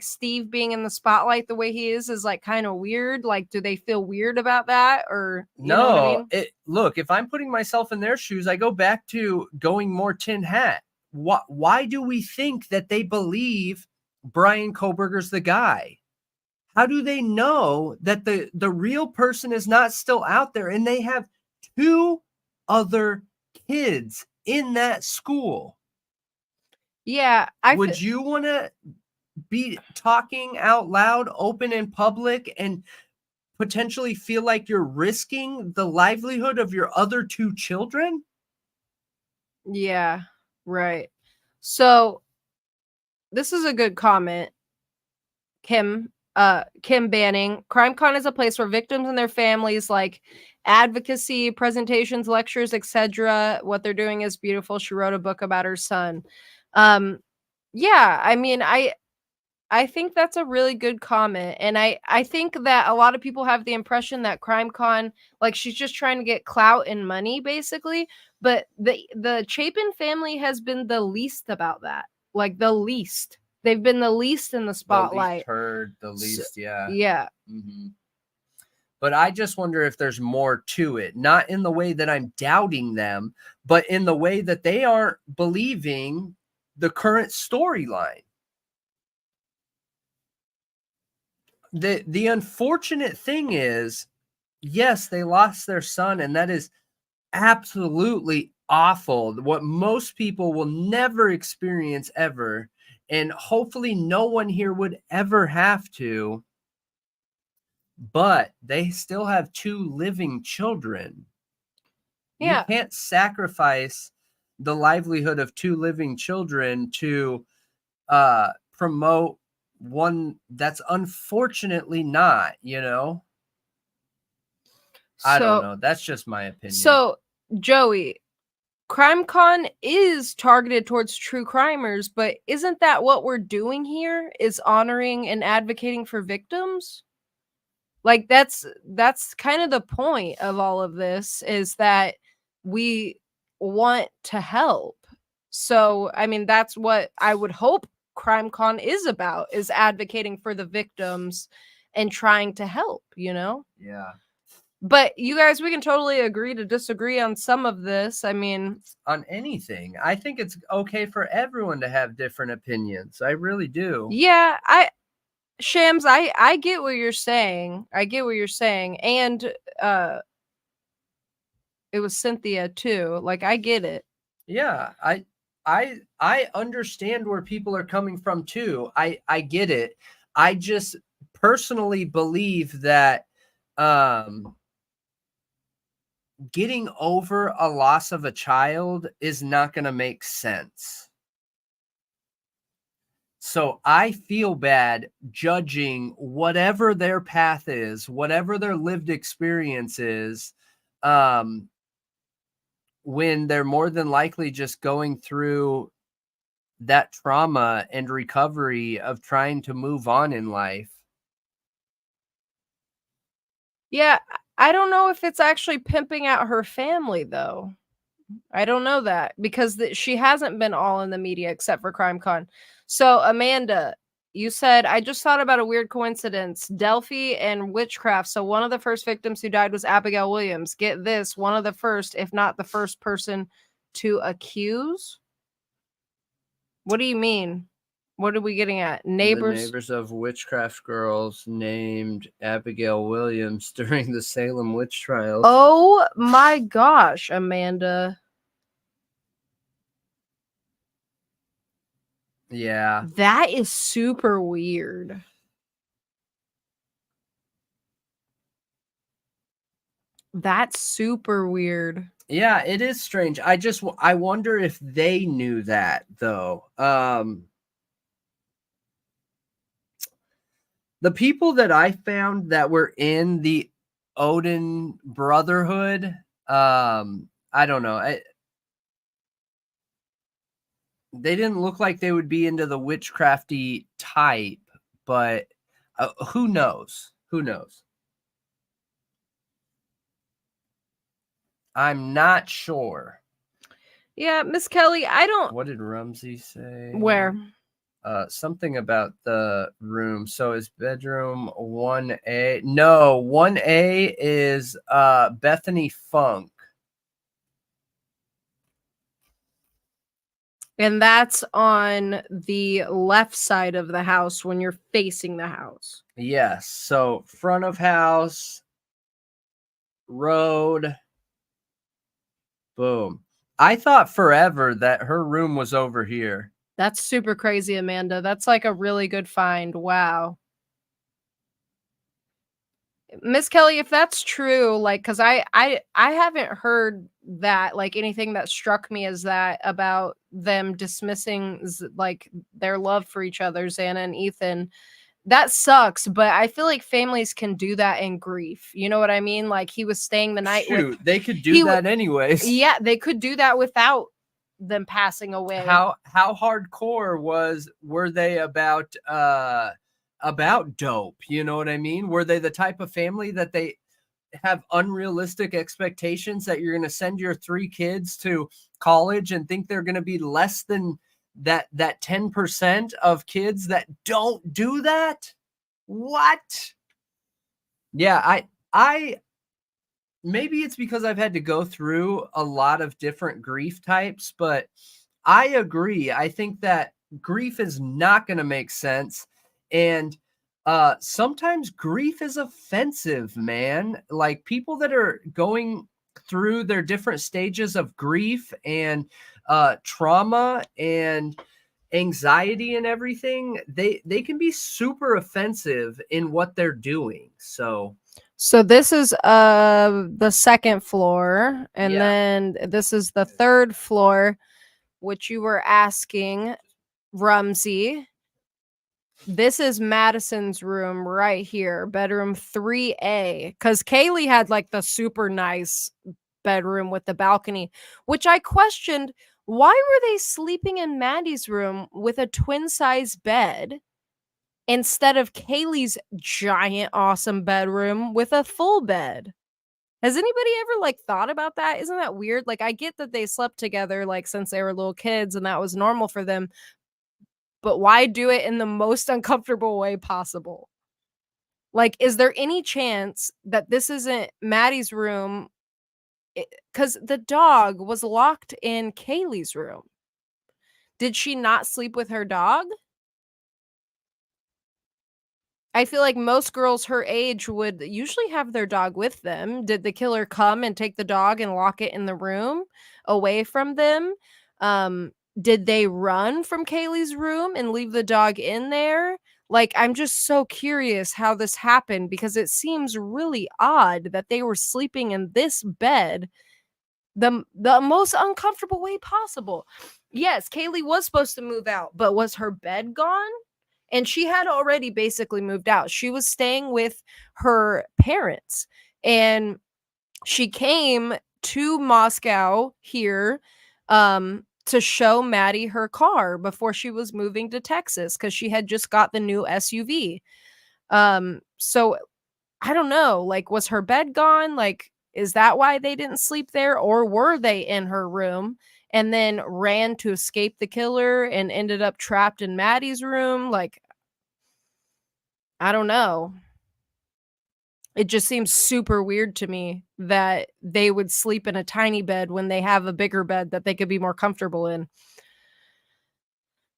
Steve being in the spotlight the way he is like kind of weird? Like, do they feel weird about that? Or you know what I mean? Look, if I'm putting myself in their shoes, I go back to going more tin hat. Why do we think that they believe Brian Kohberger's the guy? How do they know that the real person is not still out there, and they have 2 other kids in that school? Yeah, Would you want to be talking out loud, open in public, and potentially feel like you're risking the livelihood of your other 2 children? Yeah, right. So this is a good comment. Kim Banning, CrimeCon is a place where victims and their families, like, advocacy, presentations, lectures, etc. What they're doing is beautiful. She wrote a book about her son. Yeah, I mean, I think that's a really good comment. And I think that a lot of people have the impression that CrimeCon, like, she's just trying to get clout and money, basically. But the Chapin family has been the least about that. Like, the least. They've been the least in the spotlight. The least heard, the least, yeah. Yeah. Mm-hmm. But I just wonder if there's more to it. Not in the way that I'm doubting them, but in the way that they aren't believing the current storyline. The unfortunate thing is, yes, they lost their son, and that is absolutely awful. What most people will never experience ever, and hopefully no one here would ever have to. But they still have 2 living children. Yeah. You can't sacrifice the livelihood of 2 living children to promote one that's unfortunately not, you know? I don't know. That's just my opinion. So, Joey, CrimeCon is targeted towards true crimers, but isn't that what we're doing here? Is honoring and advocating for victims? Like, that's kind of the point of all of this, is that we want to help. So, I mean, that's what I would hope CrimeCon is about, is advocating for the victims and trying to help, you know? Yeah. But you guys, we can totally agree to disagree on some of this. I mean, on anything. I think it's okay for everyone to have different opinions. I really do. Yeah, Shams, I get what you're saying. I get what you're saying. And it was Cynthia too. Like, I get it. Yeah, I understand where people are coming from too. I get it. I just personally believe that getting over a loss of a child is not going to make sense. So I feel bad judging whatever their path is, whatever their lived experience is, when they're more than likely just going through that trauma and recovery of trying to move on in life. Yeah, I don't know if it's actually pimping out her family, though. I don't know that, because she hasn't been all in the media except for CrimeCon. So, Amanda, You said, I just thought about a weird coincidence. Delphi and witchcraft. So one of the first victims who died was Abigail Williams. Get this, one of the first, if not the first person to accuse. What do you mean? What are we getting at? Neighbors? The neighbors of witchcraft girls named Abigail Williams during the Salem witch trials. Oh my gosh, Amanda. Yeah. That is super weird. That's super weird. Yeah, it is strange. I wonder if they knew that though. The people that I found that were in the Odin Brotherhood, I don't know. They didn't look like they would be into the witchcrafty type, but who knows? Who knows? I'm not sure. Yeah, Miss Kelly, I don't. What did Rumsey say? Where? Something about the room. So is bedroom 1A? No, 1A is Bethany Funk. And that's on the left side of the house when you're facing the house. Yes. So front of house, road. Boom. I thought forever that her room was over here. That's super crazy, Amanda. That's like a really good find. Wow. Miss Kelly, if that's true, like, because I haven't heard that, like, anything that struck me as that about them dismissing like their love for each other, Xana and Ethan. That sucks, but I feel like families can do that in grief. You know what I mean? Like, he was staying the night with. They could do that anyways. Yeah, they could do that without them passing away. How hardcore were they about dope? You know what I mean? Were they the type of family that they have unrealistic expectations that you're going to send your 3 kids to college and think they're going to be less than that 10% of kids that don't do that? What? Yeah, I maybe it's because I've had to go through a lot of different grief types, but I agree. I think that grief is not going to make sense. And sometimes grief is offensive, man. Like, people that are going through their different stages of grief and trauma and anxiety and everything, they can be super offensive in what they're doing. So this is the second floor, and then this is the third floor, which you were asking Rumsey. This is Madison's room right here, bedroom 3A, because Kaylee had like the super nice bedroom with the balcony, which I questioned. Why were they sleeping in Maddie's room with a twin size bed instead of Kaylee's giant awesome bedroom with a full bed? Has anybody ever like thought about that? Isn't that weird? Like, I get that they slept together like since they were little kids and that was normal for them, but why do it in the most uncomfortable way possible? Like, is there any chance that this isn't Maddie's room? Because the dog was locked in Kaylee's room. Did she not sleep with her dog? I feel like most girls her age would usually have their dog with them. Did the killer come and take the dog and lock it in the room away from them? Did they run from Kaylee's room and leave the dog in there? Like, I'm just so curious how this happened, because it seems really odd that they were sleeping in this bed the most uncomfortable way possible. Yes, Kaylee was supposed to move out, but was her bed gone? And she had already basically moved out. She was staying with her parents, and she came to Moscow here to show Maddie her car before she was moving to Texas, because she had just got the new SUV. So I don't know, like, was her bed gone? Like, is that why they didn't sleep there? Or were they in her room and then ran to escape the killer and ended up trapped in Maddie's room? Like, I don't know. It just seems super weird to me that they would sleep in a tiny bed when they have a bigger bed that they could be more comfortable in.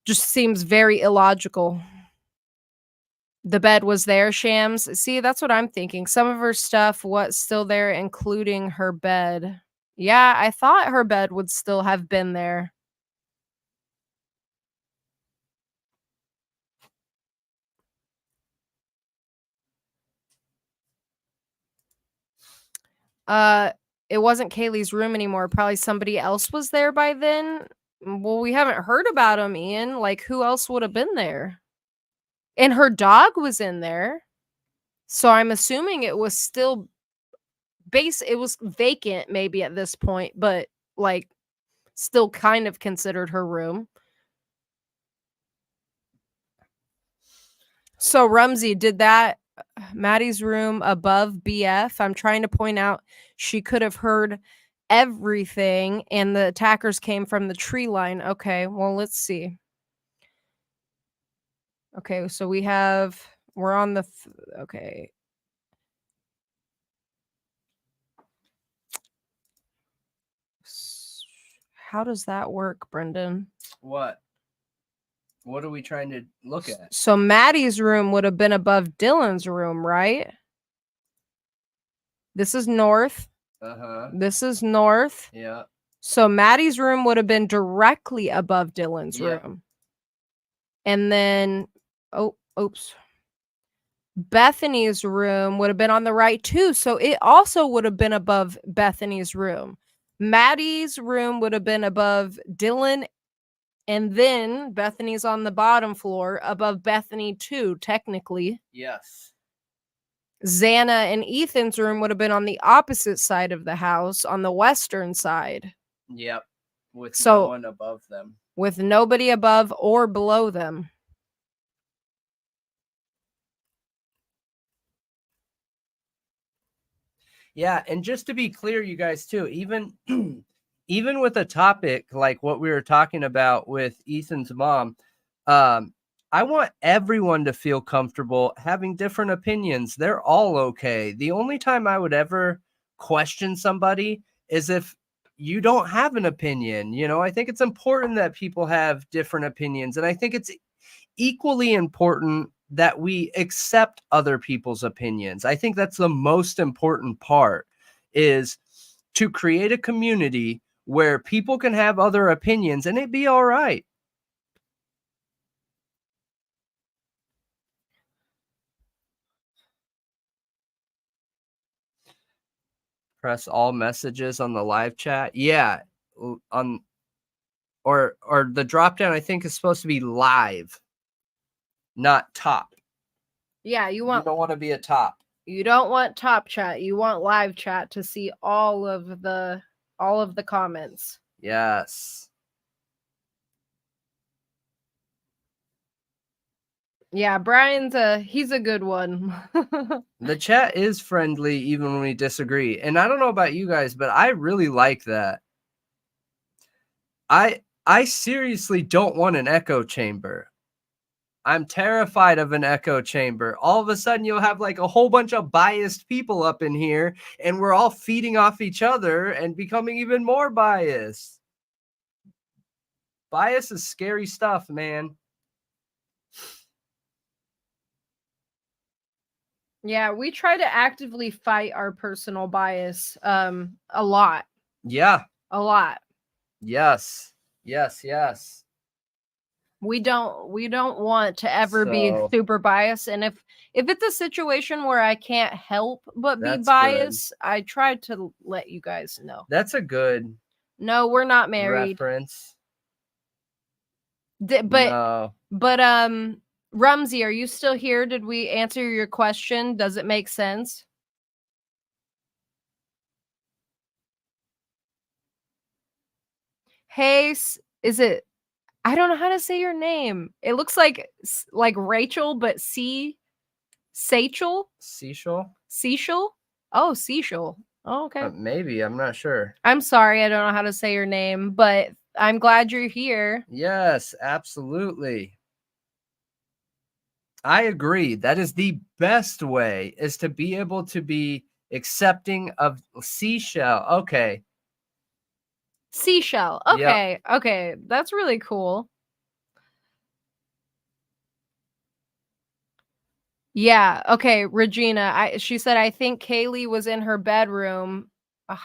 Just seems very illogical. The bed was there, Shams. See, that's what I'm thinking. Some of her stuff, what's still there, including her bed. Yeah, I thought her bed would still have been there. It wasn't Kaylee's room anymore. Probably somebody else was there by then. Well, we haven't heard about him, Ian. Like, who else would have been there? And her dog was in there. So I'm assuming it was still it was vacant maybe at this point, but like still kind of considered her room. So Rumsey, did that Maddie's room above BF? I'm trying to point out she could have heard everything and the attackers came from the tree line. Okay, well, let's see. Okay, so we're on the okay. How does that work, Brendan? What? What are we trying to look at? So Maddie's room would have been above Dylan's room, right? This is north. Uh-huh. This is north. Yeah. So Maddie's room would have been directly above Dylan's Yeah. room. And then, oops. Bethany's room would have been on the right too. So it also would have been above Bethany's room. Maddie's room would have been above Dylan. And then Bethany's on the bottom floor above Bethany too, technically. Yes. Xana and Ethan's room would have been on the opposite side of the house, on the western side. Yep. With So- no one above them. With nobody above or below them. Yeah, and just to be clear, you guys too, even even with a topic like what we were talking about with Ethan's mom, I want everyone to feel comfortable having different opinions. They're all okay. The only time I would ever question somebody is if you don't have an opinion. You know, I think it's important that people have different opinions, and I think it's equally important that we accept other people's opinions. I think that's the most important part, is to create a community where people can have other opinions and it be all right. Press all messages on the live chat. Yeah, on or the drop down I think is supposed to be live, not top. Yeah, you You don't want to be a top. You don't want top chat. You want live chat to see all of the comments. Yes. Yeah, Brian's he's a good one. The chat is friendly even when we disagree. And I don't know about you guys, but I really like that. I seriously don't want an echo chamber. I'm terrified of an echo chamber. All of a sudden you'll have like a whole bunch of biased people up in here and we're all feeding off each other and becoming even more biased. Bias is scary stuff, man. Yeah, we try to actively fight our personal bias a lot. Yeah. A lot. Yes. Yes, yes. We don't want to ever be So- super biased, and if it's a situation where I can't help but be That's biased, I try to let you guys know. That's a good No, we're not married. reference. But No. Rumsey, are you still here? Did we answer your question? Does it make sense? Hey, is it? I don't know how to say your name. It looks like Rachel, but Sachel? Seashell? Seashell? Oh, Seashell. Oh, okay. Maybe. I'm not sure. I'm sorry, I don't know how to say your name, but I'm glad you're here. Yes, absolutely. I agree. That is the best way, is to be able to be accepting of seashell. Okay. Seashell. Yep. Okay. Okay. That's really cool. Yeah. Okay. Regina, she said, I think Kaylee was in her bedroom. Ugh.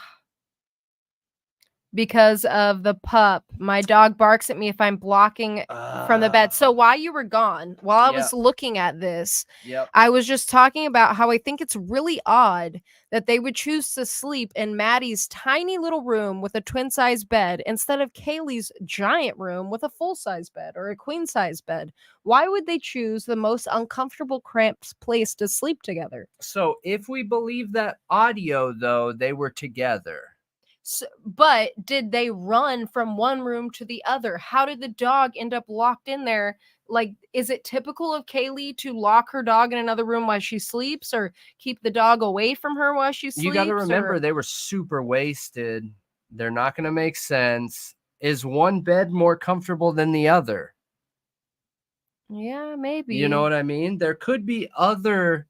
Because of the pup. My dog barks at me if I'm blocking from the bed. So while you were gone, while I was looking at this, I was just talking about how I think it's really odd that they would choose to sleep in Maddie's tiny little room with a twin-size bed instead of Kaylee's giant room with a full-size bed or a queen-size bed. Why would they choose the most uncomfortable, cramped place to sleep together? So if we believe that audio, though, they were together. So, but did they run from one room to the other? How did the dog end up locked in there? Like, is it typical of Kaylee to lock her dog in another room while she sleeps, or keep the dog away from her while she sleeps? You got to remember, they were super wasted. They're not going to make sense. Is one bed more comfortable than the other? Yeah, maybe. You know what I mean? There could be other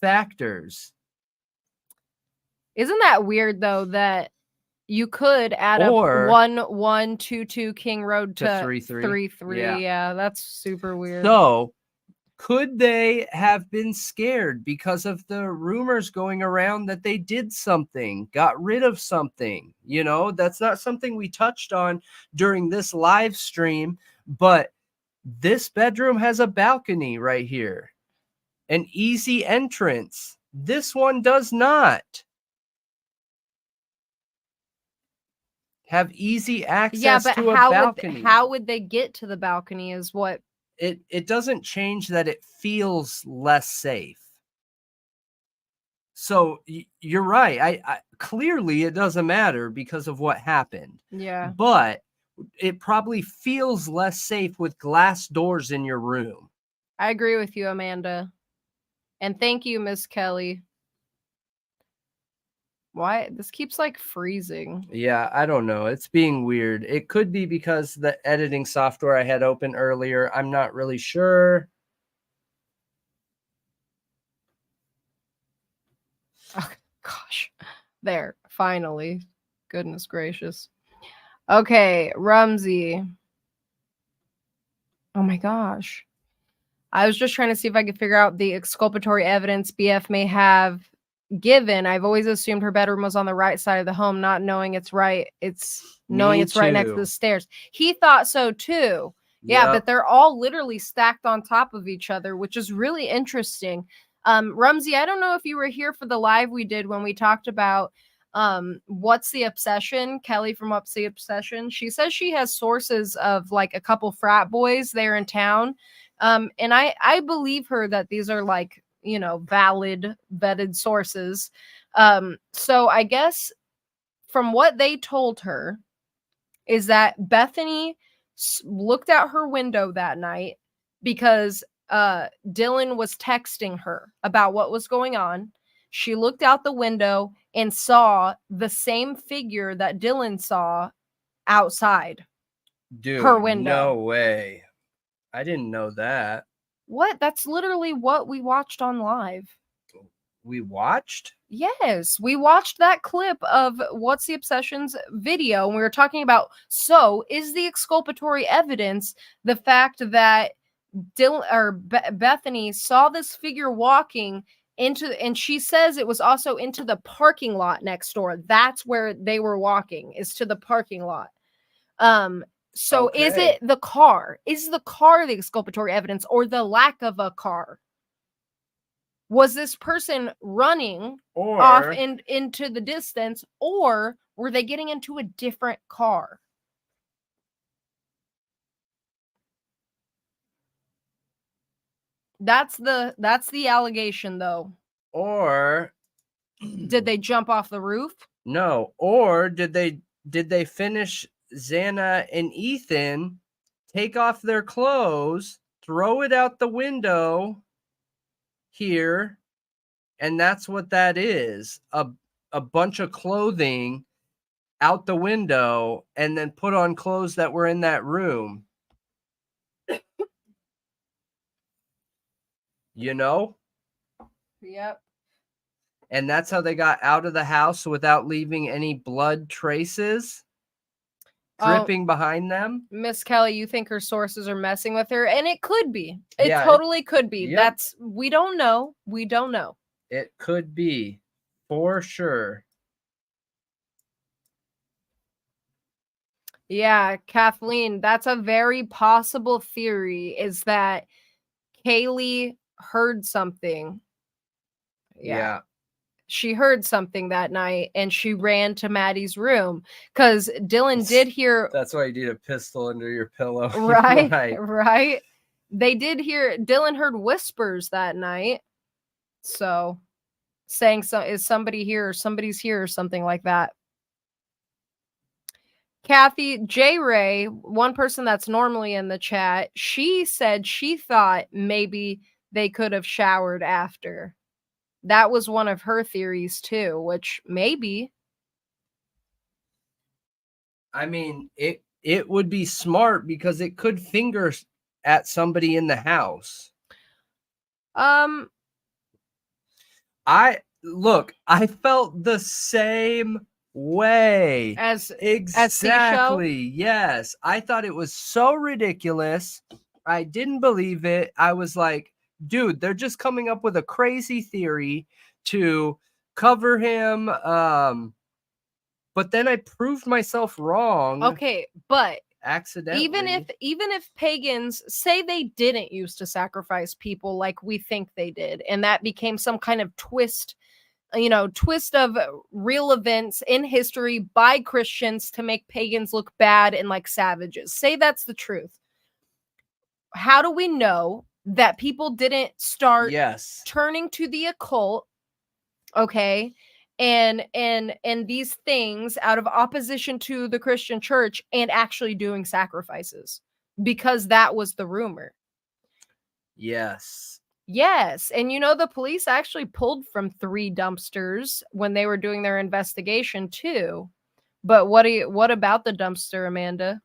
factors. Isn't that weird, though, that you could add up 1-1-2-2 King Road to 3-3. 3-3. Yeah, that's super weird. So, could they have been scared because of the rumors going around that they did something, got rid of something? You know, that's not something we touched on during this live stream, but this bedroom has a balcony right here, an easy entrance. This one does not have easy access to a balcony. How would they get to the balcony is what it doesn't change that it feels less safe. So you're right. I clearly it doesn't matter because of what happened. Yeah. But it probably feels less safe with glass doors in your room. I agree with you, Amanda. And thank you, Miss Kelly. Why? This keeps like freezing. Yeah, I don't know. It's being weird. It could be because the editing software I had open earlier. I'm not really sure. Oh, gosh. There. Finally. Goodness gracious. Okay, Rumsey. Oh my gosh. I was just trying to see if I could figure out the exculpatory evidence BF may have given. I've always assumed her bedroom was on the right side of the home, not knowing it's right. It's knowing it's right next to the stairs. He thought so too. Yeah, but they're all literally stacked on top of each other, which is really interesting. Rumsey, I don't know if you were here for the live we did when we talked about What's the Obsession? Kelly from What's the Obsession. She says she has sources of like a couple frat boys there in town. And I believe her that these are like, you know, valid vetted sources. So I guess from what they told her is that Bethany looked out her window that night because Dylan was texting her about what was going on. She looked out the window and saw the same figure that Dylan saw outside her window. No way. I didn't know that. What? That's literally what we watched on live. We watched? Yes, we watched that clip of What's the Obsession's video, and we were talking about, so is the exculpatory evidence the fact that Dylan or Bethany saw this figure walking into, and she says it was also into the parking lot next door. That's where they were walking, is to the parking lot. So is it the car? Is the car the exculpatory evidence, or the lack of a car? Was this person running off into the distance, or were they getting into a different car? That's the allegation, though. Or did they jump off the roof? No. Or did they finish Xana and Ethan, take off their clothes, throw it out the window here, and that's what that is, a bunch of clothing out the window, and then put on clothes that were in that room. you know? Yep. And that's how they got out of the house without leaving any blood traces dripping behind them. Miss Kelly, you think her sources are messing with her, and it could be. It Yeah, totally could be. yep. We don't know. We don't know. It could be, for sure. Yeah, Kathleen, that's a very possible theory, is that Kaylee heard something. Yeah. She heard something that night and she ran to Maddie's room because Dylan did hear. That's why you need a pistol under your pillow. Right, Right. right. They did hear, Dylan heard whispers that night. So saying, so is somebody here or somebody's here or something like that. Kathy J. Ray, one person that's normally in the chat, she said she thought maybe they could have showered after. That was one of her theories too, which maybe. I mean, it would be smart because it could finger at somebody in the house. I felt the same way As exactly. Yes. I thought it was so ridiculous. I didn't believe it. I was like, dude, they're just coming up with a crazy theory to cover him. But then I proved myself wrong. Okay, but Accidentally. even if pagans say they didn't used to sacrifice people like we think they did, and that became some kind of twist of real events in history by Christians to make pagans look bad and like savages. Say that's the truth. How do we know that people didn't start turning to the occult, okay, and these things out of opposition to the Christian church and actually doing sacrifices? Because that was the rumor. Yes. Yes, and the police actually pulled from 3 dumpsters when they were doing their investigation too. But what about the dumpster, Amanda?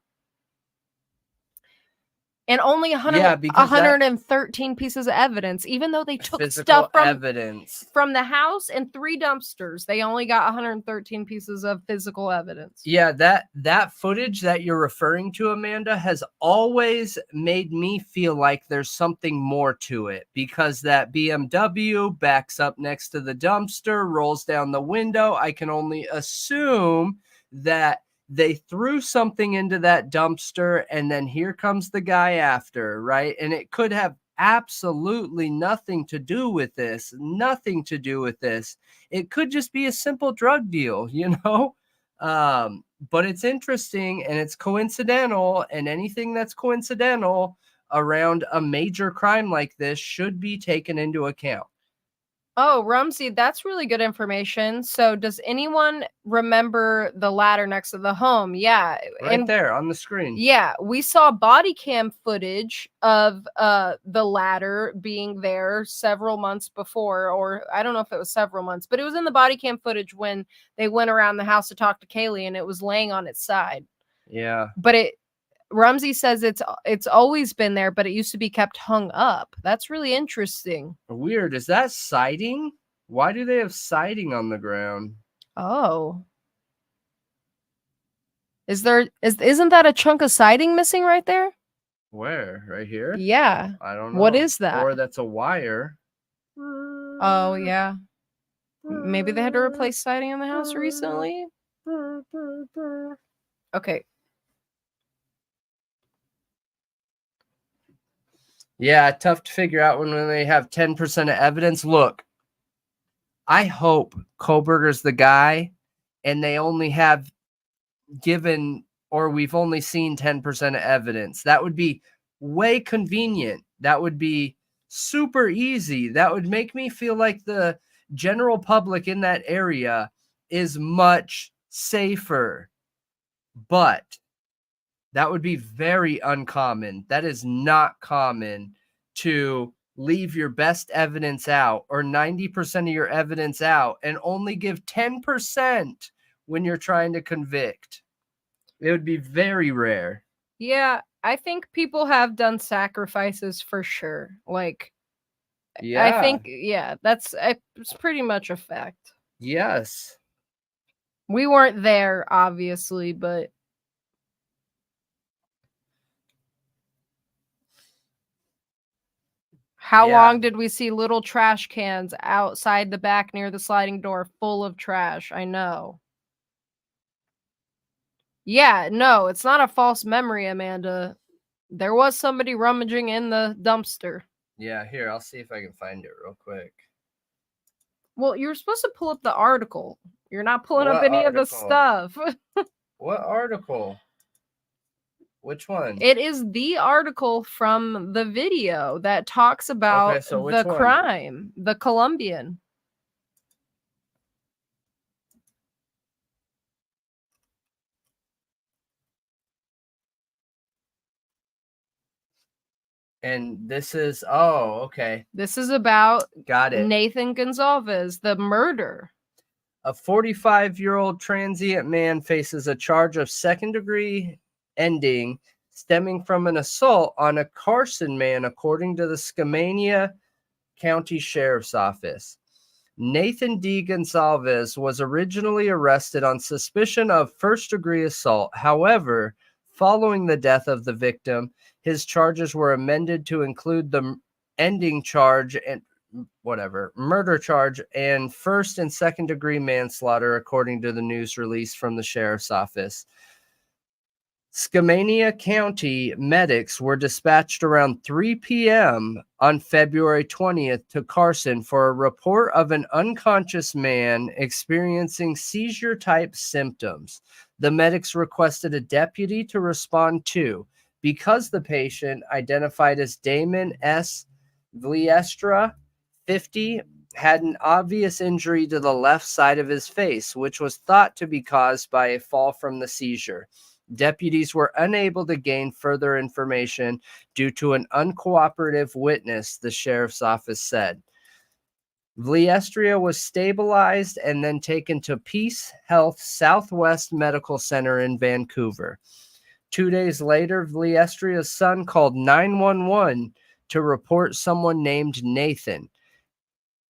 And only 113 pieces of evidence, even though they took stuff from the house and 3 dumpsters. They only got 113 pieces of physical evidence. Yeah, that footage that you're referring to, Amanda, has always made me feel like there's something more to it, because that BMW backs up next to the dumpster, rolls down the window. I can only assume that they threw something into that dumpster, and then here comes the guy after, right? And it could have absolutely nothing to do with this. Nothing to do with this. It could just be a simple drug deal, but it's interesting and it's coincidental, and anything that's coincidental around a major crime like this should be taken into account. Oh, Rumsey, that's really good information. So does anyone remember the ladder next to the home? Yeah. Right there on the screen. Yeah, we saw body cam footage of the ladder being there several months before, or I don't know if it was several months, but it was in the body cam footage when they went around the house to talk to Kaylee, and it was laying on its side. Yeah. But Rumsey says it's always been there, but it used to be kept hung up. That's really interesting. Weird. Is that siding? Why do they have siding on the ground? Oh. Isn't that a chunk of siding missing right there? Where? Right here? Yeah. I don't know. What is that? Or that's a wire. Oh, yeah. Maybe they had to replace siding in the house recently. Okay. Yeah, tough to figure out when they have 10% of evidence. Look, I hope Kohberger's the guy, and they only have we've only seen 10% of evidence. That would be way convenient. That would be super easy. That would make me feel like the general public in that area is much safer. But that would be very uncommon. That is not common to leave your best evidence out, or 90% of your evidence out, and only give 10% when you're trying to convict. It would be very rare. Yeah, I think people have done sacrifices for sure. Like, Yeah. I think, yeah, it's pretty much a fact. Yes. We weren't there, obviously, but how Yeah. long did we see little trash cans outside the back near the sliding door full of trash? I know. Yeah, no, it's not a false memory, Amanda. There was somebody rummaging in the dumpster. Yeah, here, I'll see if I can find it real quick. Well, you're supposed to pull up the article. You're not pulling up What any of the article? stuff. What article? Which one? It is the article from the video that talks about Okay, so which the one? crime, the Colombian. And this is, oh, okay. This is about Got it. Nathan Gonzalez, the murder. A 45-year-old transient man faces a charge of second-degree ending stemming from an assault on a Carson man, according to the Skamania County Sheriff's Office. Nathan D. Gonzalez was originally arrested on suspicion of first-degree assault. However, following the death of the victim, his charges were amended to include the ending charge and murder charge and first and second degree manslaughter, according to the news release from the sheriff's office. Skamania County medics were dispatched around 3 p.m. on February 20th to Carson for a report of an unconscious man experiencing seizure-type symptoms. The medics requested a deputy to respond to, because the patient, identified as Damon S. Vliestra, 50, had an obvious injury to the left side of his face, which was thought to be caused by a fall from the seizure. Deputies were unable to gain further information due to an uncooperative witness, the sheriff's office said. Vliestra was stabilized and then taken to Peace Health Southwest Medical Center in Vancouver. 2 days later, Vliestra's son called 911 to report someone named Nathan.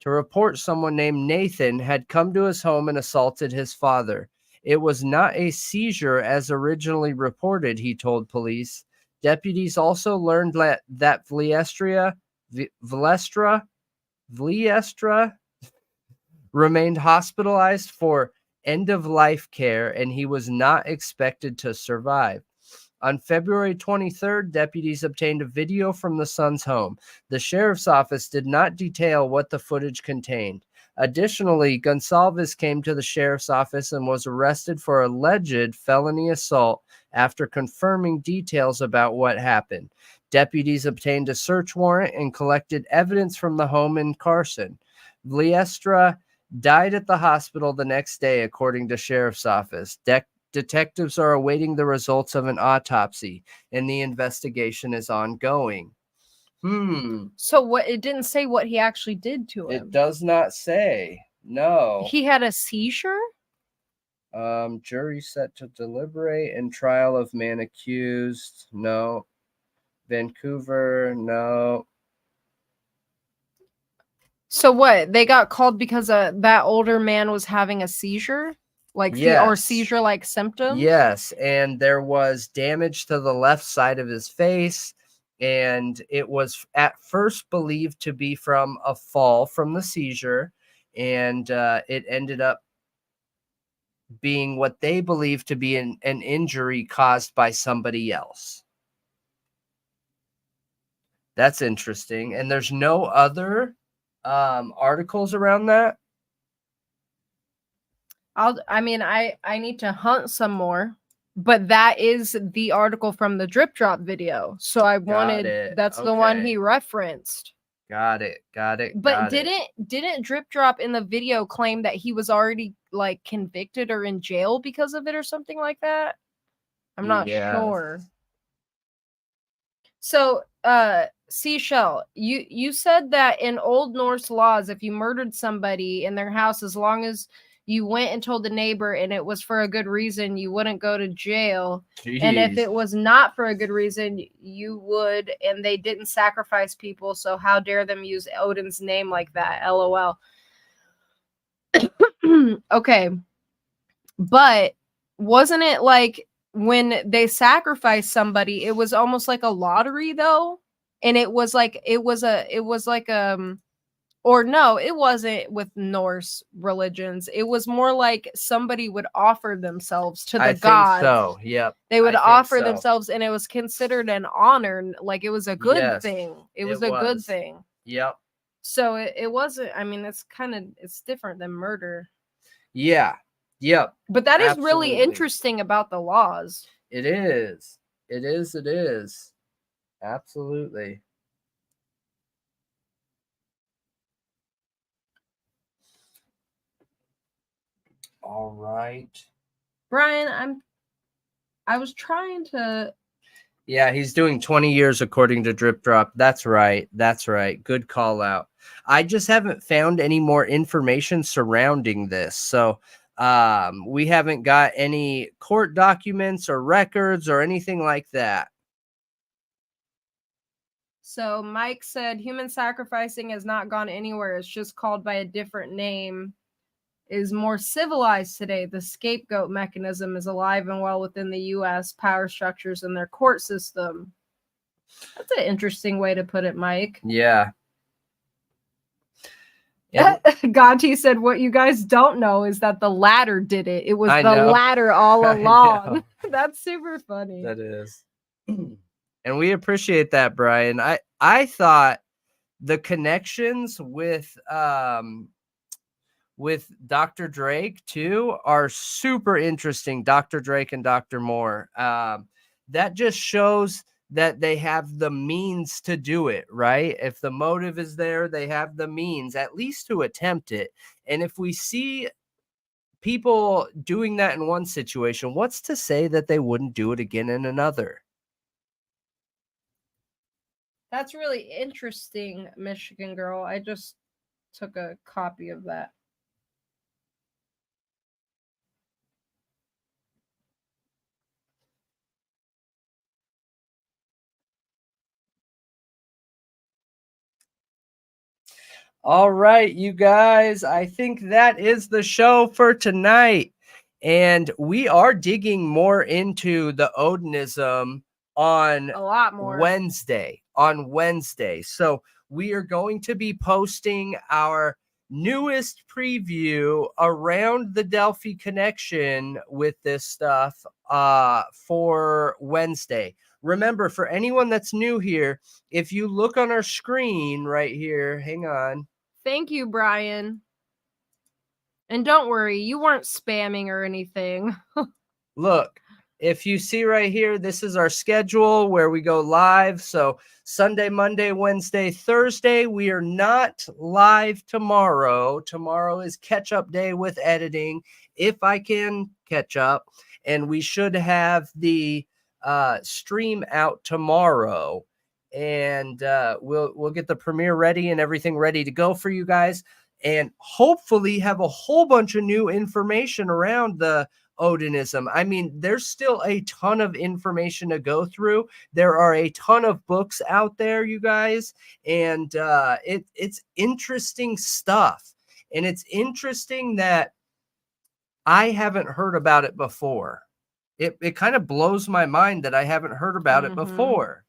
Had come to his home and assaulted his father. It was not a seizure as originally reported, he told police. Deputies also learned that Vliestra remained hospitalized for end-of-life care, and he was not expected to survive. On February 23rd, deputies obtained a video from the son's home. The sheriff's office did not detail what the footage contained. Additionally, Gonzalez came to the sheriff's office and was arrested for alleged felony assault after confirming details about what happened. Deputies obtained a search warrant and collected evidence from the home in Carson. Vliestra died at the hospital the next day, according to sheriff's office. Detectives are awaiting the results of an autopsy, and the investigation is ongoing. So what? It didn't say what he actually did to him. It does not say. No. He had a seizure? Jury set to deliberate in trial of man accused. No. Vancouver. No. So what? They got called because that older man was having a seizure? Or Yes. seizure-like symptoms? Yes, and there was damage to the left side of his face, and it was at first believed to be from a fall from the seizure, and it ended up being what they believe to be an injury caused by somebody else. That's interesting. And there's no other articles around that? I need to hunt some more, but that is the article from the drip drop video. So that's the one he referenced. Got it. But didn't drip drop in the video claim that he was already like convicted or in jail because of it or something like that? I'm not sure. So, Seashell, you said that in Old Norse laws, if you murdered somebody in their house, as long as you went and told the neighbor and it was for a good reason, you wouldn't go to jail. And if it was not for a good reason, you would, and they didn't sacrifice people, so how dare them use Odin's name like that? LOL. Okay. But wasn't it like when they sacrificed somebody, it was almost like a lottery though? And it was like or no, it wasn't with Norse religions. It was more like somebody would offer themselves to the gods. So, yep. They would offer themselves, and it was considered an honor. Like it was a good thing. It was a good thing. Yep. So it wasn't, I mean, it's different than murder. Yeah. Yep. But that is really interesting about the laws. It is. It is. It is. Absolutely. All right. Brian, I was trying to. Yeah, he's doing 20 years according to Drip Drop. That's right. That's right. Good call out. I just haven't found any more information surrounding this. So we haven't got any court documents or records or anything like that. So Mike said human sacrificing has not gone anywhere. It's just called by a different name. Is more civilized today. The scapegoat mechanism is alive and well within the U.S. power structures and their court system. That's an interesting way to put it, Mike. Yeah. Gonti said, what you guys don't know is that the ladder did it. It was the ladder all along. That's super funny. That is. And we appreciate that, Brian. I thought the connections with Dr. Drake too are super interesting. Dr. Drake and Dr. Moore. That just shows that they have the means to do it, right? If the motive is there, they have the means at least to attempt it. And if we see people doing that in one situation, what's to say that they wouldn't do it again in another? That's really interesting, Michigan girl. I just took a copy of that. All right, you guys, I think that is the show for tonight. And we are digging more into the Odinism on a lot more Wednesday. So we are going to be posting our newest preview around the Delphi connection with this stuff for Wednesday. Remember, for anyone that's new here, if you look on our screen right here, hang on. Thank you, Brian. And don't worry, you weren't spamming or anything. Look, if you see right here, this is our schedule where we go live. So Sunday, Monday, Wednesday, Thursday. We are not live tomorrow. Tomorrow is catch-up day with editing, if I can catch up. And we should have the stream out tomorrow. And we'll get the premiere ready and everything ready to go for you guys, and hopefully have a whole bunch of new information around the Odinism. I mean, there's still a ton of information to go through. There are a ton of books out there, you guys, and it's interesting stuff. And it's interesting that I haven't heard about it before. It kind of blows my mind that I haven't heard about it before.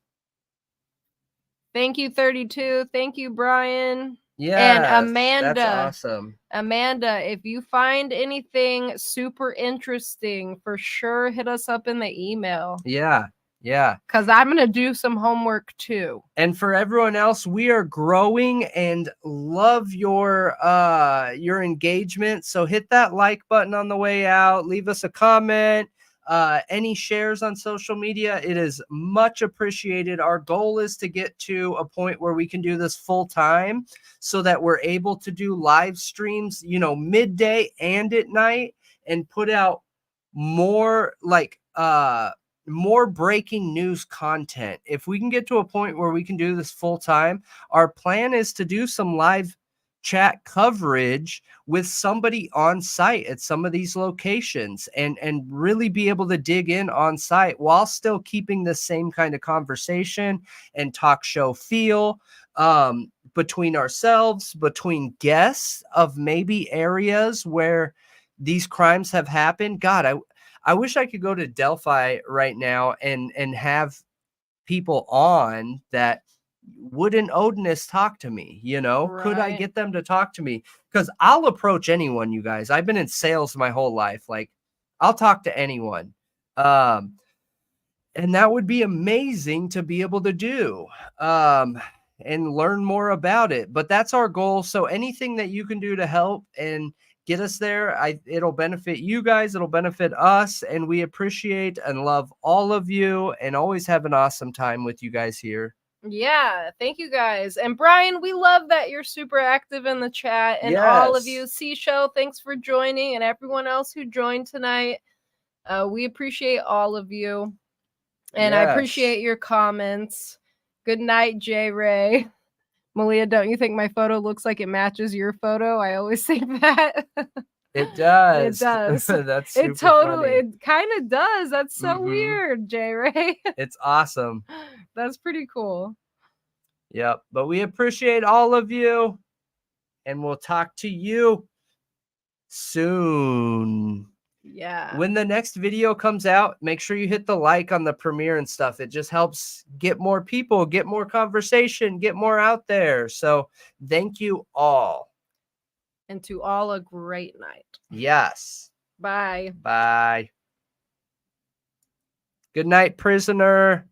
Thank you, 32. Thank you, Brian. Yeah. And Amanda. That's awesome. Amanda, if you find anything super interesting, for sure hit us up in the email. Yeah. Yeah. Because I'm going to do some homework too. And for everyone else, we are growing and love your engagement. So hit that like button on the way out. Leave us a comment. Any shares on social media, it is much appreciated. Our goal is to get to a point where we can do this full time so that we're able to do live streams, midday and at night, and put out more more breaking news content. If we can get to a point where we can do this full time, our plan is to do some live chat coverage with somebody on site at some of these locations and really be able to dig in on site while still keeping the same kind of conversation and talk show feel between ourselves, between guests of maybe areas where these crimes have happened. God, I wish I could go to Delphi right now and have people on that would an Odinist talk to me, you know? Could I Right. get them to talk to me? Because I'll approach anyone, you guys. I've been in sales my whole life. Like, I'll talk to anyone. And that would be amazing to be able to do and learn more about it. But that's our goal. So anything that you can do to help and get us there, it'll benefit you guys. It'll benefit us. And we appreciate and love all of you and always have an awesome time with you guys here. Yeah, thank you guys. And Brian, we love that you're super active in the chat. And all of Yes. you, Seashell, thanks for joining, and everyone else who joined tonight. We appreciate all of you. And I Yes. appreciate your comments. Good night, J Ray. Malia, don't you think my photo looks like it matches your photo? I always say that. It does. It does. That's super It totally, funny. it kind of does. That's so Mhm. weird, J Ray. It's awesome. That's pretty cool. Yep. But we appreciate all of you. And we'll talk to you soon. Yeah. When the next video comes out, make sure you hit the like on the premiere and stuff. It just helps get more people, get more conversation, get more out there. So thank you all. And to all a great night. Yes. Bye. Bye. Good night, prisoner.